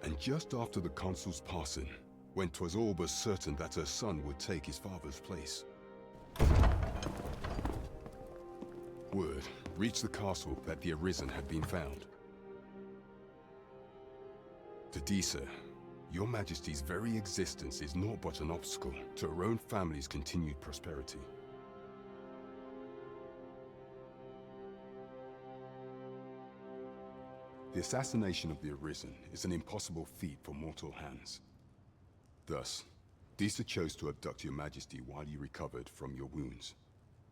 And just after the consul's passing, when 'twas all but certain that her son would take his father's place, word reached the castle that the Arisen had been found. To Disa, your Majesty's very existence is naught but an obstacle to her own family's continued prosperity. The assassination of the Arisen is an impossible feat for mortal hands. Thus, Disa chose to abduct your Majesty while you recovered from your wounds,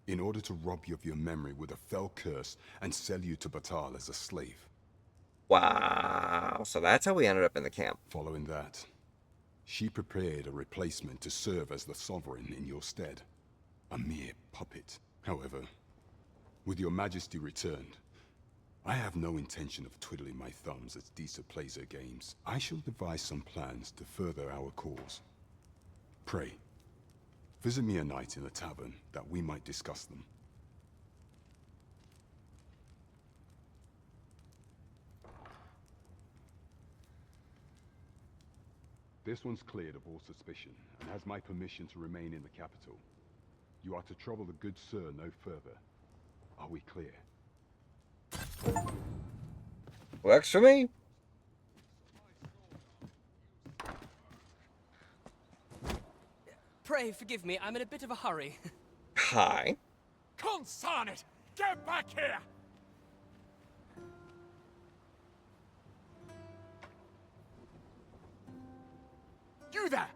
in order to rob you of your memory with a fell curse and sell you to Batal as a slave. Wow, so that's how we ended up in the camp. Following that, she prepared a replacement to serve as the sovereign in your stead. A mere puppet. However, with your Majesty returned, I have no intention of twiddling my thumbs as Disa plays her games. I shall devise some plans to further our cause. Pray, visit me a night in the tavern that we might discuss them. This one's cleared of all suspicion and has my permission to remain in the capital. You are to trouble the good sir no further. Are we clear? Works for me. Pray forgive me, I'm in a bit of a hurry. Hi. Consign it! Get back here! You there!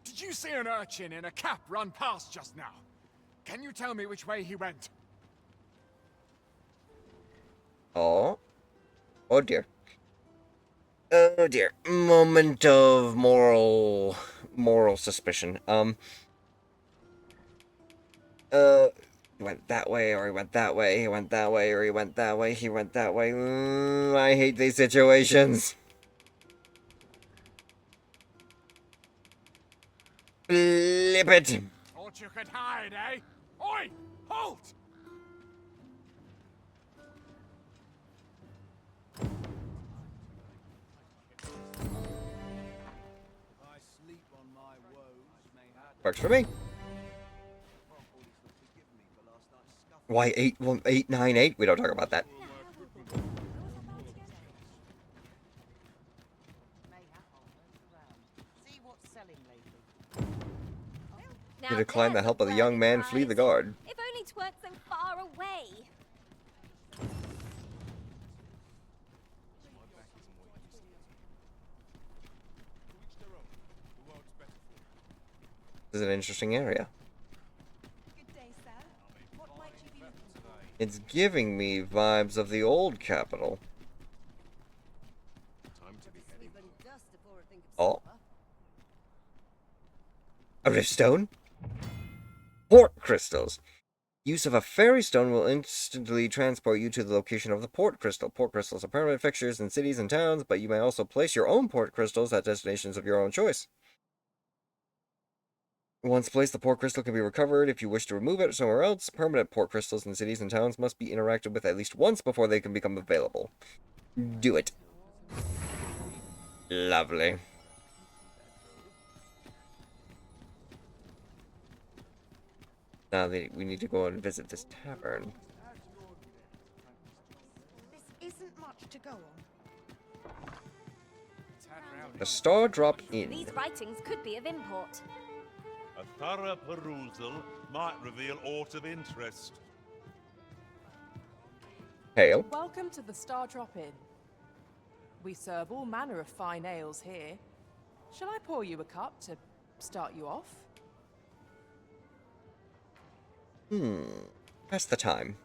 Did you see an urchin in a cap run past just now? Can you tell me which way he went? Oh. Oh dear. Oh dear. Moment of moral suspicion. He went that way, or he went that way, he went that way, or he went that way, he went that way. I hate these situations. Flip it. Thought you could hide, eh? Oi! Halt! Works for me. Why 81898? We don't talk about that. To decline the help of the young man, flee the guard. If only 't weren't so far away. This is an interesting area. It's giving me vibes of the old capital. Oh. A riftstone? Port crystals. Use of a fairy stone will instantly transport you to the location of the port crystal. Port crystals are permanent fixtures in cities and towns, but you may also place your own port crystals at destinations of your own choice. Once placed, the port crystal can be recovered. If you wish to remove it somewhere else, permanent port crystals in cities and towns must be interacted with at least once before they can become available. Do it. Lovely. Now we need to go and visit this tavern. This isn't much to go on. The star drop in. These writings could be of import. A thorough perusal might reveal aught of interest. Hail. Welcome to the Star Drop Inn. We serve all manner of fine ales here. Shall I pour you a cup to start you off? Pass the time.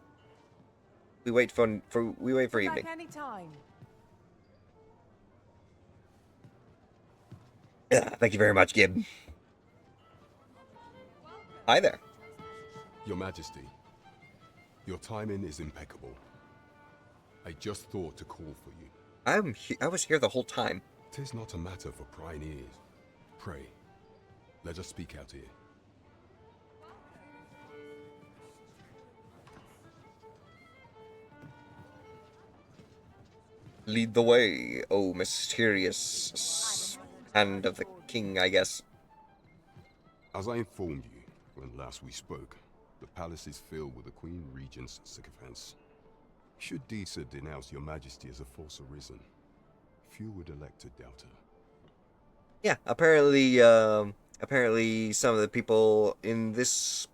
We wait for evening. Back any time. Thank you very much, Gib. Hi there. Your Majesty, your timing is impeccable. I just thought to call for you. I was here the whole time. 'Tis not a matter for prying ears. Pray, let us speak out here. Lead the way, oh mysterious hand of the king, I guess. As I informed you when last we spoke, the palace is filled with the Queen Regent's sycophants. Should Disa denounce your Majesty as a false Arisen, few would elect to doubt her. Yeah, apparently some of the people in this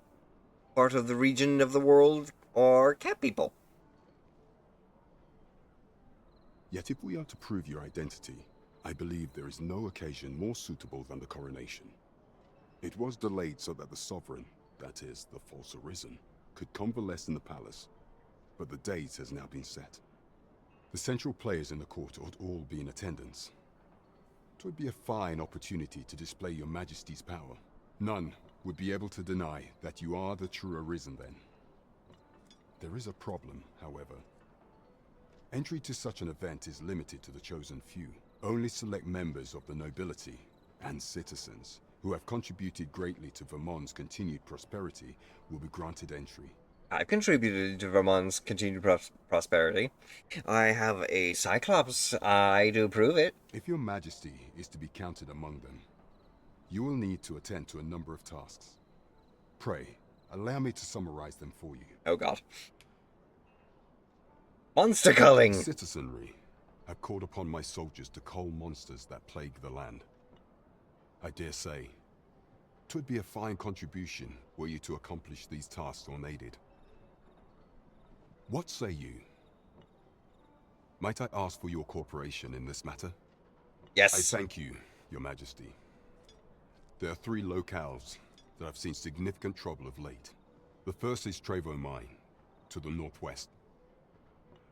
part of the region of the world are cat people. Yet if we are to prove your identity, I believe there is no occasion more suitable than the coronation. It was delayed so that the sovereign, that is, the false Arisen, could convalesce in the palace, but the date has now been set. The central players in the court ought all be in attendance. It would be a fine opportunity to display your Majesty's power. None would be able to deny that you are the true Arisen then. There is a problem, however. Entry to such an event is limited to the chosen few. Only select members of the nobility and citizens who have contributed greatly to Vermont's continued prosperity will be granted entry. I've contributed to Vermont's continued prosperity. I have a Cyclops. I do prove it. If your Majesty is to be counted among them, you will need to attend to a number of tasks. Pray, allow me to summarize them for you. Oh god. Monster culling! Citizenry have called upon my soldiers to cull monsters that plague the land. I dare say, 'twould be a fine contribution were you to accomplish these tasks unaided. What say you? Might I ask for your cooperation in this matter? Yes. I thank you, your Majesty. There are 3 locales that have seen significant trouble of late. The first is Trevo Mine, to the northwest.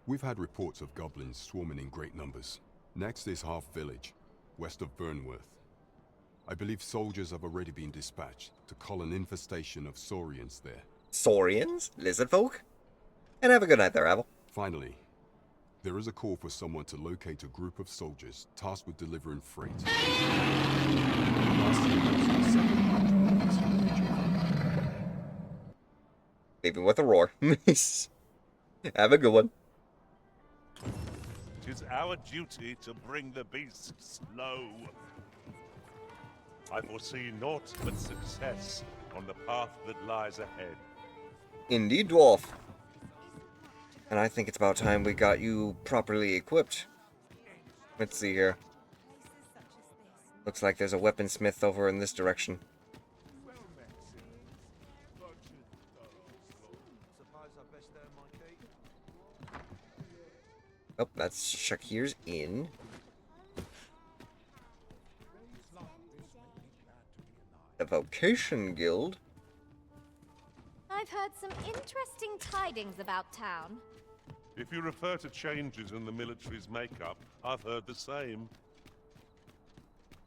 We've had reports of goblins swarming in great numbers. Next is Half Village, west of Vernworth. I believe soldiers have already been dispatched to cull an infestation of saurians there. Saurians? Lizard folk? And have a good night there, Abel. Finally, there is a call for someone to locate a group of soldiers tasked with delivering freight. Leaving with a roar. Have a good one. 'Tis our duty to bring the beasts low. I foresee naught but success on the path that lies ahead. Indeed, dwarf. And I think it's about time we got you properly equipped. Let's see here. Looks like there's a weaponsmith over in this direction. Oh, that's Shakir's Inn. The Vocation Guild. I've heard some interesting tidings about town. If you refer to changes in the military's makeup, I've heard the same.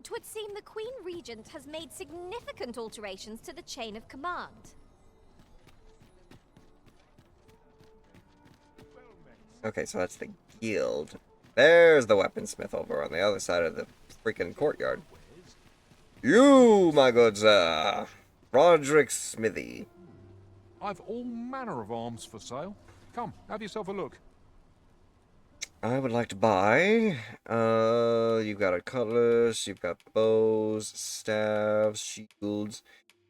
'Twould seem the Queen Regent has made significant alterations to the chain of command. Okay, so that's the guild. There's the weaponsmith over on the other side of the freaking courtyard. You, my good sir. Roderick Smithy. I've all manner of arms for sale. Come, have yourself a look. I would like to buy, you've got a cutlass, you've got bows, staves, shields,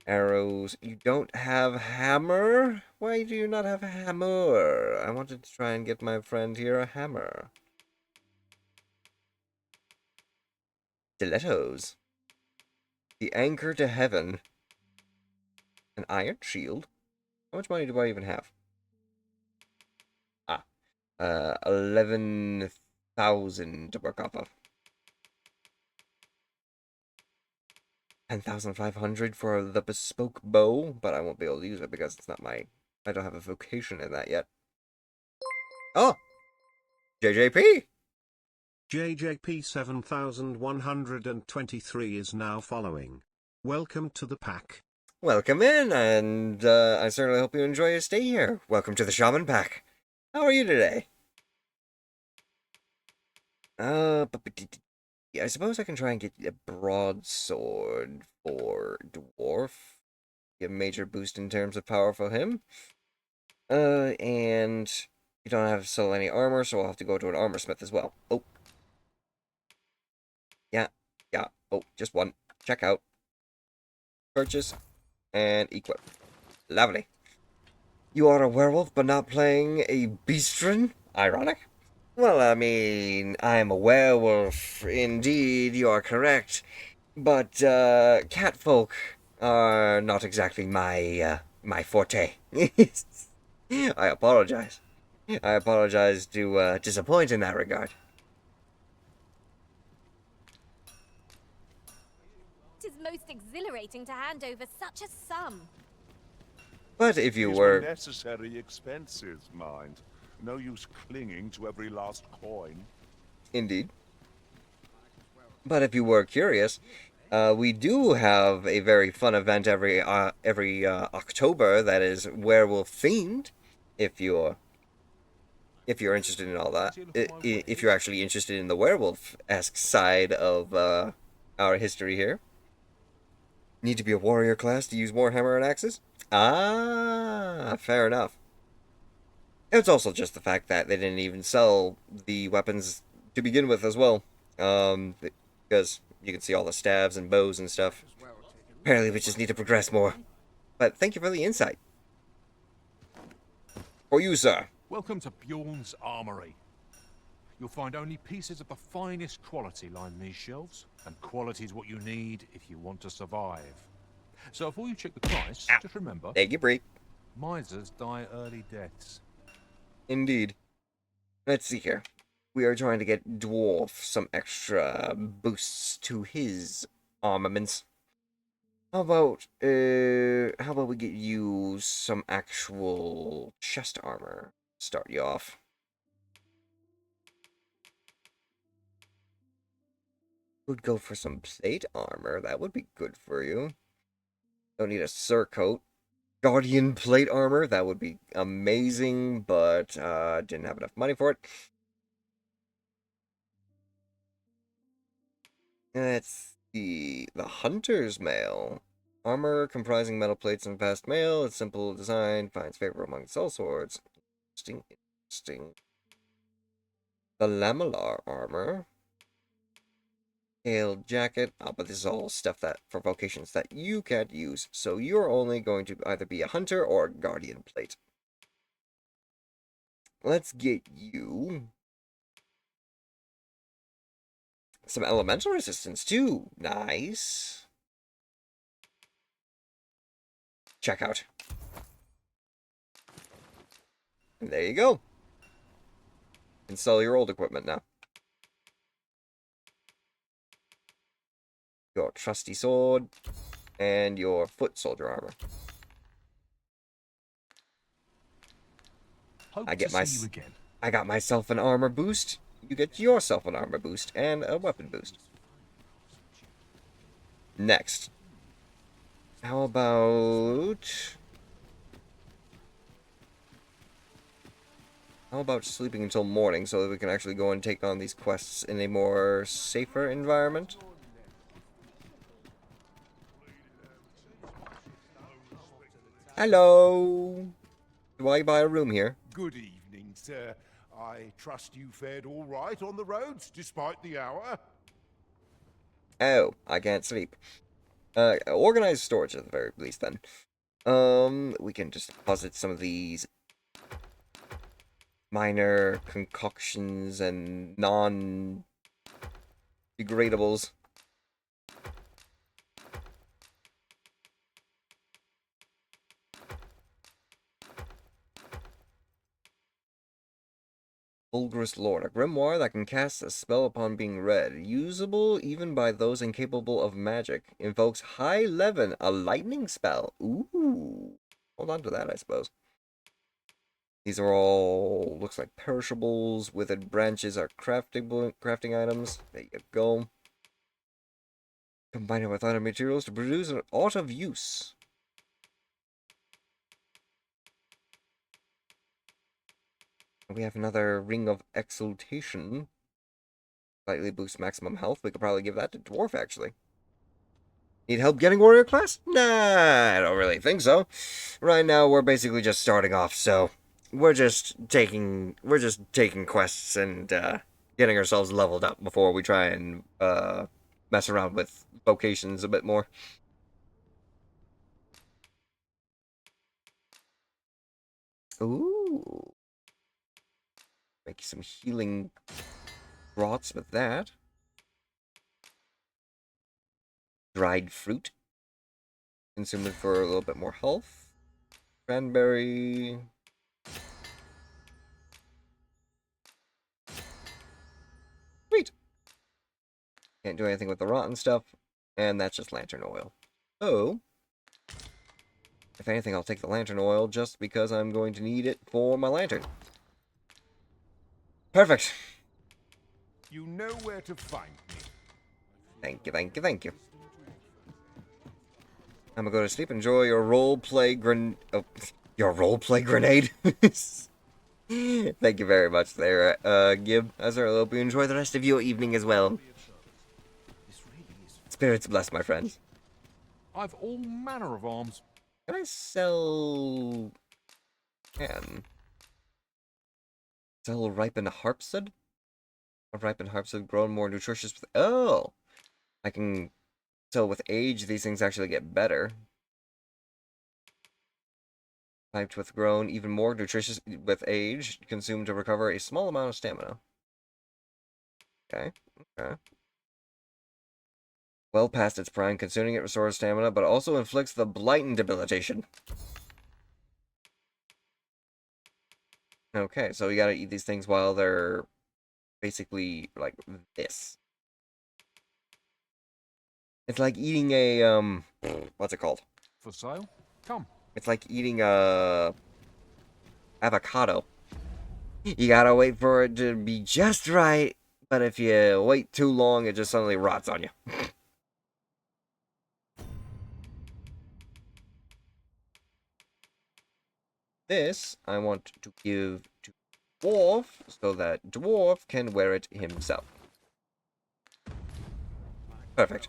arrows. You don't have hammer? Why do you not have a hammer? I wanted to try and get my friend here a hammer. Stilettos. The anchor to heaven. An iron shield. How much money do I even have? 11,000 to work off of. 10,500 for the bespoke bow, but I won't be able to use it because it's not my... I don't have a vocation in that yet. Oh! JJP! JJP 7123 is now following. Welcome to the pack. Welcome in, and I certainly hope you enjoy your stay here. Welcome to the Shaman Pack. How are you today? I suppose I can try and get a broadsword for Dwarf. Get a major boost in terms of power for him. And you don't have to sell any armor, so I'll have to go to an armor smith as well. Oh. Yeah. Oh, just one. Check out. Purchase. And equip. Lovely. You are a werewolf, but not playing a beastren? Ironic. Well, I mean, I am a werewolf. Indeed, you are correct. But, catfolk are not exactly my forte. I apologize. I apologize to, disappoint in that regard. It is most exhilarating to hand over such a sum. But if you These were... necessary expenses, mind. No use clinging to every last coin. Indeed. But if you were curious, we do have a very fun event every October that is werewolf themed. If you're interested in all that, if you're actually interested in the werewolf-esque side of our history here. Need to be a warrior class to use Warhammer and axes? Ah, fair enough. It's also just the fact that they didn't even sell the weapons to begin with as well. Because you can see all the stabs and bows and stuff. Apparently we just need to progress more. But thank you for the insight. For you, sir. Welcome to Bjorn's Armory. You'll find only pieces of the finest quality line these shelves, and quality is what you need if you want to survive. So before you check the price, just remember... Thank you, Bree. Misers die early deaths. Indeed. Let's see here. We are trying to get Dwarf some extra boosts to his armaments. How about we get you some actual chest armor? Start you off. would go for some plate armor. That would be good for you. Don't need a surcoat. Guardian plate armor. That would be amazing, but didn't have enough money for it. Let's see. The Hunter's Mail. Armor comprising metal plates and vast mail. Its simple design finds favor among soul swords. Interesting. The Lamellar armor. Tail jacket. But this is all stuff that for vocations that you can't use. So you're only going to either be a hunter or a guardian plate. Let's get you some elemental resistance too. Nice. Check out. And there you go. And sell your old equipment now. Your trusty sword and your foot soldier armor. Hope I to see you again. I got myself an armor boost. You get yourself an armor boost and a weapon boost. Next. How about sleeping until morning so that we can actually go and take on these quests in a more safer environment? Hello. Do I buy a room here? Good evening, sir. I trust you fared all right on the roads, despite the hour? Oh, I can't sleep. Organized storage at the very least, then. We can just deposit some of these minor concoctions and non-degradables. Fulgurous Lord, a grimoire that can cast a spell upon being read. Usable even by those incapable of magic. Invokes High Levin, a lightning spell. Ooh. Hold on to that, I suppose. These are all, looks like perishables. Withered branches are crafting items. There you go. Combine it with other materials to produce an art of use. We have another Ring of Exaltation. Slightly boosts maximum health. We could probably give that to Dwarf, actually. Need help getting warrior class? Nah, I don't really think so. Right now, we're basically just starting off, so we're just taking quests and getting ourselves leveled up before we try and mess around with vocations a bit more. Ooh. Make some healing draughts with that. Dried fruit. Consume it for a little bit more health. Cranberry. Sweet. Can't do anything with the rotten stuff. And that's just lantern oil. So, if anything, I'll take the lantern oil just because I'm going to need it for my lantern. Perfect. You know where to find me. Thank you, thank you, thank you. I'm gonna go to sleep. Enjoy your roleplay your roleplay grenade. Thank you very much there, Gib. I certainly hope you enjoy the rest of your evening as well. Spirits bless, my friends. I've all manner of arms. Can I sell... Sell ripened harpseed? A ripened harpseed grown more nutritious with... Oh! I can... So with age, these things actually get better. Piped with grown, even more nutritious with age. Consumed to recover a small amount of stamina. Okay, okay. Well past its prime, consuming it restores stamina, but also inflicts the blight and debilitation. Okay, so you gotta eat these things while they're basically like this. It's like eating a, what's it called? For sale? Come. It's like eating a avocado. You gotta wait for it to be just right, but if you wait too long, it just suddenly rots on you. This I want to give to Dwarf so that Dwarf can wear it himself. Perfect.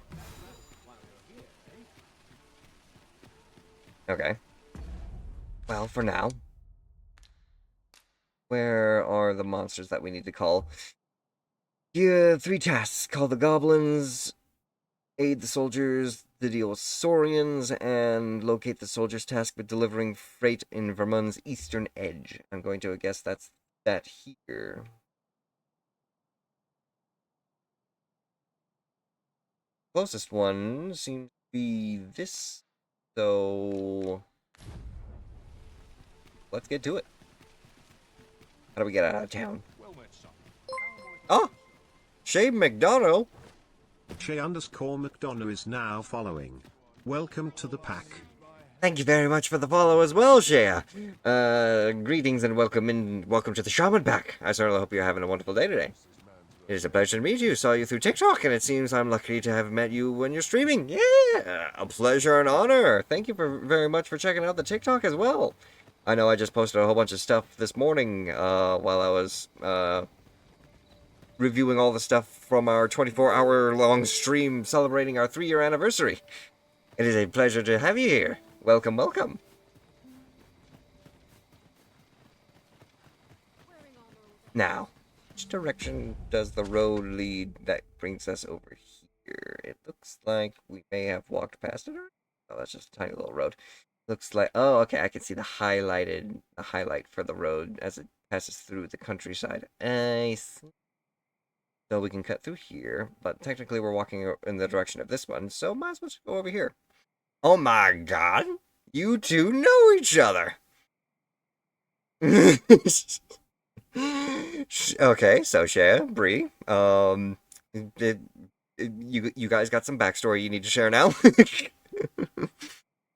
Okay. Well, for now. Where are the monsters that we need to call? Yeah, 3 tasks. Call the goblins, aid the soldiers to deal with Saurians, and locate the soldiers tasked with delivering freight in Vermund's eastern edge. I'm going to guess that's that here. Closest one seems to be this, so let's get to it. How do we get out of town? Oh! Shay McDonough! Shay_McDonough is now following. Welcome to the pack. Thank you very much for the follow as well, Shea. Greetings and welcome to the Shaman Pack. I certainly hope you're having a wonderful day today. It is a pleasure to meet you. Saw you through TikTok, and it seems I'm lucky to have met you when you're streaming. Yeah, a pleasure and honor. Thank you very much for checking out the TikTok as well. I know I just posted a whole bunch of stuff this morning while I was reviewing all the stuff from our 24-hour-long stream celebrating our 3-year anniversary. It is a pleasure to have you here. Welcome, welcome. Now, which direction does the road lead that brings us over here? It looks like we may have walked past it already. Oh, that's just a tiny little road. Looks like, oh, okay, I can see the highlight for the road as it passes through the countryside. I see. So we can cut through here, but technically we're walking in the direction of this one, so might as well just go over here. Oh my god! You two know each other! Okay, so Shea, Bree, you guys got some backstory you need to share now?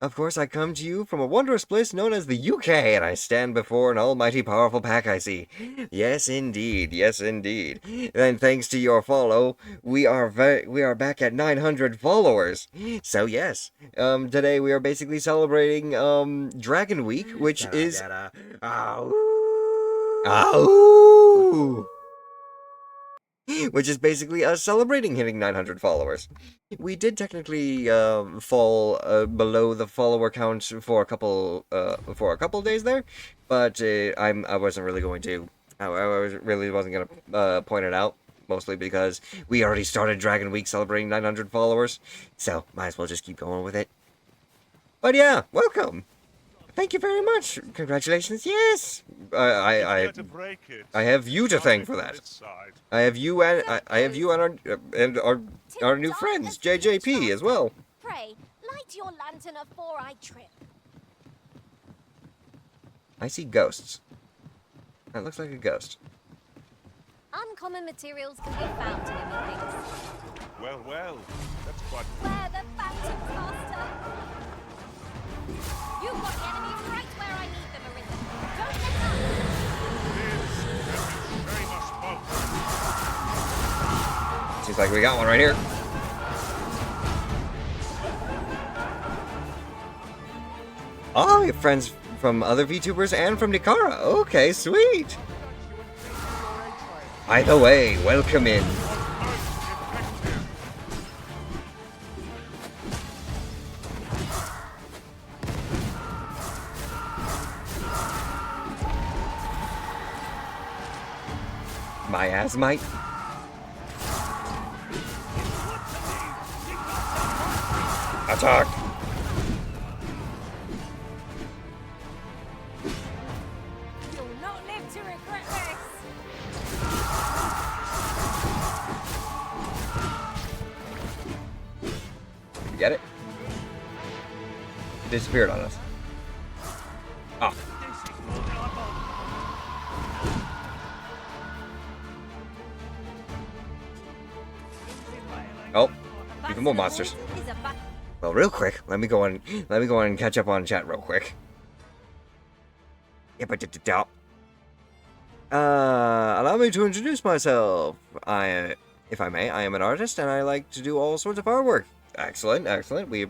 Of course, I come to you from a wondrous place known as the UK, and I stand before an almighty powerful pack, I see. Yes, indeed. Yes, indeed. And thanks to your follow, we are back at 900 followers. So yes, today we are basically celebrating Dragon Week, which is which is basically us celebrating hitting 900 followers. We did technically fall below the follower count for a couple days there, but I wasn't really going to. Really wasn't going to point it out, mostly because we already started Dragon Week celebrating 900 followers, so might as well just keep going with it. But yeah, welcome. Thank you very much. Congratulations. Yes. I have you to thank for that. I have you and our new friends, JJP, as well. Pray, light your lantern afore I trip. I see ghosts. That looks like a ghost. Uncommon materials can be found here, methinks. Well, that's quite... Where the phantoms, master? You've got the enemy right where I need them, Arisen. Don't let up! Seems like we got one right here. Oh, we have friends from other VTubers and from Nikara. Okay, sweet. Either way, welcome in. Miasmite. Attack! You'll not live to regret this! Did you get it? It disappeared on us. Ah. Oh, even more monsters. Well, real quick, let me go on and catch up on chat real quick. Allow me to introduce myself. If I may, I am an artist, and I like to do all sorts of artwork. Excellent, excellent. We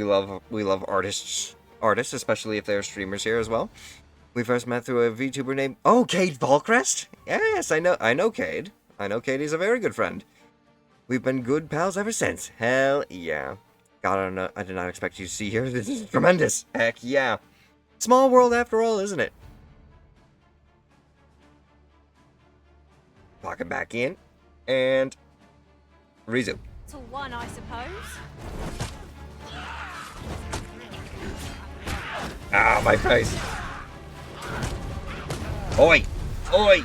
love artists, especially if they're streamers here as well. We first met through a VTuber named Cade Valcrest. Yes, I know Cade. I know Cade. He's a very good friend. We've been good pals ever since. Hell yeah. God, I did not expect you to see here. This is tremendous. Heck yeah. Small world after all, isn't it? Lock him back in. And resume. To one, I suppose. Ah, my face. Oi! Oi!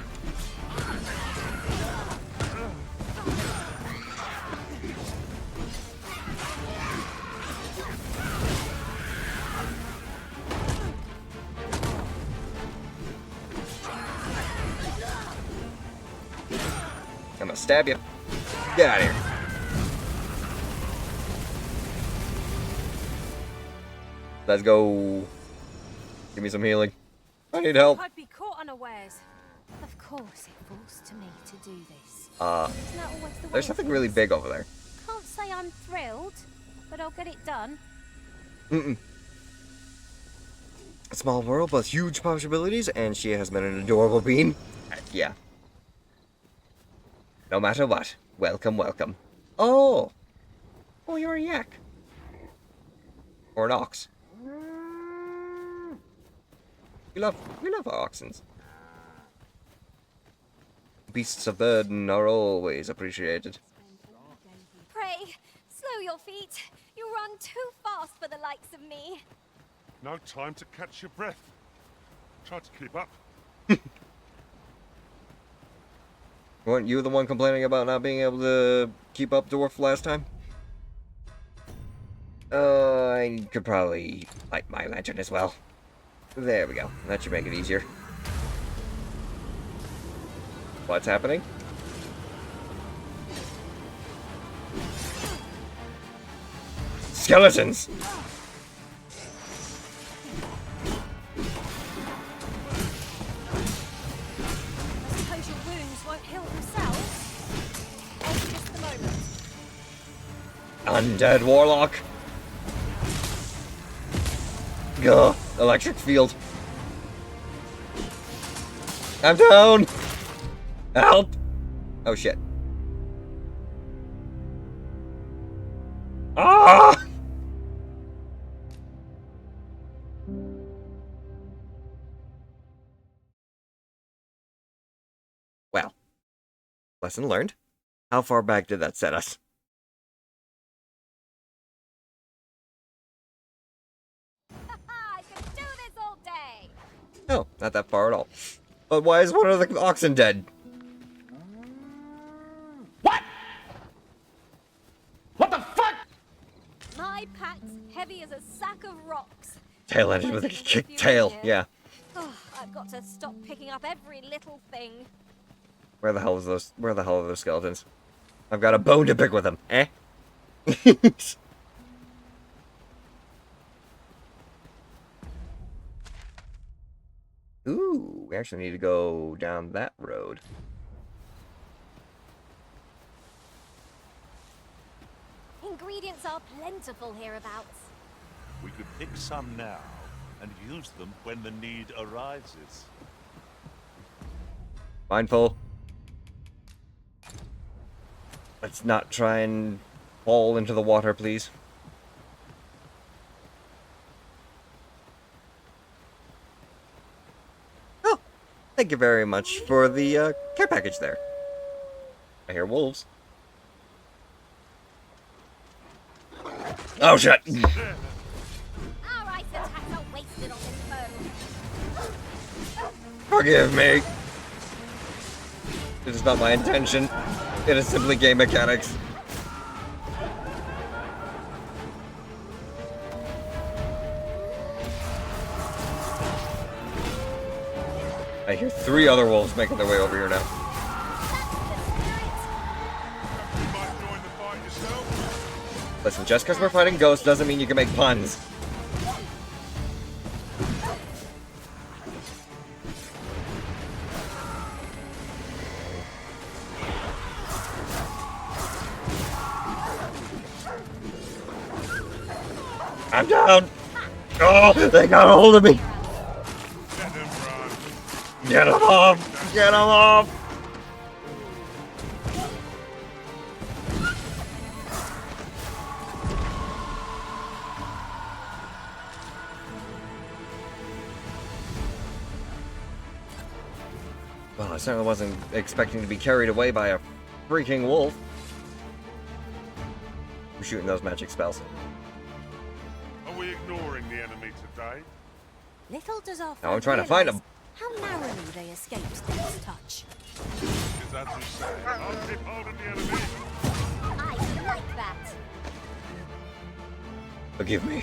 I'm gonna stab you. Get out of here. Let's go. Give me some healing. I need help. I'd be caught unawares. Of course it falls to me to do this. Isn't that always the way There's something really big over there. Can't say I'm thrilled, but I'll get it done. A small world, but huge possibilities, and she has been an adorable bean. Yeah. No matter what, welcome, welcome. Oh! Oh, you're a yak. Or an ox. We love oxens. Beasts of burden are always appreciated. Pray, slow your feet. You run too fast for the likes of me. No time to catch your breath. Try to keep up. Weren't you the one complaining about not being able to keep up, Dwarf, last time? I could probably light my lantern as well. There we go. That should make it easier. What's happening? Skeletons! Undead warlock. Gah, electric field. I'm down. Help. Oh shit. Ah! Well, lesson learned. How far back did that set us? No, not that far at all. But why is one of the oxen dead? What? What the fuck? My pack's heavy as a sack of rocks. Tail ended with a kick tail, yeah. Oh, I've got to stop picking up every little thing. Where the hell are those skeletons? I've got a bone to pick with them, eh? Ooh, we actually need to go down that road. Ingredients are plentiful hereabouts. We could pick some now and use them when the need arises. Mindful. Let's not try and fall into the water, please. Oh, thank you very much for the care package there. I hear wolves. Oh shit! Our ice attacks are wasted on this foe. Forgive me. It is not my intention. It is simply game mechanics. I hear 3 other wolves making their way over here now. Listen, just because we're fighting ghosts doesn't mean you can make puns. I'm down. Oh, they got a hold of me. Get him off. Get him off. Well, I certainly wasn't expecting to be carried away by a freaking wolf. I'm shooting those magic spells. Are we ignoring the enemy today? Little does our Now I'm trying to find them. how narrowly they escaped Death's touch. Is that you say? I'll keep hold of the enemy. I like that. Forgive me.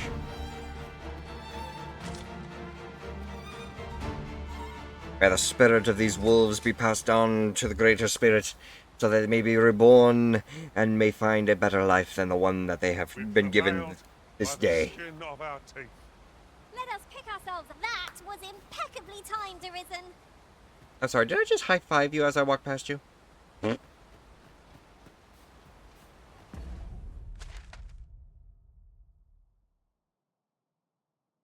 May the spirit of these wolves be passed on to the greater spirit, so that they may be reborn and may find a better life than the one that they have been given this day. Let us pick ourselves. That was impeccably timed, Arisen. I'm sorry, did I just high-five you as I walked past you?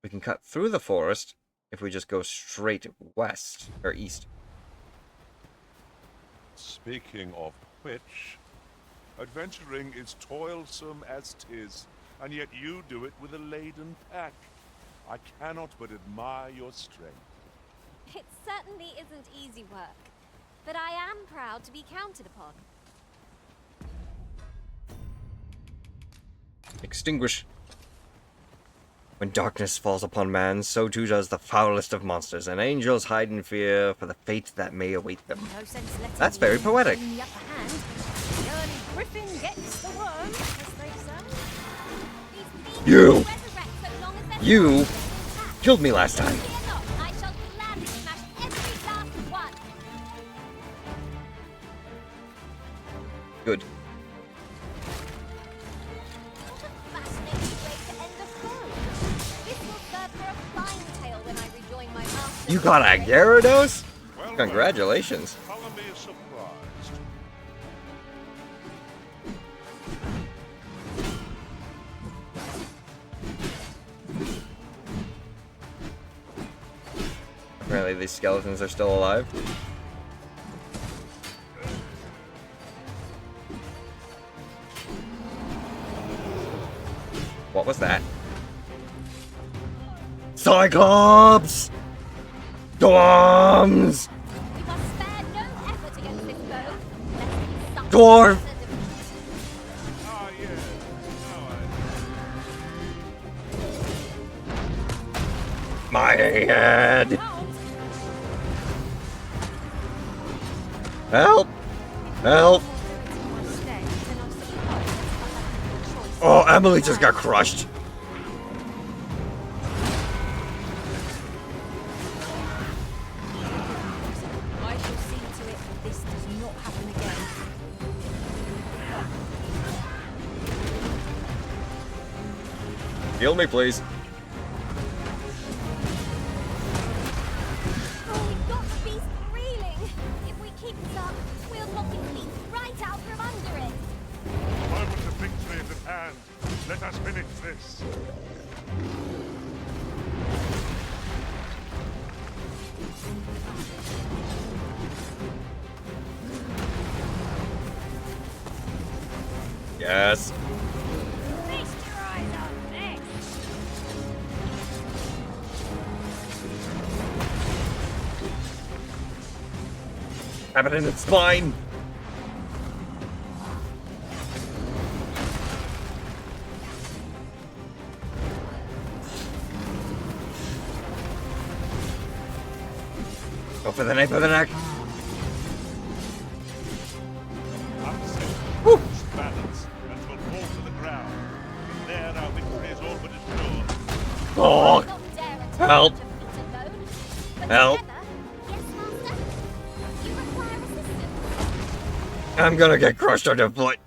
We can cut through the forest if we just go straight west, or east. Speaking of which, adventuring is toilsome as 'tis, and yet you do it with a laden pack. I cannot but admire your strength. It certainly isn't easy work, but I am proud to be counted upon. Extinguish. When darkness falls upon man, so too does the foulest of monsters, and angels hide in fear for the fate that may await them. No sense letting That's the very wind poetic. gain the upper hand. The early griffin gets the worm, as they say. You! You killed me last time. I shall gladly smash every last one. Good. Fascinating way to end a foe. This will serve for a fine tale when I rejoin my master. You got a Gyarados? Congratulations. Color me surprised. Apparently these skeletons are still alive. What was that? Cyclops! Dorms! You must spare no effort against this foe. Lest he Dwarf! My head! Help! Help! Oh, Emily just got crushed. I shall see to it that this does not happen again. Heal me, please. Oh, we've got the beast reeling. If we keep this up, we'll knock its feet right out from under it. The moment of victory is at hand. Let us finish this. Yes. Feast your eyes on this. Have it in its spine. Go for the nape of the neck. Woo! Balance until fall to the ground. There our victory is all but assured. Oh! Help! Help! I'm gonna get crushed underfoot.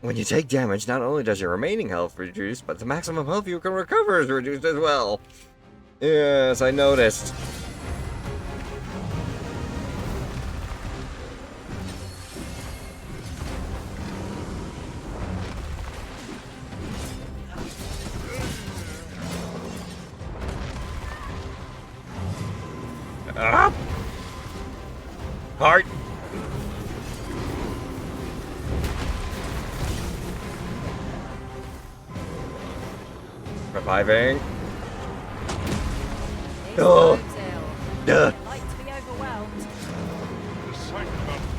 When you take damage, not only does your remaining health reduce, but the maximum health you can recover is reduced as well. Yes, I noticed. Ah! Heart! Reviving. Oh! Duh!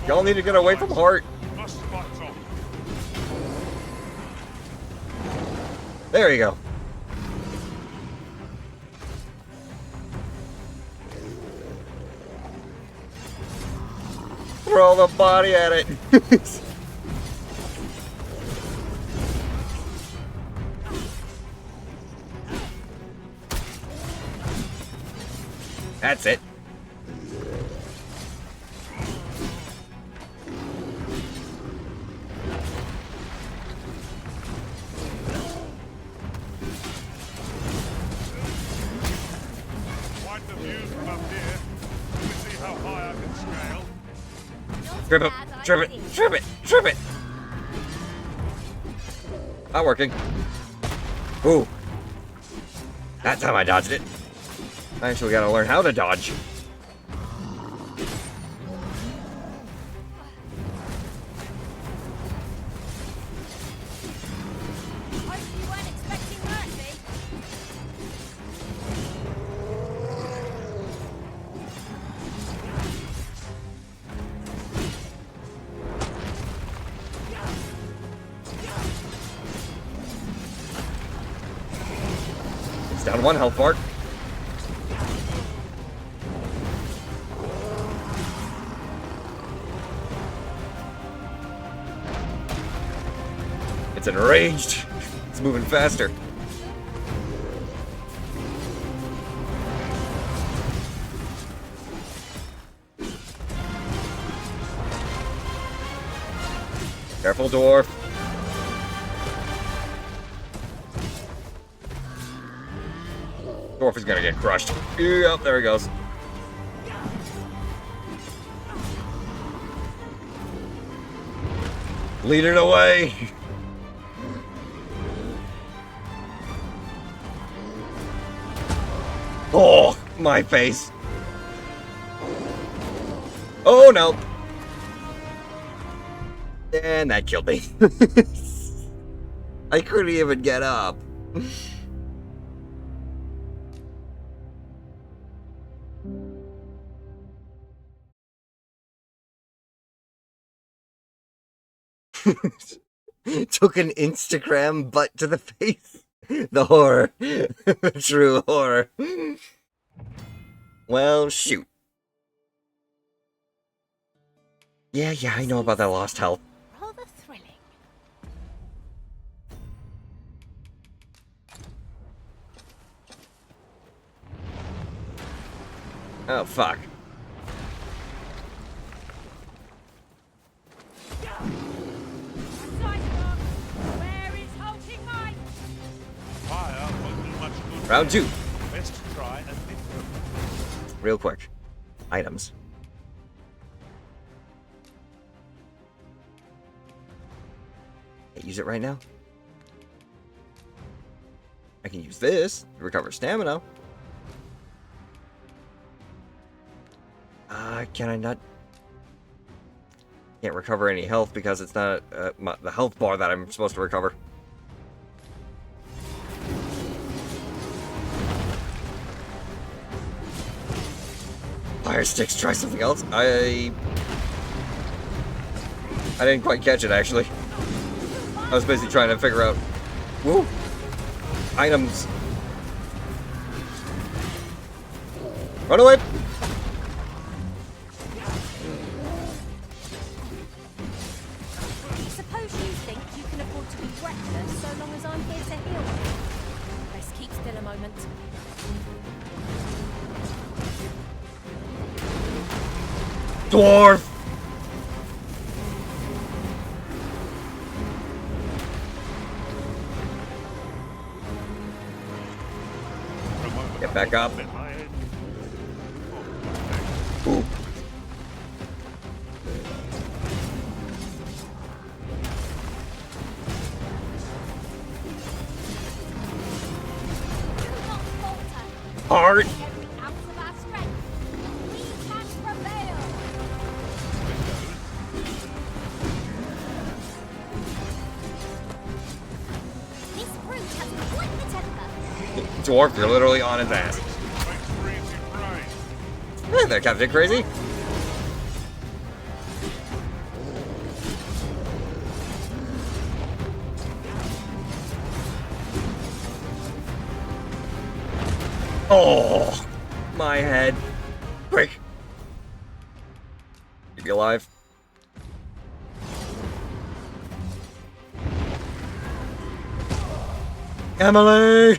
Y'all need to get away from Heart. There you go. Throw the body at it. That's it. Quite the view from up here. Let me see how high I can scale. Trip it, trip it, trip it, trip it. Not working. Ooh. That time I dodged it. I actually gotta learn how to dodge. It's down one health bar. It's enraged. It's moving faster. Careful, dwarf. Dwarf is gonna get crushed. Yep, there he goes. Lead it away. Oh, my face. Oh, no. And that killed me. I couldn't even get up. Took an Instagram butt to the face. The horror. The true horror. Well, shoot. Yeah, I know about that lost health. Rather thrilling. Oh, fuck. Fire won't do much good. Round two. Best try and Real quick. Items. Can't use it right now. I can use this to recover stamina. Can I not? Can't recover any health because it's not the health bar that I'm supposed to recover. Fire sticks, try something else. I didn't quite catch it, actually. I was basically trying to figure out... Woo! Items. Run away! Suppose you think you can afford to be reckless so long as I'm here to heal you. Let's keep still a moment. Dwarf! Get back up. Ooh. Hard. Dwarf, you're literally on his ass. Hey there, Captain Crazy. Oh, my head. Quick. Keep you alive. Emily!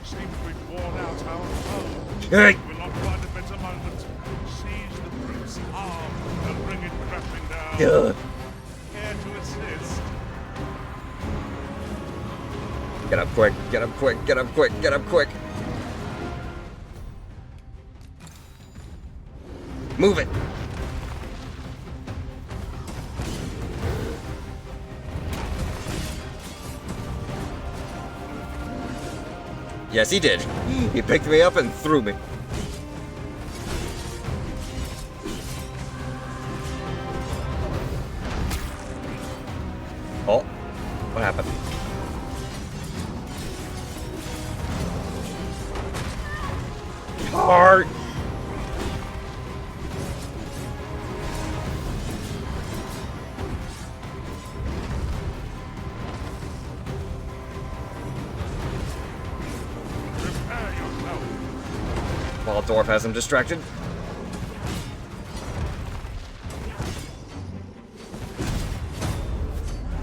Seems we've worn out our foe. Hey! We'll not find a better moment. Seize the brute's arm and bring it crashing down. Good. Care to assist? Get up quick, get up quick, get up quick, get up quick. Move it. Yes, he did. He picked me up and threw me. Oh, what happened? Hard. While Dwarf has him distracted.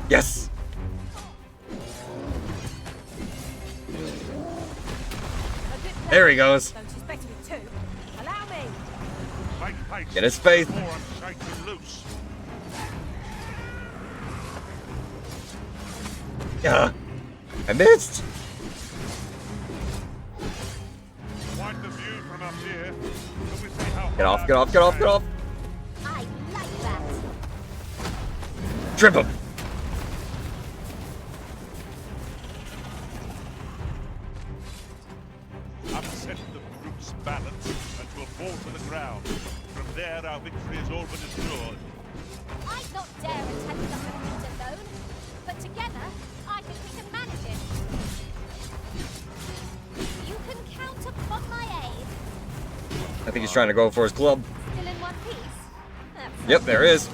Yes! There he goes. Don't suspect me too. Allow me. Get his face. Yeah. I missed. Get off, get off, get off, get off. I like that. Trip him. Upset the brute's balance and will fall to the ground. From there, our victory is all but assured. I'd not dare attempt the defeat alone, but together, I think we can manage it. You can count upon my aid. I think he's trying to go for his club. Still in one piece? Yep, there is.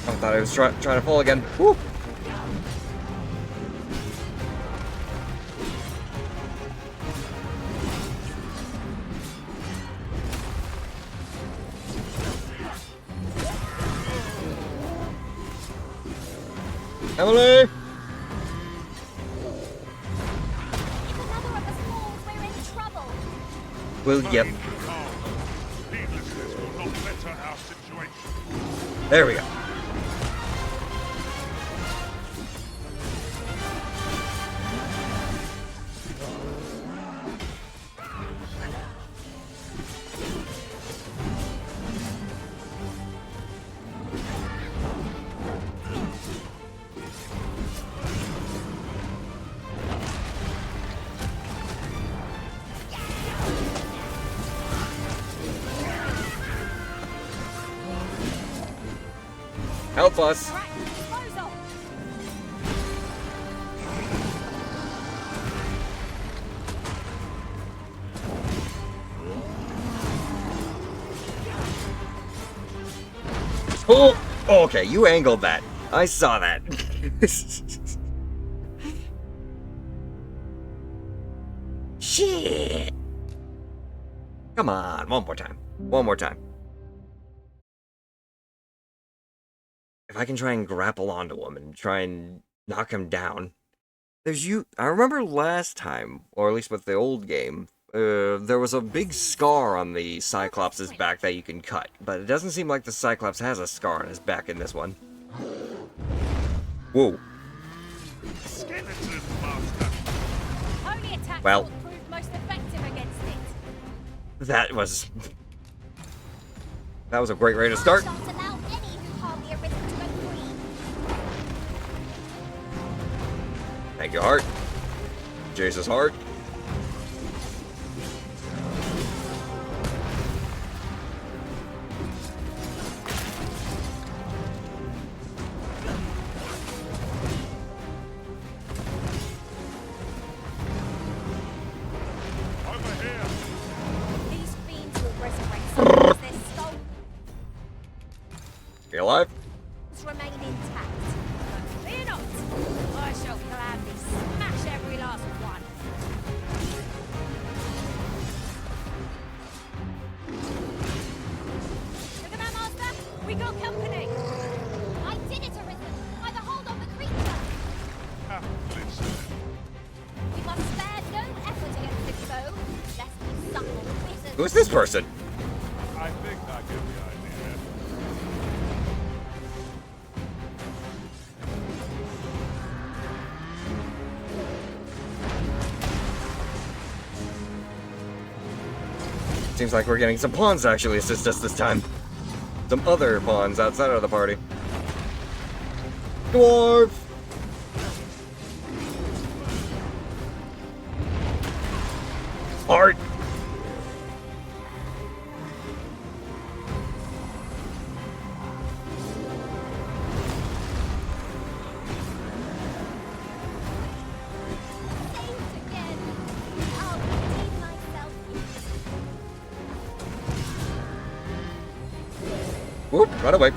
I thought I was trying to fall again. Woo! Emily! If another of us falls, we're in trouble. Well, yep. Needlessness will not better our situation. There we go. Help us. Oh, okay, you angled that. I saw that. Shit. Come on, one more time. One more time. If I can try and grapple onto him and try and knock him down. I remember last time, or at least with the old game, there was a big scar on the Cyclops' back that you can cut, but it doesn't seem like the Cyclops has a scar on his back in this one. Whoa. Only attack Well. proved most effective against it. That was a great way to start. Shan't allow any who harm the Arisen to go free. Thank you, Heart. Jace's Heart. alive? Remain intact. But fear not. I shall gladly smash every last one. Look at that, Master. We got company. I did it, Arisen. By the hold on the creature. We must spare no effort against this foe, lest we suckle wizards. Who's this person? I think I get the idea. Seems like we're getting some pawns to actually assist us this time. Some other pawns outside of the party. Dwarf! Art! Whoop, run away.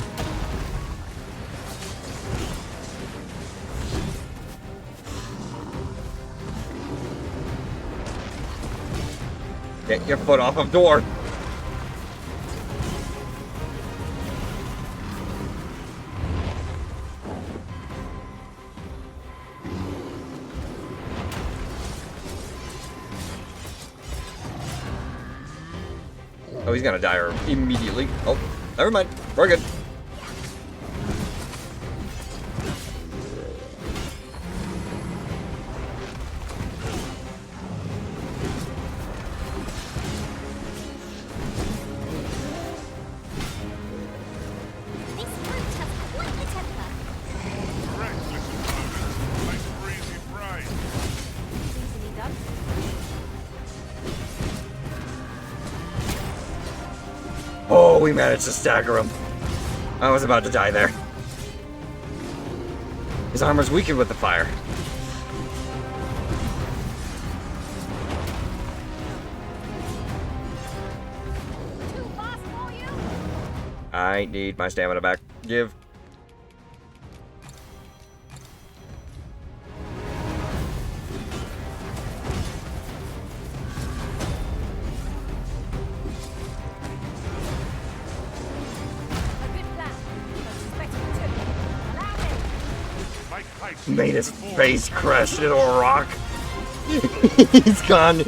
Get your foot off of door. Oh, he's gonna die immediately. Oh, never mind. We're good. Oh, we managed to stagger him. I was about to die there. His armor's weakened with the fire. I need my stamina back. Give. Made his face crash into a rock. He's gone.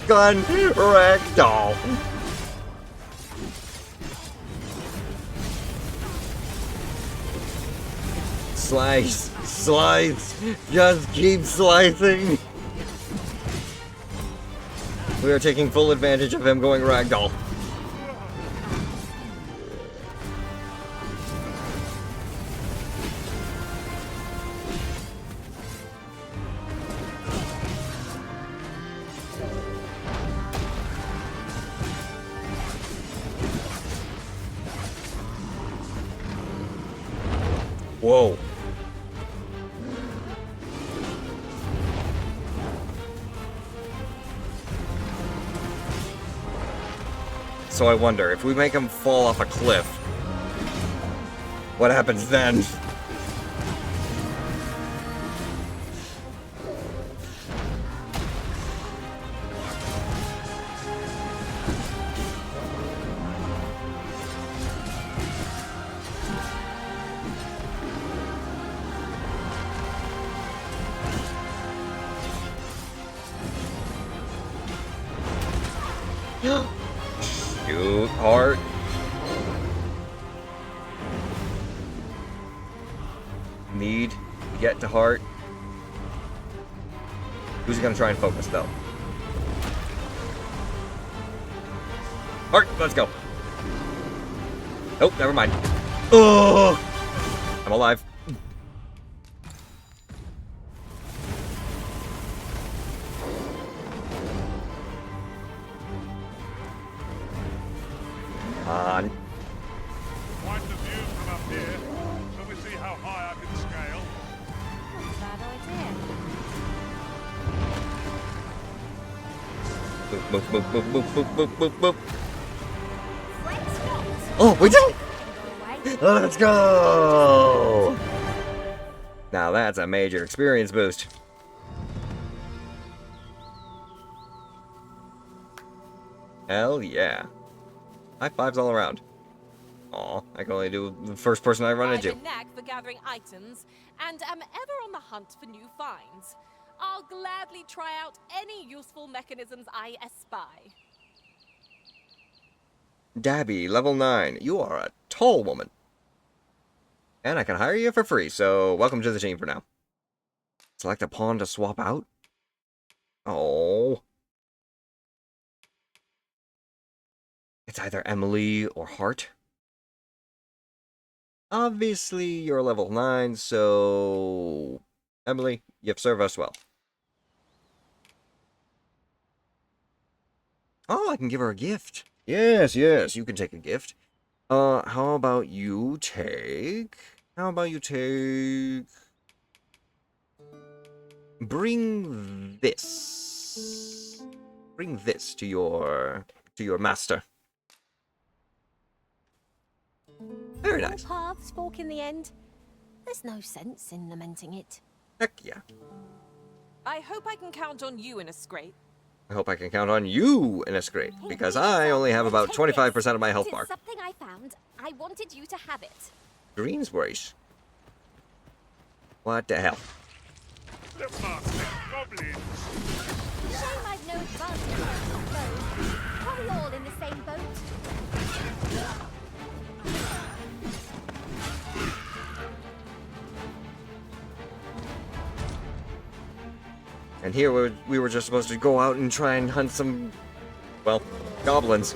Gone ragdoll. Slice, slice, just keep slicing. We are taking full advantage of him going ragdoll. Whoa. So I wonder, if we make him fall off a cliff, what happens then? Shoot hard. Need to get to heart. Who's gonna try and focus though? Heart, let's go. Oh, never mind. Oh, I'm alive. On. Quite the view from up here. Shall we see how high I can scale? Not a bad idea. Move, move, move, move, move, move, move, move, move. Oh, we did it! Let's go! Now that's a major experience boost. Hell yeah. High fives all around. Aw, I can only do the first person I run I've into. a knack for gathering items, and am ever on the hunt for new finds. I'll gladly try out any useful mechanisms I espy. Dabby, level 9. You are a tall woman. And I can hire you for free, so welcome to the team for now. Select a pawn to swap out? Oh. It's either Emily or Hart. Obviously, you're level 9, so... Emily, you've served us well. Oh, I can give her a gift. Yes, yes, you can take a gift. How about you take... Bring this. Bring this to your master. Very nice. All paths fork in the end. There's no sense in lamenting it. Heck yeah. I hope I can count on you in a scrape. I hope I can count on you in a scrape, because I only have about 25% of my health bar. It's something I found. I wanted you to have it. Greensbury's. What the hell? The master goblins! Shame I've no advantage over those. Are we all in the same boat? And here we were just supposed to go out and try and hunt some, well, goblins.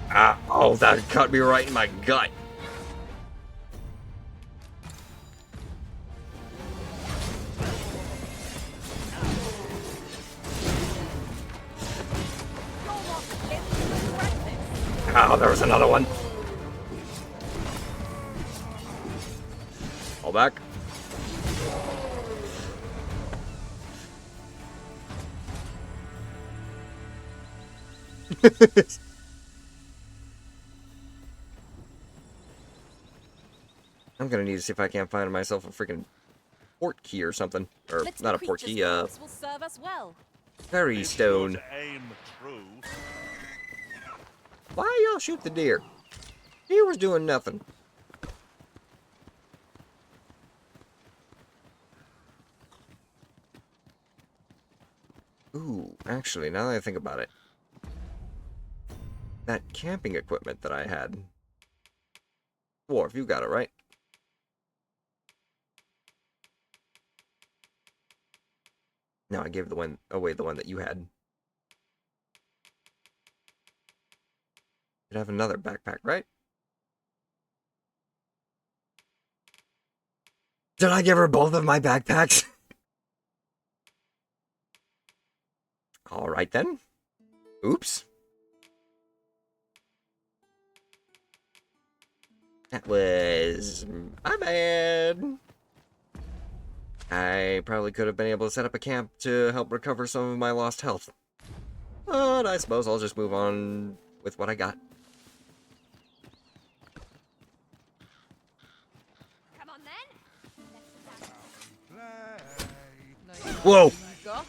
Ah, oh, that cut me right in my gut. Oh, there was another one. Fall back. I'm gonna need to see if I can't find myself a freaking port key or something. Or Let's not a port key, will serve us well. fairy stone. Aim true. Why y'all shoot the deer? He was doing nothing. Ooh, actually, now that I think about it, that camping equipment that I had. Dwarf, you got it, right? No, I gave away the one that you had. You'd have another backpack, right? Did I give her both of my backpacks? Alright then. Oops. That was my bad. I probably could have been able to set up a camp to help recover some of my lost health. But I suppose I'll just move on with what I got. Come on then. Whoa! Got?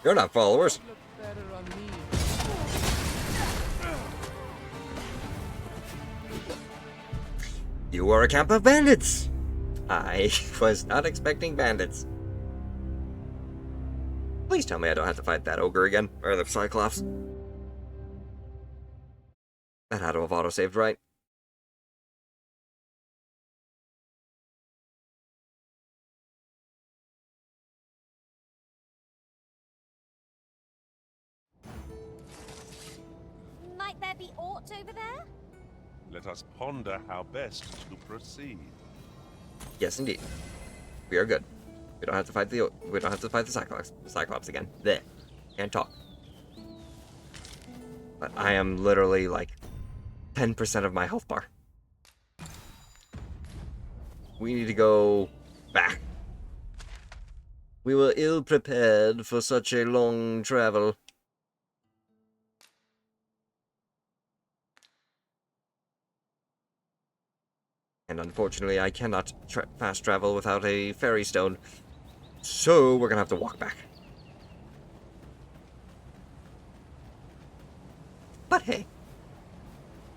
You're not followers. Look better on me. You are a camp of bandits! I was not expecting bandits. Please tell me I don't have to fight that ogre again, or the Cyclops. That had to have autosaved, right? Might there be aught over there? Let us ponder how best to proceed. Yes, indeed. We are good. We don't have to fight the Cyclops again. There. Can't talk. But I am literally like 10% of my health bar. We need to go back. We were ill prepared for such a long travel. And unfortunately, I cannot fast travel without a fairy stone. So, we're gonna have to walk back. But hey,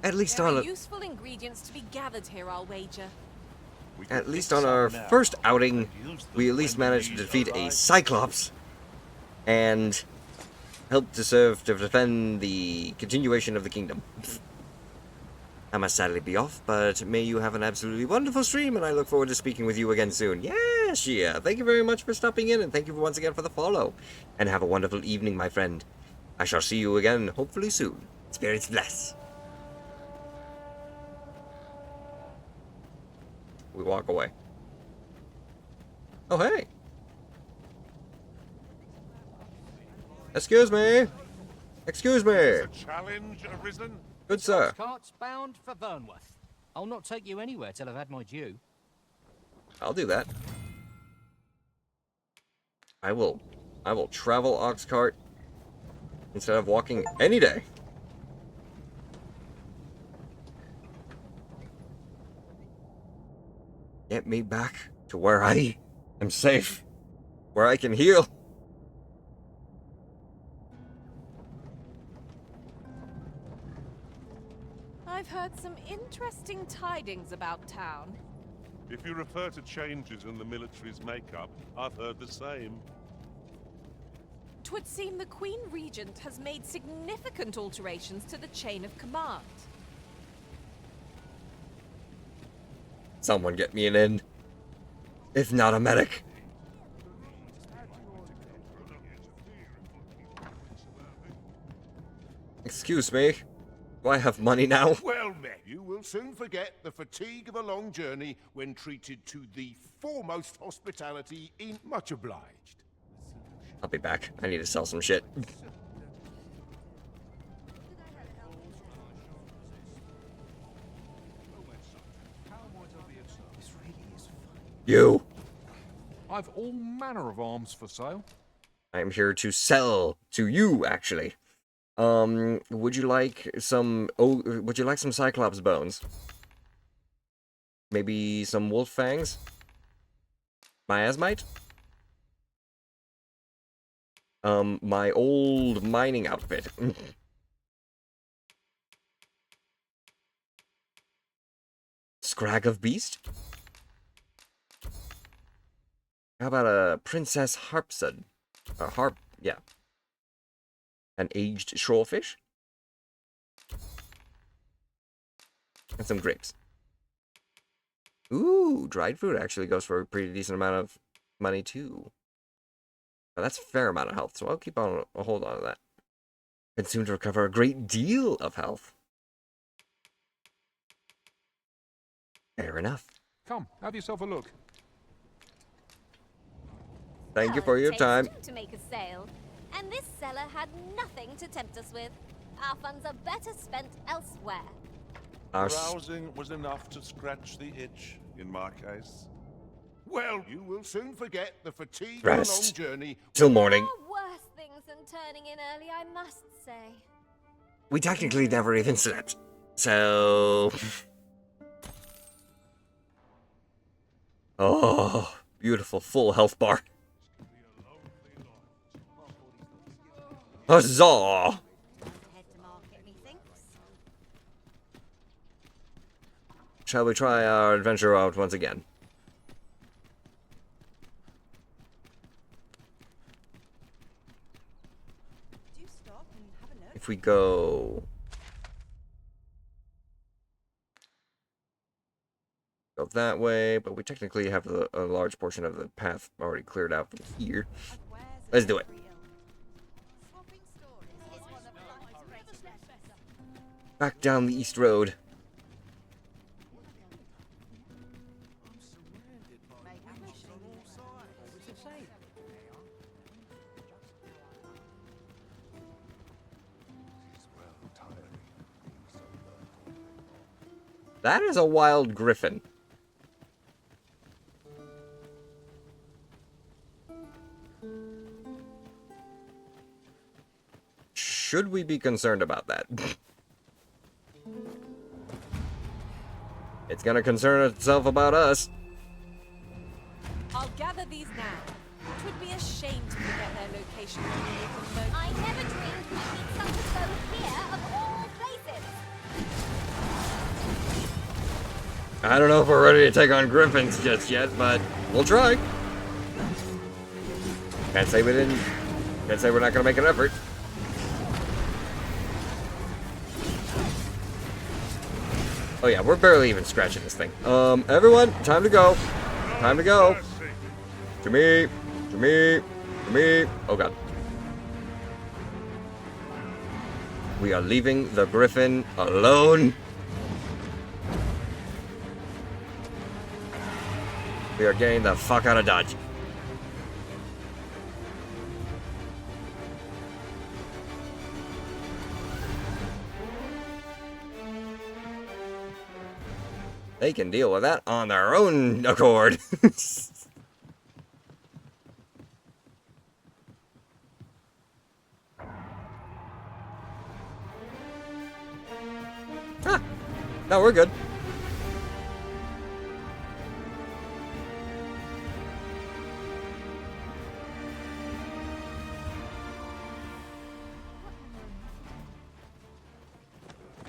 at least There on are a... useful ingredients to be gathered here, I'll wager. At least on our first outing, we at least managed to defeat a Cyclops and helped to defend the continuation of the kingdom. I must sadly be off, but may you have an absolutely wonderful stream, and I look forward to speaking with you again soon. Yeah, Shia, thank you very much for stopping in, and thank you once again for the follow. And have a wonderful evening, my friend. I shall see you again, hopefully soon. Spirits bless. We walk away. Oh, hey. Excuse me. Excuse me. A challenge, Arisen? Good sir. Cart's bound for Vernworth. I'll not take you anywhere till I've had my due. I'll do that. I will travel ox cart instead of walking any day. Get me back to where I am safe, where I can heal. I've heard some interesting tidings about town. If you refer to changes in the military's makeup, I've heard the same. 'Twould seem the Queen Regent has made significant alterations to the chain of command. Someone get me an inn. If not a medic. Excuse me. Do I have money now? Well met. You will soon forget the fatigue of a long journey when treated to the foremost hospitality in... Much obliged. I'll be back. I need to sell some shit. You! I've all manner of arms for sale. I'm here to sell to you, actually. Would you like some Cyclops bones? Maybe some wolf fangs? Miasmite? My old mining outfit. Scrag of Beast? How about a Princess Harpsud? Yeah. An aged shorefish? And some grapes. Ooh, dried fruit actually goes for a pretty decent amount of money too. Now, that's a fair amount of health, so I'll keep on a hold on to that. And soon to recover a great deal of health. Fair enough. Come, have yourself a look. Thank you for your time. To make a sale, and this seller had nothing to tempt us with. Our funds are better spent elsewhere. Browsing was enough to scratch the itch, in my case. Well, you will soon forget the fatigue Rest. of a long journey. Till morning. There are worse things than turning in early, I must say. We technically never even slept. So... Oh, beautiful full health bar. Huzzah! Shall we try our adventure out once again? If we go that way, but we technically have a large portion of the path already cleared out from here. Let's do it. Back down the east road. That is a wild griffin. Should we be concerned about that? It's gonna concern itself about us. I'll gather these now. It would be a shame to forget their location when we leave them alone. I never dreamed we'd meet such a foe here, of all places. I don't know if we're ready to take on griffins just yet, but we'll try. Can't say we didn't. Can't say we're not gonna make an effort. Oh yeah, we're barely even scratching this thing. Everyone, time to go. Time to go. To me. To me. To me. Oh god. We are leaving the griffin alone. We are getting the fuck out of Dodge. They can deal with that on their own accord. Ah, no, we're good.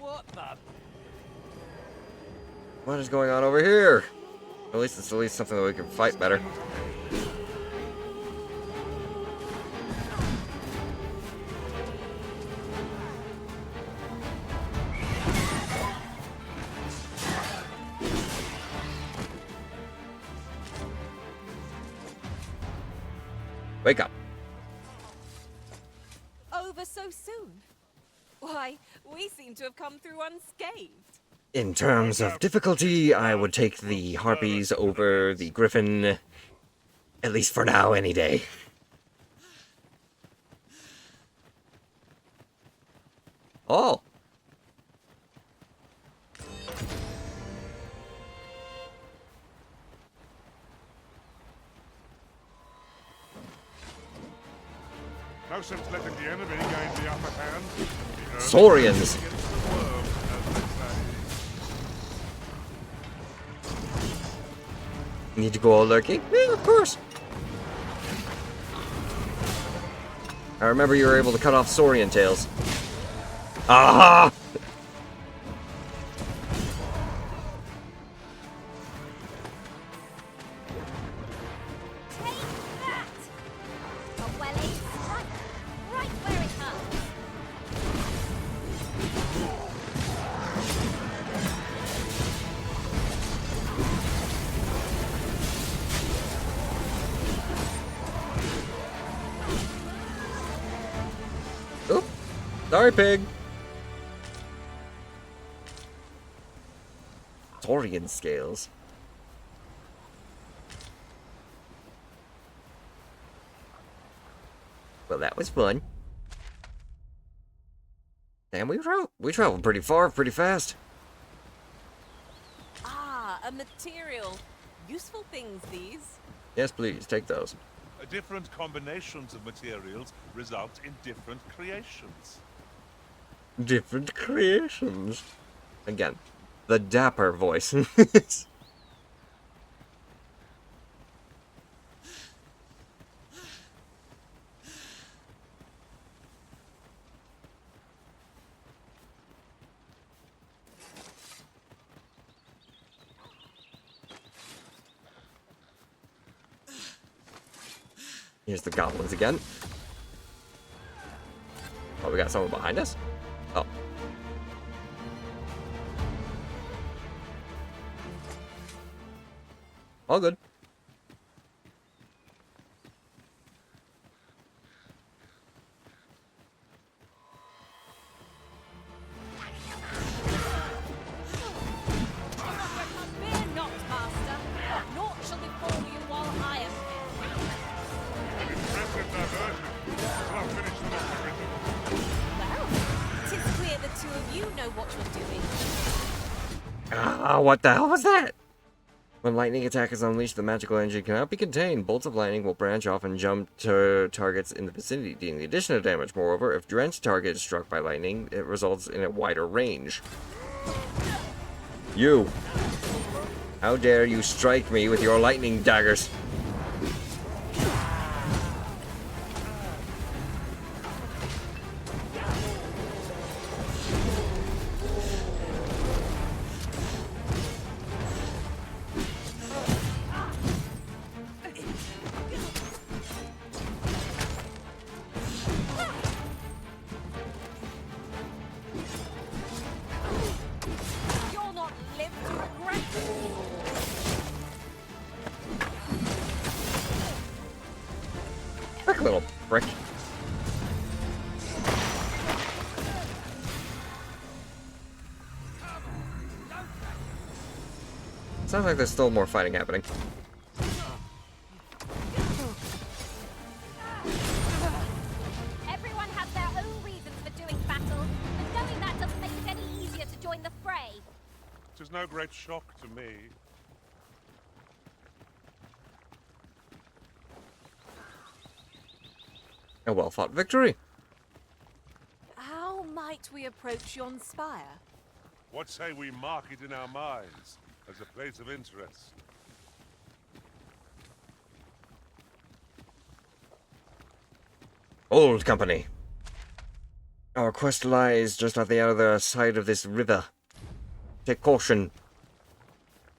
What the? What is going on over here? At least it's something that we can fight better. Wake up. Over so soon? Why, we seem to have come through unscathed. In terms of difficulty, I would take the harpies over the griffin, at least for now, any day. Oh. No sense letting the enemy gain the upper hand. Saurians. Need to go all lurking? Yeah, of course. I remember you were able to cut off Saurian tails. Aha! Oop. Sorry, pig. Saurian scales. Well, that was fun. And we traveled pretty far, pretty fast. Ah, a material. Useful things, these. Yes, please, take those. Different combinations of materials result in different creations. Different creations. Again, the dapper voice. Here's the goblins again. Oh, we got someone behind us? Oh. All good. Fear not, master. Naught shall befall you while I am Well, 'tis clear the two of you know what you're doing. Ah, what the hell was that? When lightning attack is unleashed, the magical energy cannot be contained. Bolts of lightning will branch off and jump to targets in the vicinity, dealing additional damage. Moreover, if drenched target is struck by lightning, it results in a wider range. You. How dare you strike me with your lightning daggers? You'll not live to regret Quick little prick. Sounds like there's still more fighting happening. Everyone has their own reasons for doing battle, and knowing that doesn't make it any easier to join the fray. It is no great shock to me. A well-fought victory. How might we approach yon spire? What say we mark it in our minds as a place of interest? Old company. Our quest lies just on the other side of this river. Take caution,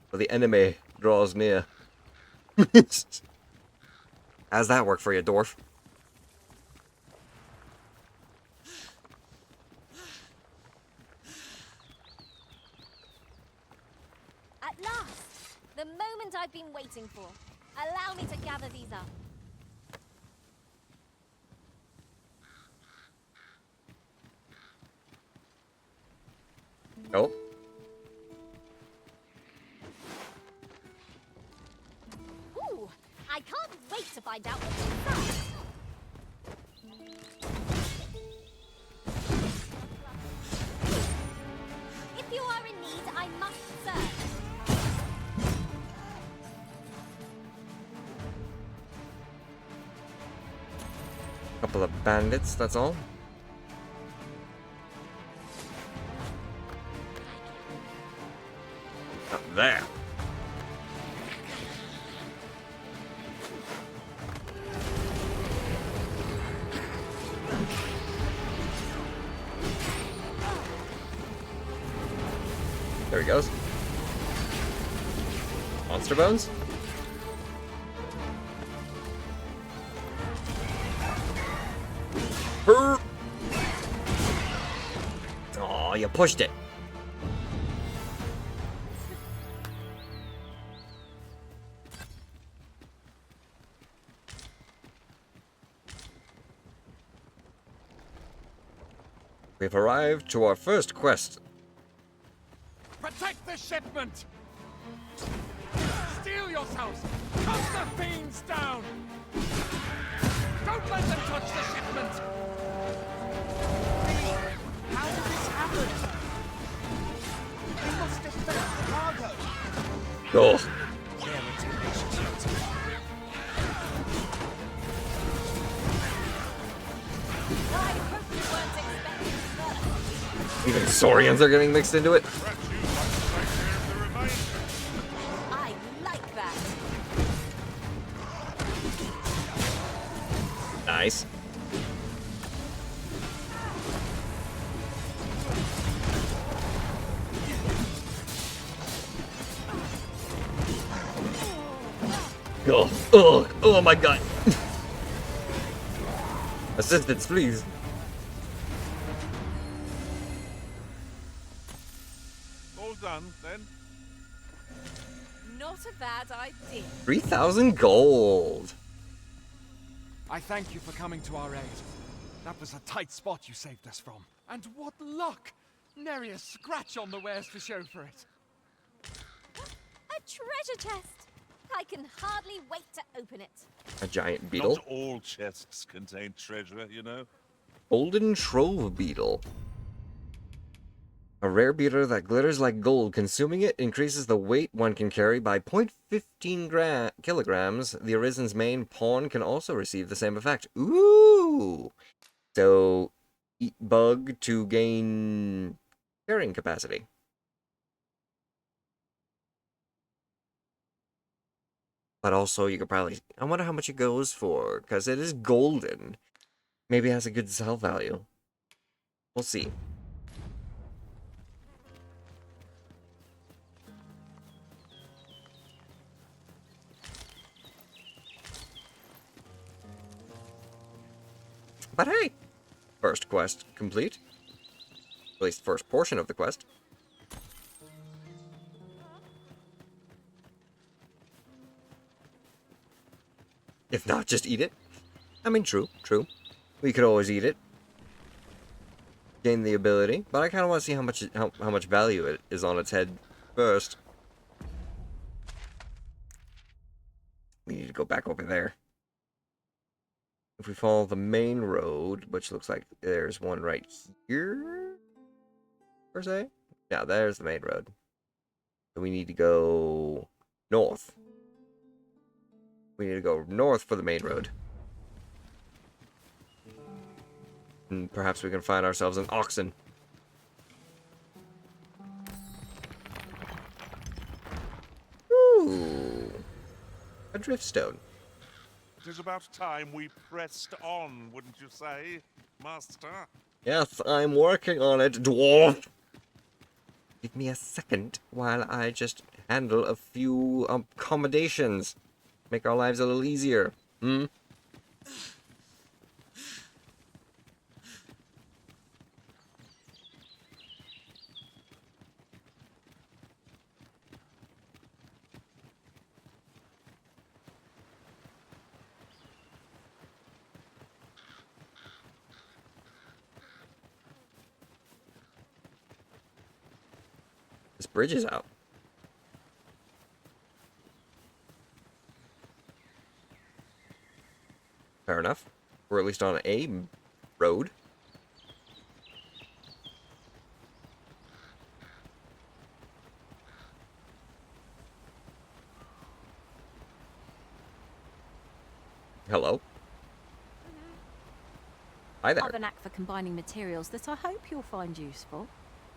for the enemy draws near. How's that work for you, dwarf? At last! The moment I've been waiting for. Allow me to gather these up. Oh. Ooh! I can't wait to find out what's inside. If you are in need, I must serve. Couple of bandits, that's all. Up there. There he goes. Monster bones? Oh, you pushed it. We've arrived to our first quest. Protect the shipment! Steel yourselves! Cut the fiends down! Don't let them touch the shipment! How did this happen? We must defend the cargo. Oh. Even Saurians are getting mixed into it. I like that. Nice. Oh my god. Assistance, please. All done, then? Not a bad idea. 3,000 gold. I thank you for coming to our aid. That was a tight spot you saved us from. And what luck! Nary a scratch on the wares to show for it. A treasure chest! I can hardly wait to open it. A giant beetle. Not all chests contain treasure, you know. Golden Trove Beetle. A rare beetle that glitters like gold. Consuming it increases the weight one can carry by 0.15 kilograms. The Arisen's main pawn can also receive the same effect. Ooh! So, eat bug to gain carrying capacity. But also, you could probably... I wonder how much it goes for, because it is golden. Maybe it has a good sell value. We'll see. But hey! First quest complete. At least first portion of the quest. If not, just eat it. I mean, true. We could always eat it. Gain the ability, but I kind of want to see how much value it is on its head first. We need to go back over there. If we follow the main road, which looks like there's one right here, per se. Yeah, there's the main road. So we need to go north. We need to go north for the main road. And perhaps we can find ourselves an oxen. Ooh. A driftstone. It is about time we pressed on, wouldn't you say, Master? Yes, I'm working on it, dwarf. Give me a second while I just handle a few accommodations. Make our lives a little easier. This bridge is out. Fair enough. We're at least on a road. Hello. Hi there. I have a knack for combining materials that I hope you'll find useful.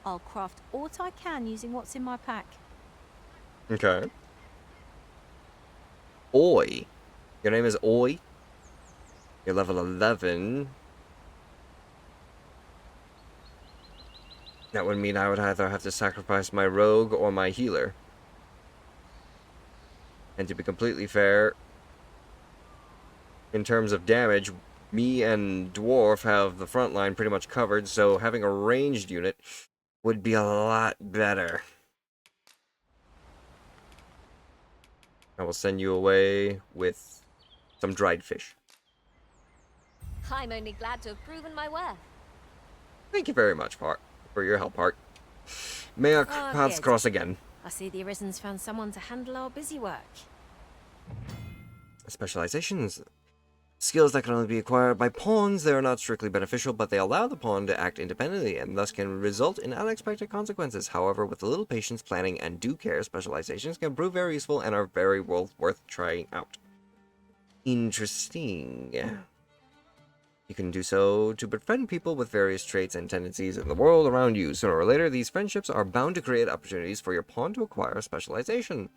I'll craft aught I can using what's in my pack. Okay. Oi. Your name is Oi? You're level 11. That would mean I would either have to sacrifice my rogue or my healer. And to be completely fair, in terms of damage, me and Dwarf have the front line pretty much covered, so having a ranged unit would be a lot better. I will send you away with some dried fish. I'm only glad to have proven my worth. Thank you very much, Park, for your help, Park. May our paths good. cross again. I see the Arisen's found someone to handle our busy work. Specializations. Skills that can only be acquired by pawns. They are not strictly beneficial, but they allow the pawn to act independently and thus can result in unexpected consequences. However, with a little patience, planning, and due care, specializations can prove very useful and are very well worth trying out. Interesting. You can do so to befriend people with various traits and tendencies in the world around you. Sooner or later, these friendships are bound to create opportunities for your pawn to acquire a specialization.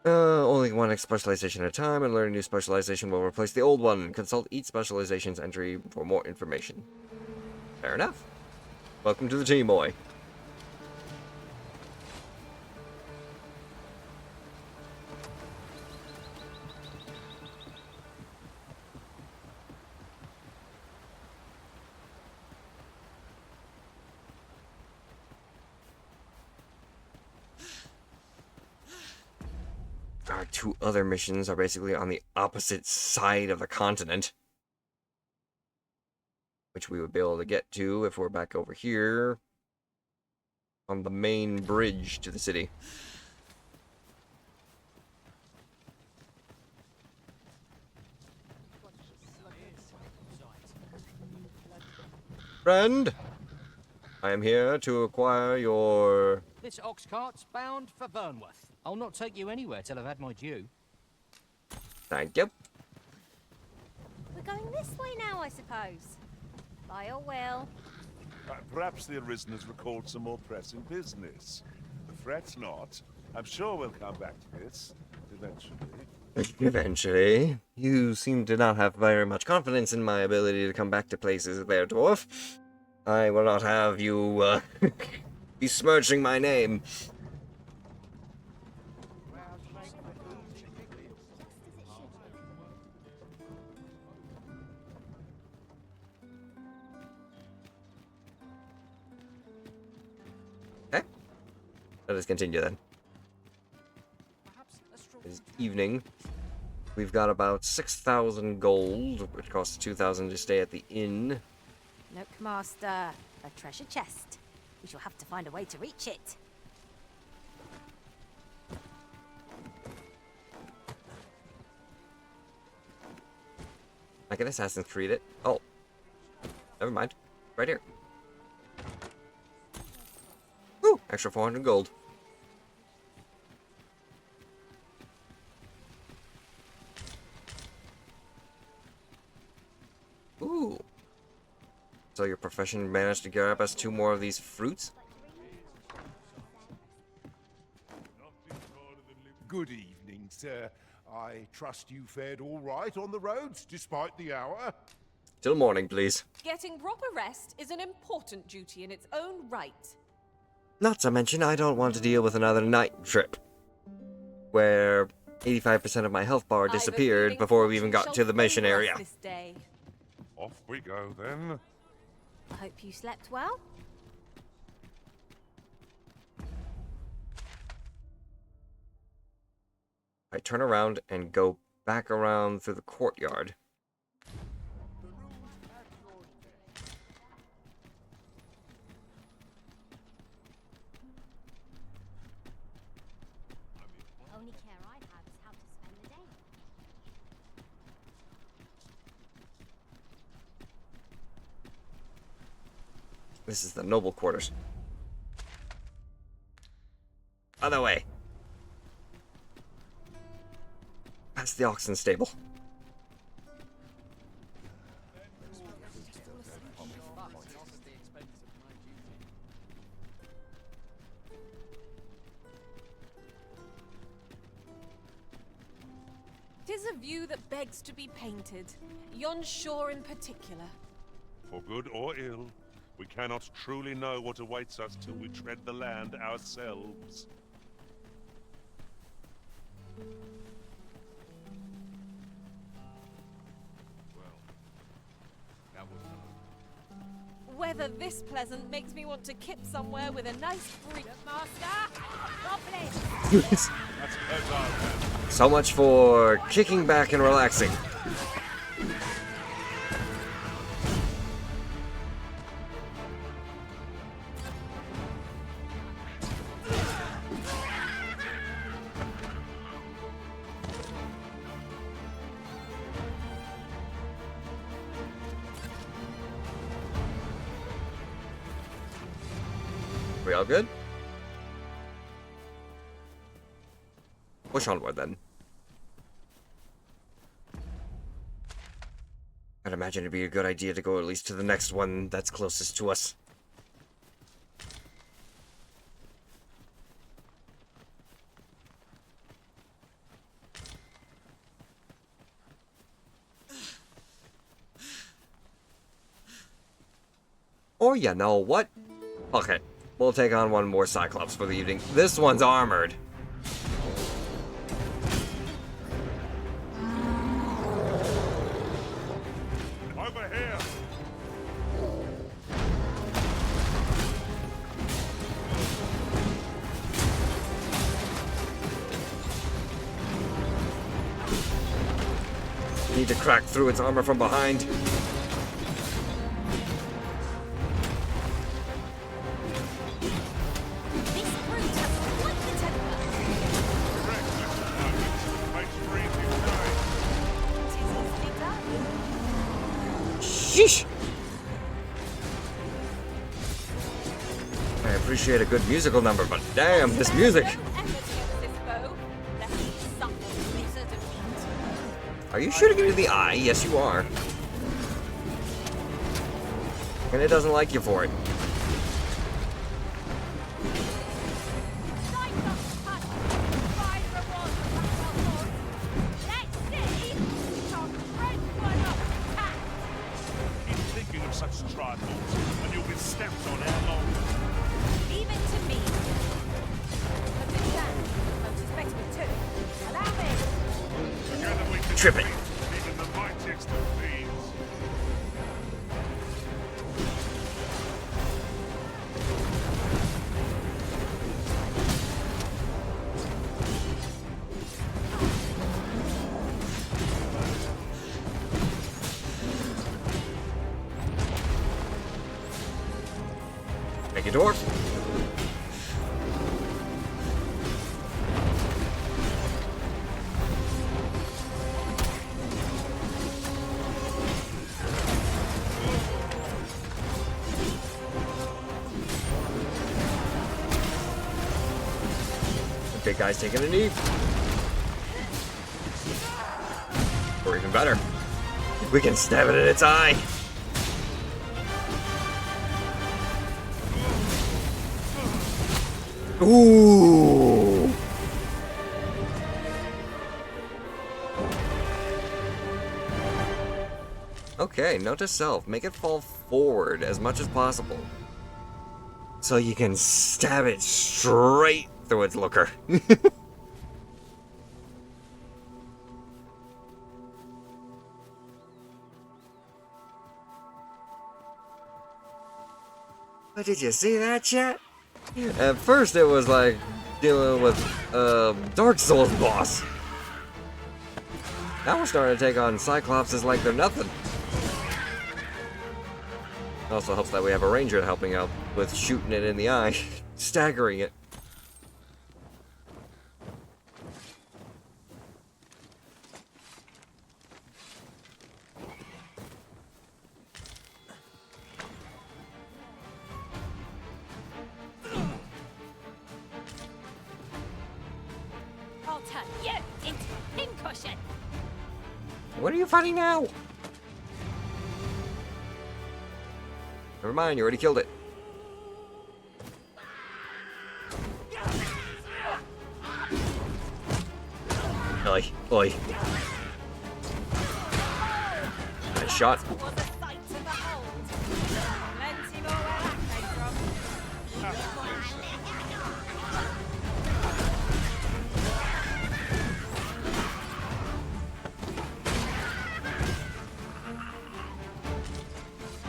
Only one specialization at a time, and learning a new specialization will replace the old one. Consult each specialization's entry for more information. Fair enough. Welcome to the team, boy. Our two other missions are basically on the opposite side of the continent, which we would be able to get to if we're back over here on the main bridge to the city. Friend, I am here to acquire your... This ox cart's bound for Vernworth. I'll not take you anywhere till I've had my due. Thank you. We're going this way now, I suppose. By your will. Perhaps the Arisen has recalled some more pressing business. Fret not. I'm sure we'll come back to this. Eventually. Eventually. You seem to not have very much confidence in my ability to come back to places there, dwarf. I will not have you, besmirching my name. Okay. Let us continue then. It's evening. We've got about 6,000 gold, which costs 2,000 to stay at the inn. Look, Master, a treasure chest. We shall have to find a way to reach it. I can Assassin's Creed it. Oh. Never mind. Right here. Woo! Extra 400 gold. Ooh. So your profession managed to grab us 2 more of these fruits? Good evening, sir. I trust you fared all right on the roads, despite the hour. Till morning, please. Getting proper rest is an important duty in its own right. Not to mention, I don't want to deal with another night trip, where 85% of my health bar disappeared before we even got to the mission area. Off we go, then. I hope you slept well. I turn around and go back around through the courtyard. The only care I have is how to spend the day. This is the noble quarters. Other way. Past the oxen stable. Tis a view that begs to be painted, yon shore in particular. For good or ill, we cannot truly know what awaits us till we tread the land ourselves. Weather this pleasant makes me want to kip somewhere with a nice breeze. Master! Goblin! So much for kicking back and relaxing. We all good? Push onward then. I'd imagine it'd be a good idea to go at least to the next one that's closest to us. Or you know what? Okay, we'll take on one more Cyclops for the evening. This one's armored. Over here! Need to crack through its armor from behind. Sheesh! I appreciate a good musical number, but damn, this music! Are you shooting into the eye? Yes, you are. And it doesn't like you for it. tripping. Even the mightiest of thieves. Make a door. The big guy's taking a knee. Or even better, we can stab it in its eye. Ooh. Okay, note to self, make it fall forward as much as possible. So you can stab it straight through its looker. But did you see that, chat? At first it was like dealing with Dark Souls boss. Now we're starting to take on Cyclopses like they're nothing. It also helps that we have a ranger helping out with shooting it in the eye, staggering it. I'll turn you into a pincushion. What are you fighting now? Never mind, you already killed it. Oi, oi. Nice shot.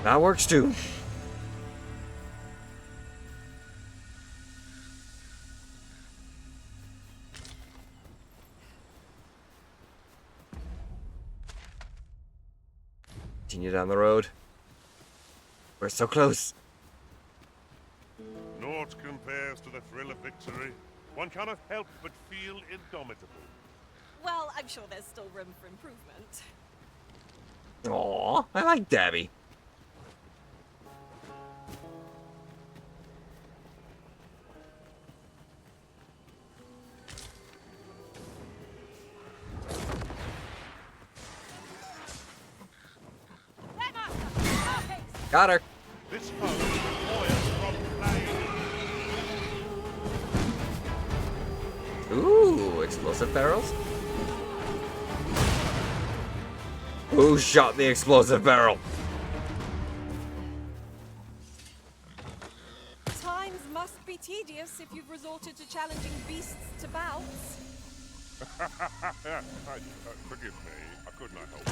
That works too. Continue down the road. We're so close. Naught compares to the thrill of victory. One cannot help but feel indomitable. Well, I'm sure there's still room for improvement. Aw, I like Dabby. Got her. This foe recoils from flame. Ooh, explosive barrels. Who shot the explosive barrel? Times must be tedious if you've resorted to challenging beasts to bouts. Forgive me, I could not help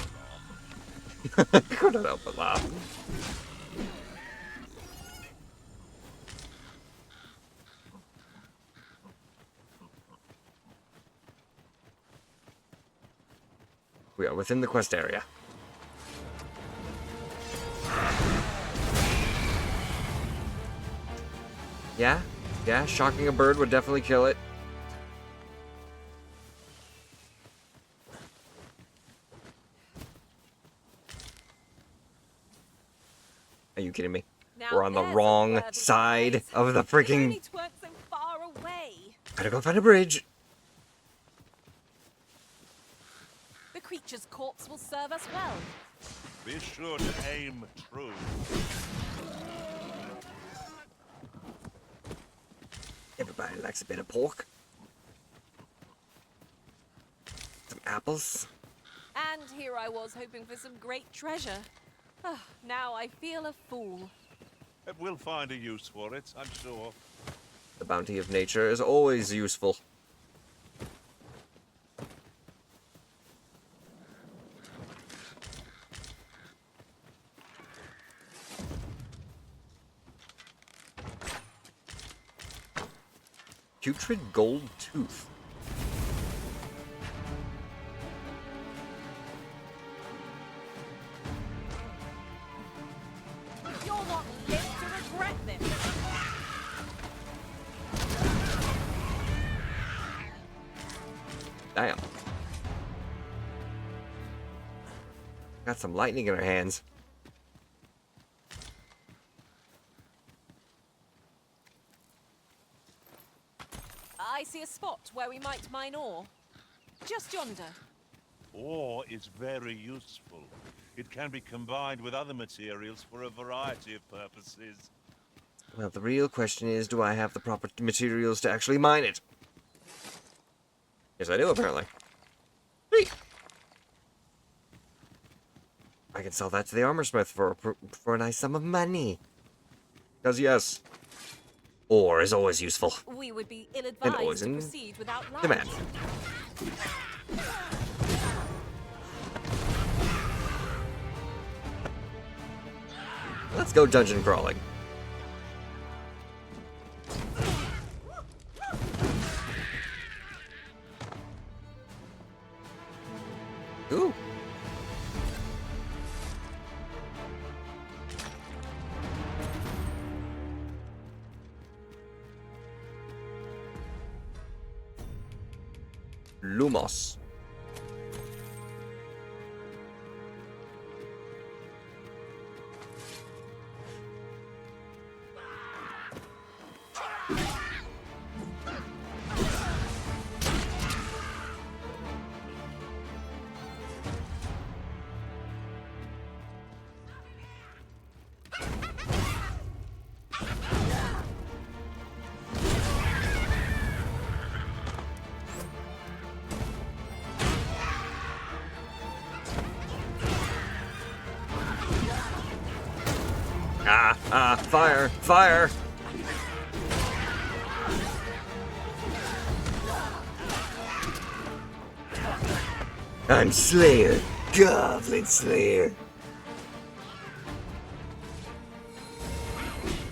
but laugh. Couldn't help but laugh. We are within the quest area. Yeah, shocking a bird would definitely kill it. Are you kidding me? Now We're on the there's a wrong worthy side prize. of the If only freaking... 'tweren't so far away. Better go find a bridge. The creature's corpse will serve us well. Be sure to aim true. Everybody likes a bit of pork. Some apples. And here I was hoping for some great treasure. Ah, now I feel a fool. We'll find a use for it, I'm sure. The bounty of nature is always useful. Putrid gold tooth. You're not lit to regret this. Damn. Got some lightning in her hands. I see a spot where we might mine ore. Just yonder. Ore is very useful. It can be combined with other materials for a variety of purposes. Well, the real question is, do I have the proper materials to actually mine it? Yes, I do, apparently. Sweet. I can sell that to the armorsmith for a nice sum of money. Because, yes, ore is always useful. We would be And ill-advised always to in proceed without demand. Let's go dungeon crawling. Ooh. Lumos. Fire! Fire! I'm Slayer, Goblin Slayer.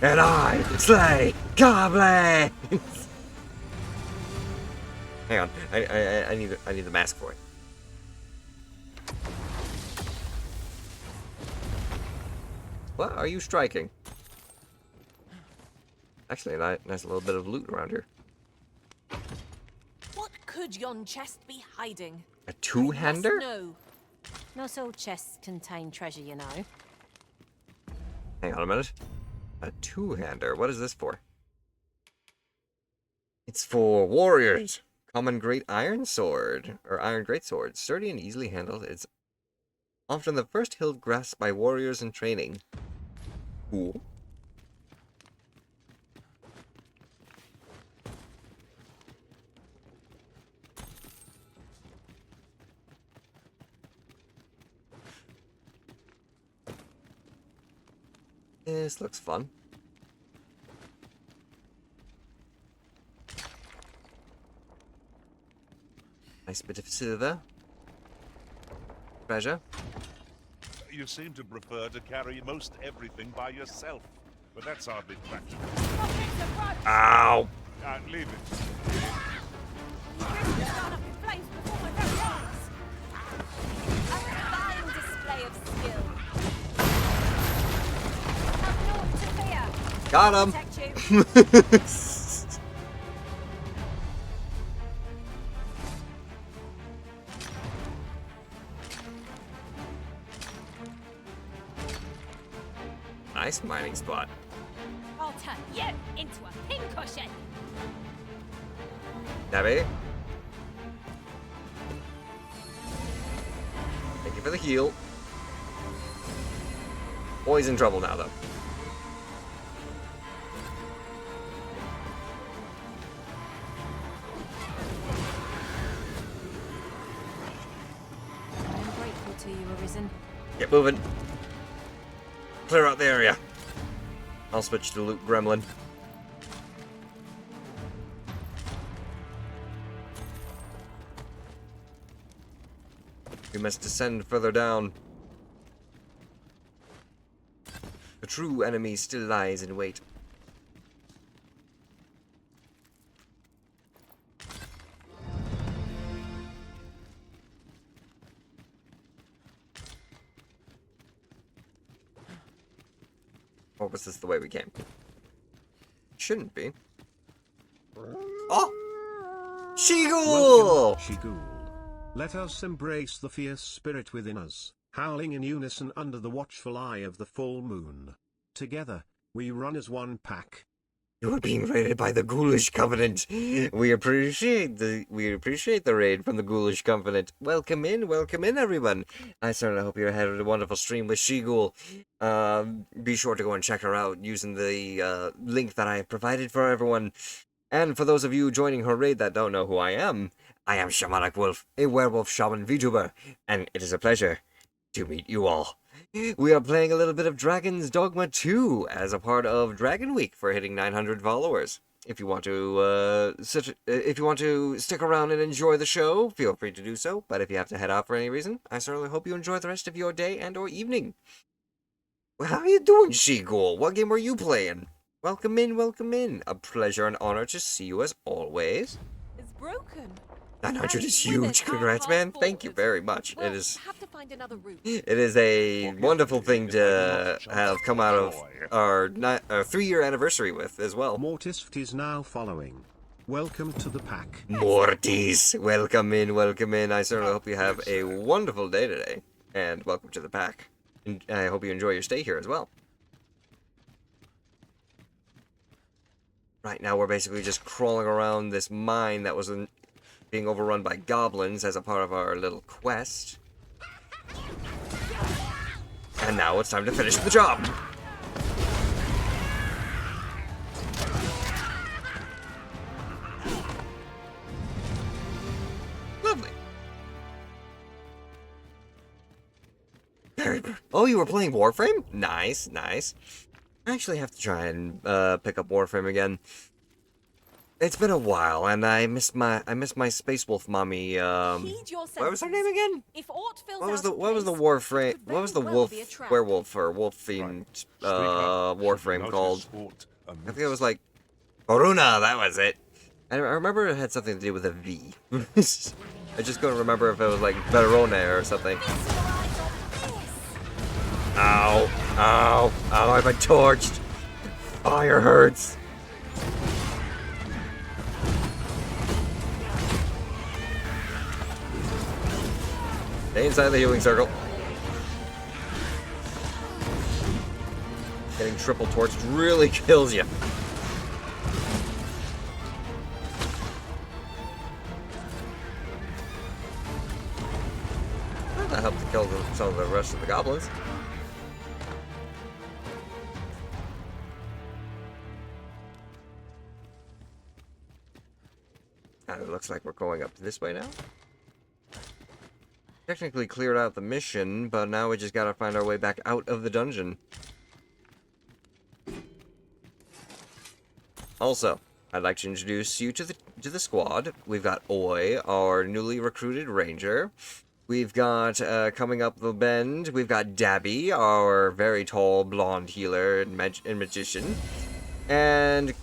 And I slay goblins! Hang on, I need the mask for it. What are you striking? Actually, a nice little bit of loot around here. What could yon chest be hiding? A two-hander? No. Not all chests contain treasure, you know. Hang on a minute. A two-hander. What is this for? It's for warriors. Common great iron sword, or iron greatsword. Sturdy and easily handled. It's often the first hilt grasped by warriors in training. Cool. This looks fun. Nice bit of silver. Treasure. You seem to prefer to carry most everything by yourself, but that's hardly practical. Ow! Leave it. Fine display of skill. Got him! Nice mining spot. I'll turn you into a pincushion. Nabby. Thank you for the heal. Boy's in trouble now, though. I'm grateful to you, Arisen. Get moving. Clear out the area. I'll switch to loot gremlin. We must descend further down. The true enemy still lies in wait. Or was this the way we came? Shouldn't be. Oh! She-Ghoul! She-Ghoul. Let us embrace the fierce spirit within us, howling in unison under the watchful eye of the full moon. Together, we run as one pack. You are being raided by the Ghoulish Covenant. We appreciate the raid from the Ghoulish Covenant. Welcome in, everyone. I certainly hope you're having a wonderful stream with She-Ghoul. Be sure to go and check her out using the link that I have provided for everyone. And for those of you joining her raid that don't know who I am Shamanic Wolf, a werewolf shaman VTuber, and it is a pleasure to meet you all. We are playing a little bit of Dragon's Dogma 2 as a part of Dragon Week for hitting 900 followers. If you want to stick around and enjoy the show, feel free to do so. But if you have to head out for any reason, I certainly hope you enjoy the rest of your day and or evening. Well, how are you doing, She-Ghoul? What game are you playing? Welcome in. A pleasure and honor to see you as always. It's broken. 900 is huge. Congrats, man. Thank you very much. Well, It is. have to find another route. It is a wonderful thing to have come out of our 3-year anniversary with as well. Mortisft is now following. Welcome to the pack. Mortis, welcome in. I certainly hope you have a wonderful day today, and welcome to the pack. And I hope you enjoy your stay here as well. Right now, we're basically just crawling around this mine that was being overrun by goblins as a part of our little quest. And now it's time to finish the job. Lovely. Oh, you were playing Warframe? Nice. I actually have to try and pick up Warframe again. It's been a while, and I miss my Space Wolf mommy. What was her name again? If aught fills What was the Warframe? What was the werewolf or wolf themed Warframe called? I think it was like Coruna. That was it. I remember it had something to do with a V. I just couldn't remember if it was like Verona or something. Ow! I've been torched. Fire hurts. Stay inside the healing circle. Getting triple torched really kills you. That helped to kill some of the rest of the goblins. And it looks like we're going up this way now. Technically cleared out the mission, but now we just gotta find our way back out of the dungeon. Also, I'd like to introduce you to the squad. We've got Oi, our newly recruited ranger. We've got, coming up the bend, we've got Dabby, our very tall blonde healer and magician. And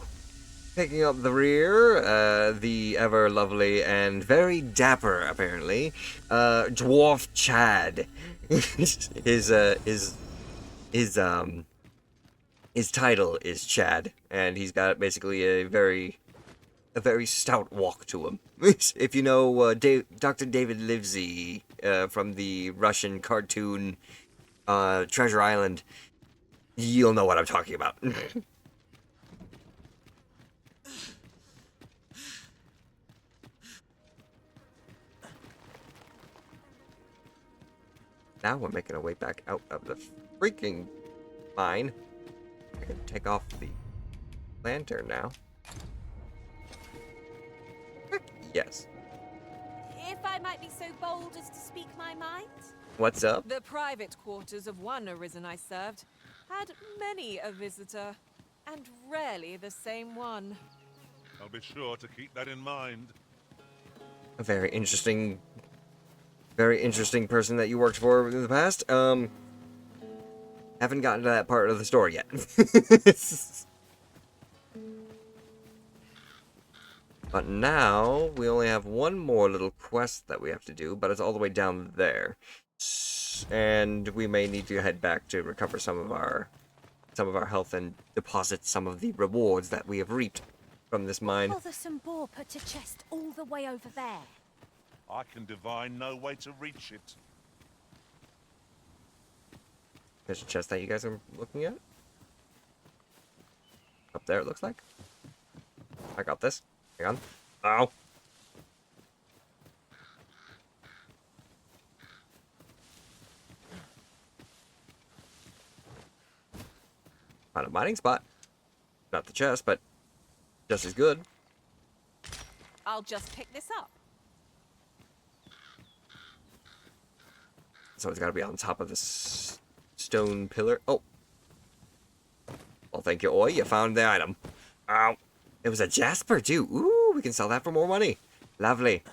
picking up the rear, the ever lovely and very dapper, apparently, Dwarf Chad. His title is Chad, and he's got basically a very stout walk to him. If you know Dr. David Livesey from the Russian cartoon Treasure Island, you'll know what I'm talking about. Now we're making our way back out of the freaking mine. I can take off the lantern now. Yes. If I might be so bold as to speak my mind. What's up? The private quarters of one Arisen I served had many a visitor, and rarely the same one. I'll be sure to keep that in mind. A very interesting person that you worked for in the past. Haven't gotten to that part of the story yet. But now, we only have one more little quest that we have to do, but it's all the way down there. And we may need to head back to recover some of our some of our health and deposit some of the rewards that we have reaped from this mine. Bothersome boar put a chest all the way over there. I can divine no way to reach it. There's a chest that you guys are looking at. Up there, it looks like. I got this. Hang on. Ow. Found a mining spot. Not the chest, but just as good. I'll just pick this up. So it's got to be on top of this stone pillar. Oh. Well, thank you, Oi. You found the item. Ow. It was a jasper, too. Ooh, we can sell that for more money. Lovely.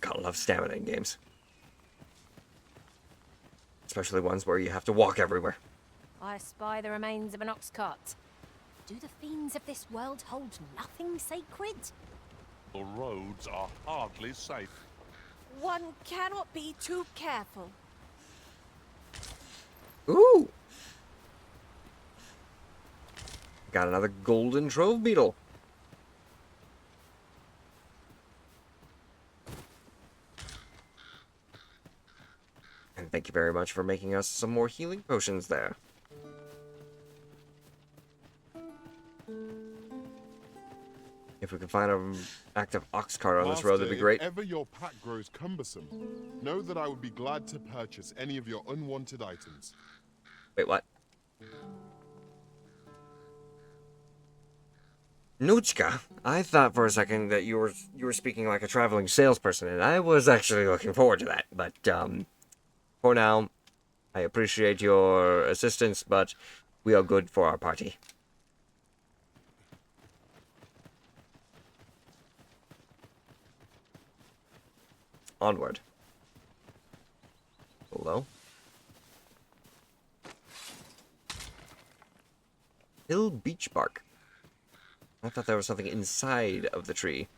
Gotta love stamina in games. Especially ones where you have to walk everywhere. I spy the remains of an ox cart. Do the fiends of this world hold nothing sacred? The roads are hardly safe. One cannot be too careful. Ooh! Got another golden trove beetle. And thank you very much for making us some more healing potions there. If we can find an active ox cart on this road, that'd be great. If ever your pack grows cumbersome, know that I would be glad to purchase any of your unwanted items. Wait, what? Nuchka, I thought for a second that you were speaking like a traveling salesperson, and I was actually looking forward to that. But for now, I appreciate your assistance, but we are good for our party. Onward. Hello? Hill beech bark. I thought there was something inside of the tree.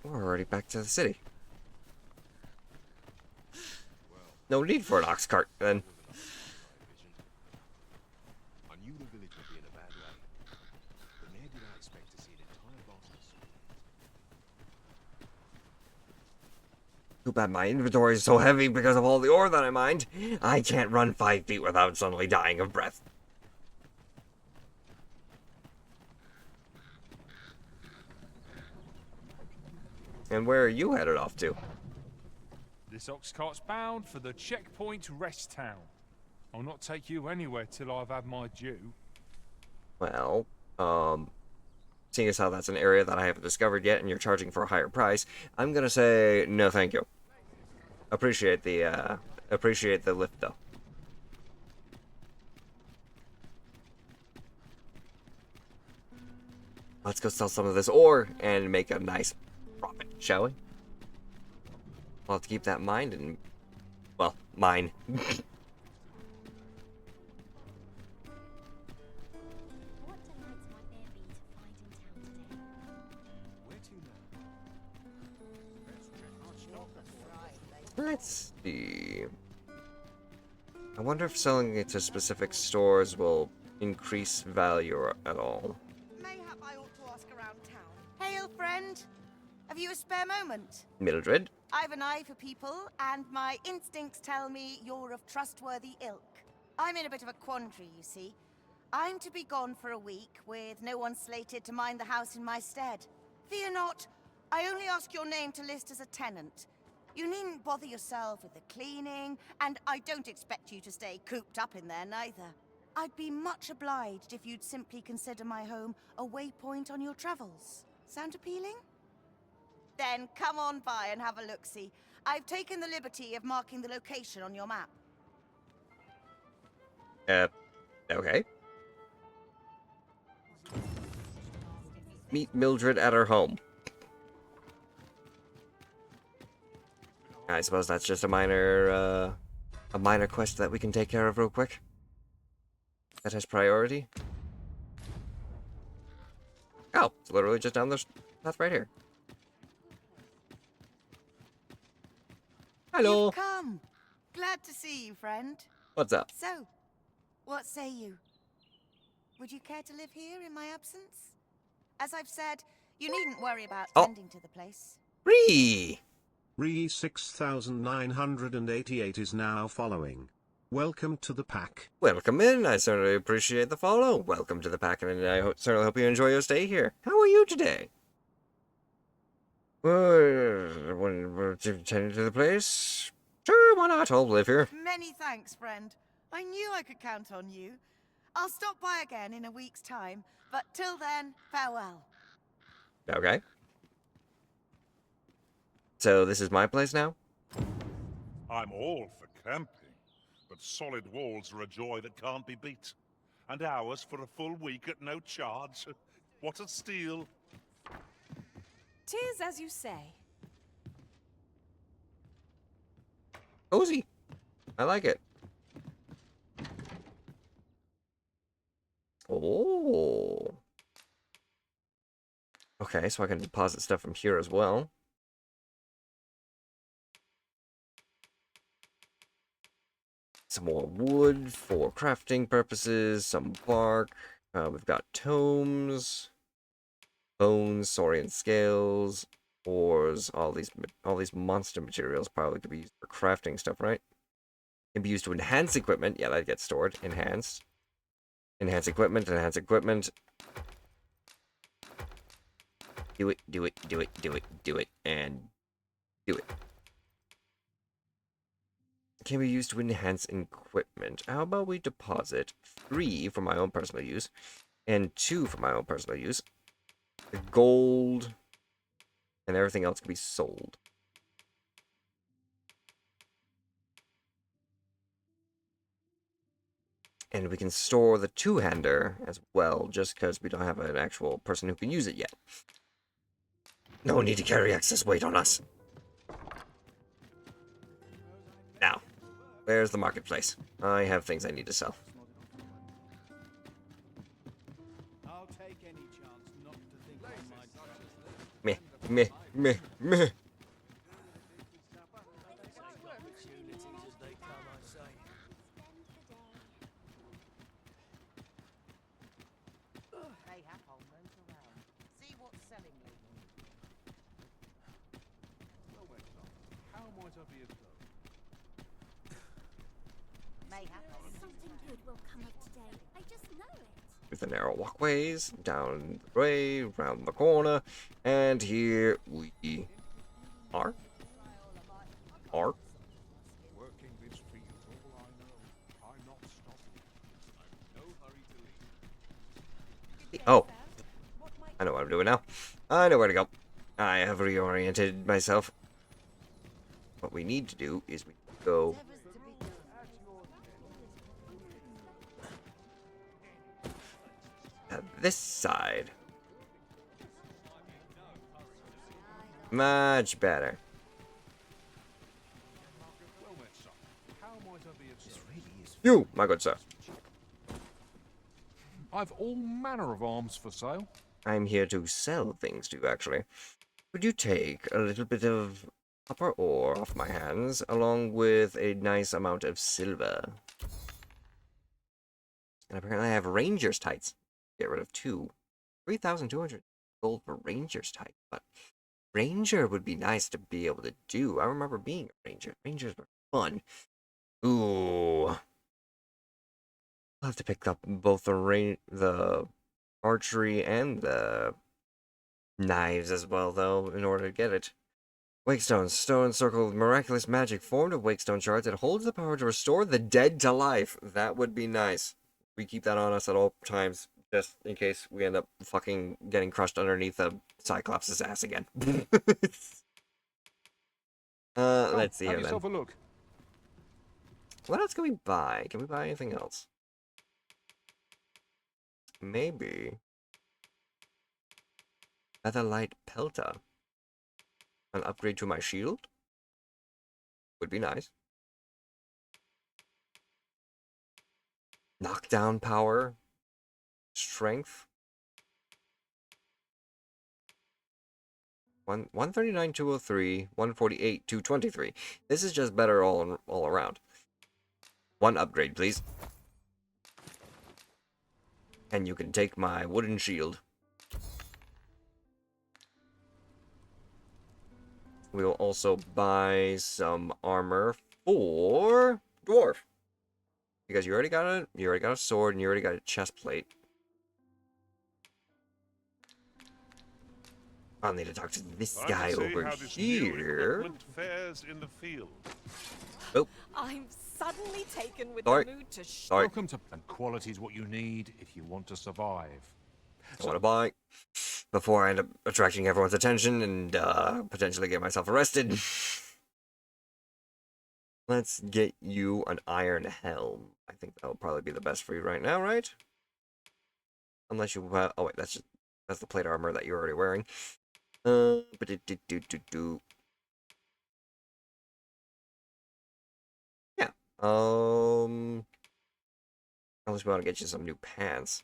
We're already back to the city. No need for an ox cart, then. I knew the village would be in a bad way, but never did I expect to see an entire basket. Too bad my inventory is so heavy because of all the ore that I mined. I can't run 5 feet without suddenly dying of breath. And where are you headed off to? This ox cart's bound for the checkpoint rest town. I'll not take you anywhere till I've had my due. Well, seeing as how that's an area that I haven't discovered yet and you're charging for a higher price, I'm gonna say no thank you. Appreciate the lift though. Let's go sell some of this ore and make a nice profit, shall we? We'll have to keep that in mind and, well, mine. Let's see. I wonder if selling it to specific stores will increase value at all. Mayhap I ought to ask around town. Hail, friend. Have you a spare moment? Mildred? I've an eye for people, and my instincts tell me you're of trustworthy ilk. I'm in a bit of a quandary, you see. I'm to be gone for a week, with no one slated to mind the house in my stead. Fear not, I only ask your name to list as a tenant. You needn't bother yourself with the cleaning, and I don't expect you to stay cooped up in there neither. I'd be much obliged if you'd simply consider my home a waypoint on your travels. Sound appealing? Then come on by and have a look-see. I've taken the liberty of marking the location on your map. Okay. meet Mildred at her home. I suppose that's just a minor quest that we can take care of real quick. That has priority. Oh, it's literally just down this path right here. Hello. You've come. Glad to see you, friend. What's up? So, what say you? Would you care to live here in my absence? As I've said, you needn't worry about tending to the place. Ree 6988 is now following. Welcome to the pack. Welcome in. I certainly appreciate the follow. Welcome to the pack, and I certainly hope you enjoy your stay here. How are you today? When we're tending to the place? Sure, why not? I'll live here. Many thanks, friend. I knew I could count on you. I'll stop by again in a week's time, but till then, farewell. Okay. So this is my place now? I'm all for camping, but solid walls are a joy that can't be beat. And ours for a full week at no charge. What a steal. 'Tis as you say. Cozy. I like it. Oh. Okay, so I can deposit stuff from here as well. Some more wood for crafting purposes, some bark. We've got tomes, bones, saurian scales, ores. All these monster materials probably could be used for crafting stuff, right? Can be used to enhance equipment. Yeah, that gets stored. Enhanced. Enhance equipment. Enhance equipment. Do it. Do it. Do it. Do it. Do it. And do it. Can be used to enhance equipment. How about we deposit 3 for my own personal use and 2 for my own personal use. The gold and everything else can be sold. And we can store the two-hander as well, just because we don't have an actual person who can use it yet. No need to carry excess weight on us. Now, where's the marketplace? I have things I need to sell. I'll take any chance not to think I might trust Meh, meh, meh, meh. Mayhap I'll nose around. See what's selling lately. How might I be of Mayhap Something good will come of today. I just know it. With the narrow walkways, down the way, round the corner, and here we are. Are. working this field's all I know. I'm not stopping. I've no hurry to leave. Oh, I know what I'm doing now. I know where to go. I have reoriented myself. What we need to do is we go to this side. Much better. You, my good sir. I've all manner of arms for sale. I'm here to sell things to you, actually. Would you take a little bit of copper ore off my hands, along with a nice amount of silver? And apparently I have Ranger's tights. Get rid of 2. 3,200 gold for Ranger's tights, but Ranger would be nice to be able to do. I remember being a Ranger. Rangers were fun. Ooh. I'll have to pick up both the archery and the knives as well, though, in order to get it. Wakestone. Stone circle with miraculous magic formed of wakestone shards. It holds the power to restore the dead to life. That would be nice. We keep that on us at all times, just in case we end up fucking getting crushed underneath a Cyclops' ass again. Let's see Have here, then. yourself a look. What else can we buy? Can we buy anything else? Maybe. Featherlight Pelta. An upgrade to my shield? Would be nice. Knockdown power. Strength. 139, 203, 148, 223. This is just better all around. One upgrade, please. And you can take my wooden shield. We'll also buy some armor for dwarf. Because you already got a sword and you already got a chest plate. I'll need to talk to this guy over here. Fares in the field. Oh. I'm suddenly taken with Sorry. the mood to Sorry. Welcome to... And quality is what you need if you want to survive. I want to buy before I end up attracting everyone's attention and potentially get myself arrested. Let's get you an iron helm. I think that'll probably be the best for you right now, right? Unless you oh wait, that's the plate armor that you're already wearing. Yeah. Unless we want to get you some new pants.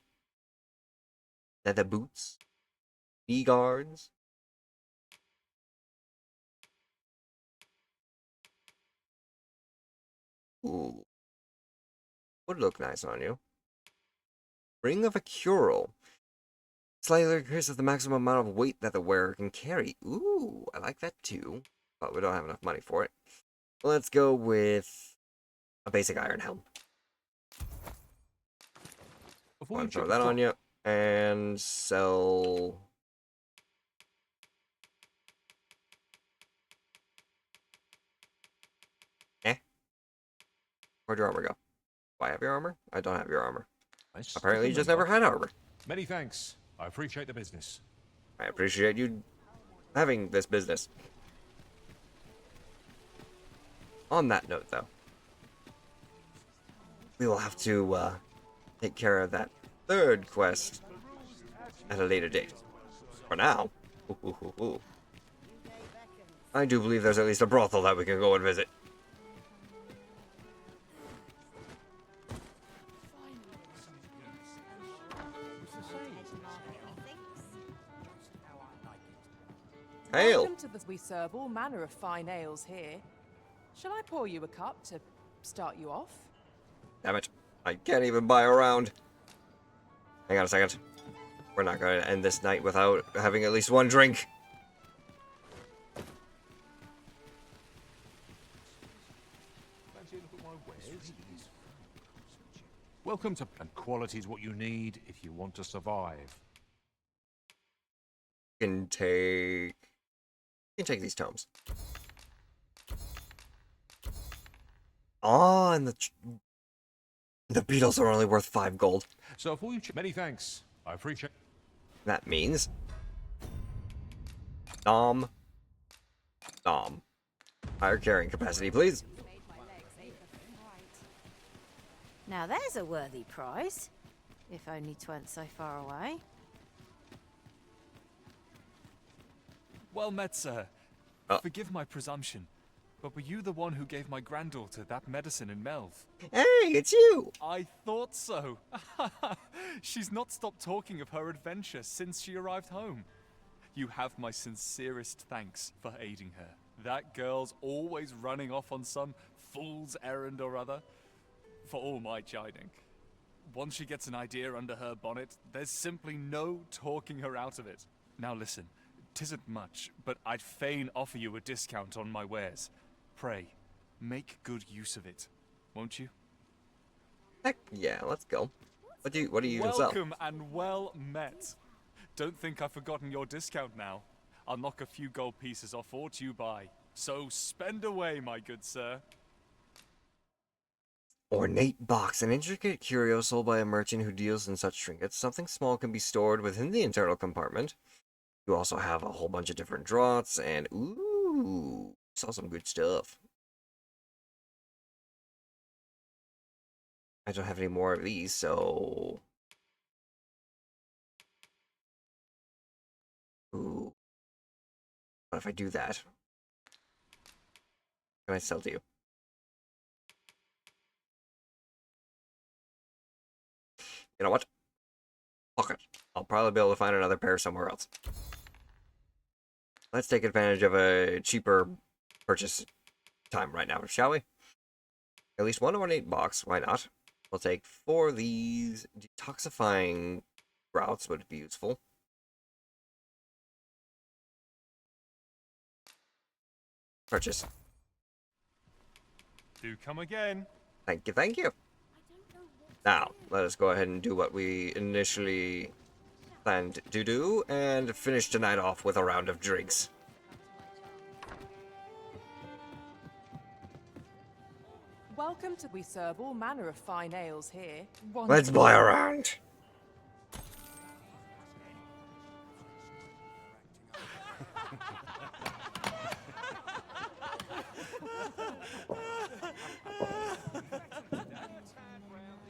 Leather boots. Knee guards. Ooh. Would look nice on you. Ring of a Curel. Slightly increases the maximum amount of weight that the wearer can carry. Ooh, I like that too. But we don't have enough money for it. Let's go with a basic iron helm. Want to throw that on you and sell. Where'd your armor go? Do I have your armor? I don't have your armor. Apparently, you just never had armor. Many thanks. I appreciate the business. I appreciate you having this business. On that note, though, we will have to take care of that third quest at a later date. For now, I do believe there's at least a brothel that we can go and visit. Ale. Welcome to the... We serve all manner of fine ales here. Shall I pour you a cup to start you off? Damn it. I can't even buy a round. Hang on a second. We're not going to end this night without having at least one drink. Welcome to... And quality is what you need if you want to survive. You can take these tomes. Oh, and the beetles are only worth 5 gold. So for you, many thanks. I appreciate. That means Nom. Higher carrying capacity, please. Now there's a worthy prize, if only 'tweren't so far away. Well met, sir. Forgive my presumption, but were you the one who gave my granddaughter that medicine in Melv? Hey, it's you! I thought so. She's not stopped talking of her adventure since she arrived home. You have my sincerest thanks for aiding her. That girl's always running off on some fool's errand or other, for all my chiding. Once she gets an idea under her bonnet, there's simply no talking her out of it. Now listen. 'Tisn't much, but I'd fain offer you a discount on my wares. Pray, make good use of it, won't you? Heck yeah, let's go. What do you sell? Welcome and well met. Don't think I've forgotten your discount now. I'll knock a few gold pieces off aught you buy. So spend away, my good sir. Ornate box, an intricate curio sold by a merchant who deals in such trinkets. Something small can be stored within the internal compartment. You also have a whole bunch of different draughts, and ooh, saw some good stuff. I don't have any more of these, so... Ooh. What if I do that? Can I sell to you? You know what? Fuck it. I'll probably be able to find another pair somewhere else. Let's take advantage of a cheaper purchase time right now, shall we? At least 118 box, why not? We'll take 4 of these. Detoxifying routes would be useful. Purchase. Do come again. Thank you, thank you. Now, let us go ahead and do what we initially planned to do, and finish tonight off with a round of drinks. Welcome to. We serve all manner of fine ales here. Let's buy a round.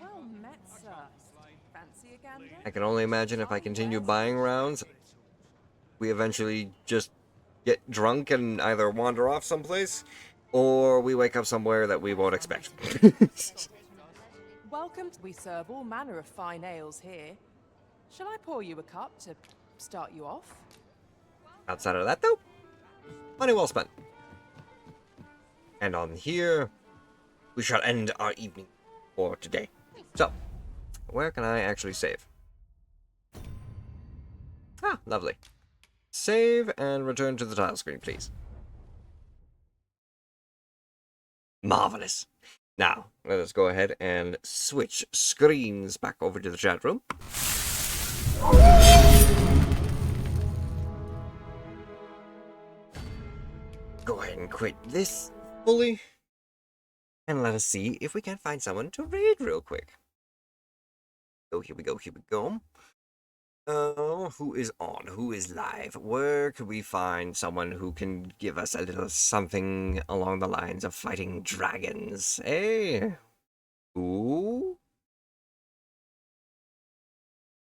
Well met, sir. Fancy a gander? I can only imagine if I continue buying rounds, we eventually just get drunk and either wander off someplace, or we wake up somewhere that we won't expect. Welcome. We serve all manner of fine ales here. Shall I pour you a cup to start you off? Outside of that, though, money well spent. And on here, we shall end our evening for today. So, where can I actually save? Ah, lovely. Save and return to the tile screen, please. Marvelous. Now, let us go ahead and switch screens back over to the chat room. Go ahead and quit this fully. And let us see if we can find someone to raid real quick. Oh, here we go, here we go. Who is on? Who is live? Where could we find someone who can give us a little something along the lines of fighting dragons? Eh? Ooh?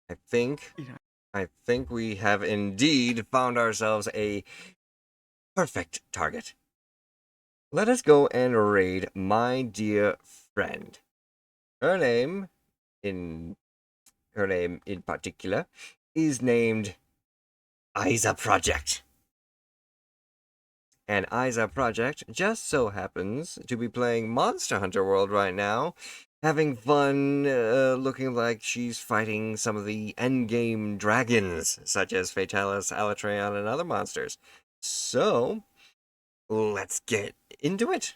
I think we have indeed found ourselves a perfect target. Let us go and raid my dear friend. Her name in particular is named Isa Project. And Isa Project just so happens to be playing Monster Hunter World right now, having fun, looking like she's fighting some of the endgame dragons, such as Fatalis, Alatreon, and other monsters. So, let's get into it.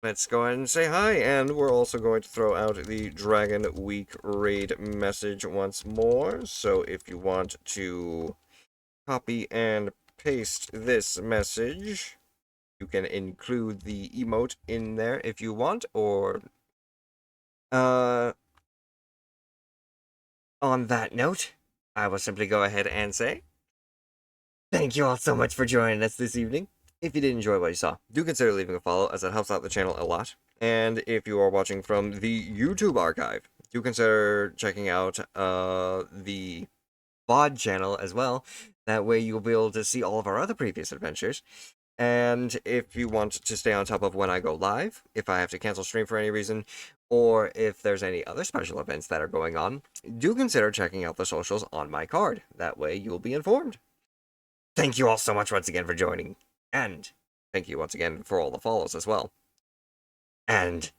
Let's go ahead and say hi, and we're also going to throw out the Dragon Week raid message once more. So if you want to copy and paste this message, you can include the emote in there if you want, or on that note, I will simply go ahead and say thank you all so much for joining us this evening. If you did enjoy what you saw, do consider leaving a follow, as it helps out the channel a lot. And if you are watching from the YouTube archive, do consider checking out the VOD channel as well. That way you'll be able to see all of our other previous adventures. And if you want to stay on top of when I go live, if I have to cancel stream for any reason, or if there's any other special events that are going on, do consider checking out the socials on my card. That way you'll be informed. Thank you all so much once again for joining. And thank you once again for all the follows as well. And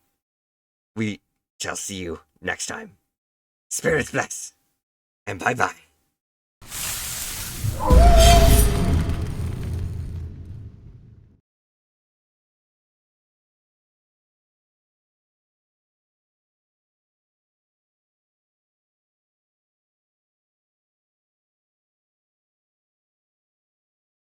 we shall see you next time. Spirits bless. And bye-bye.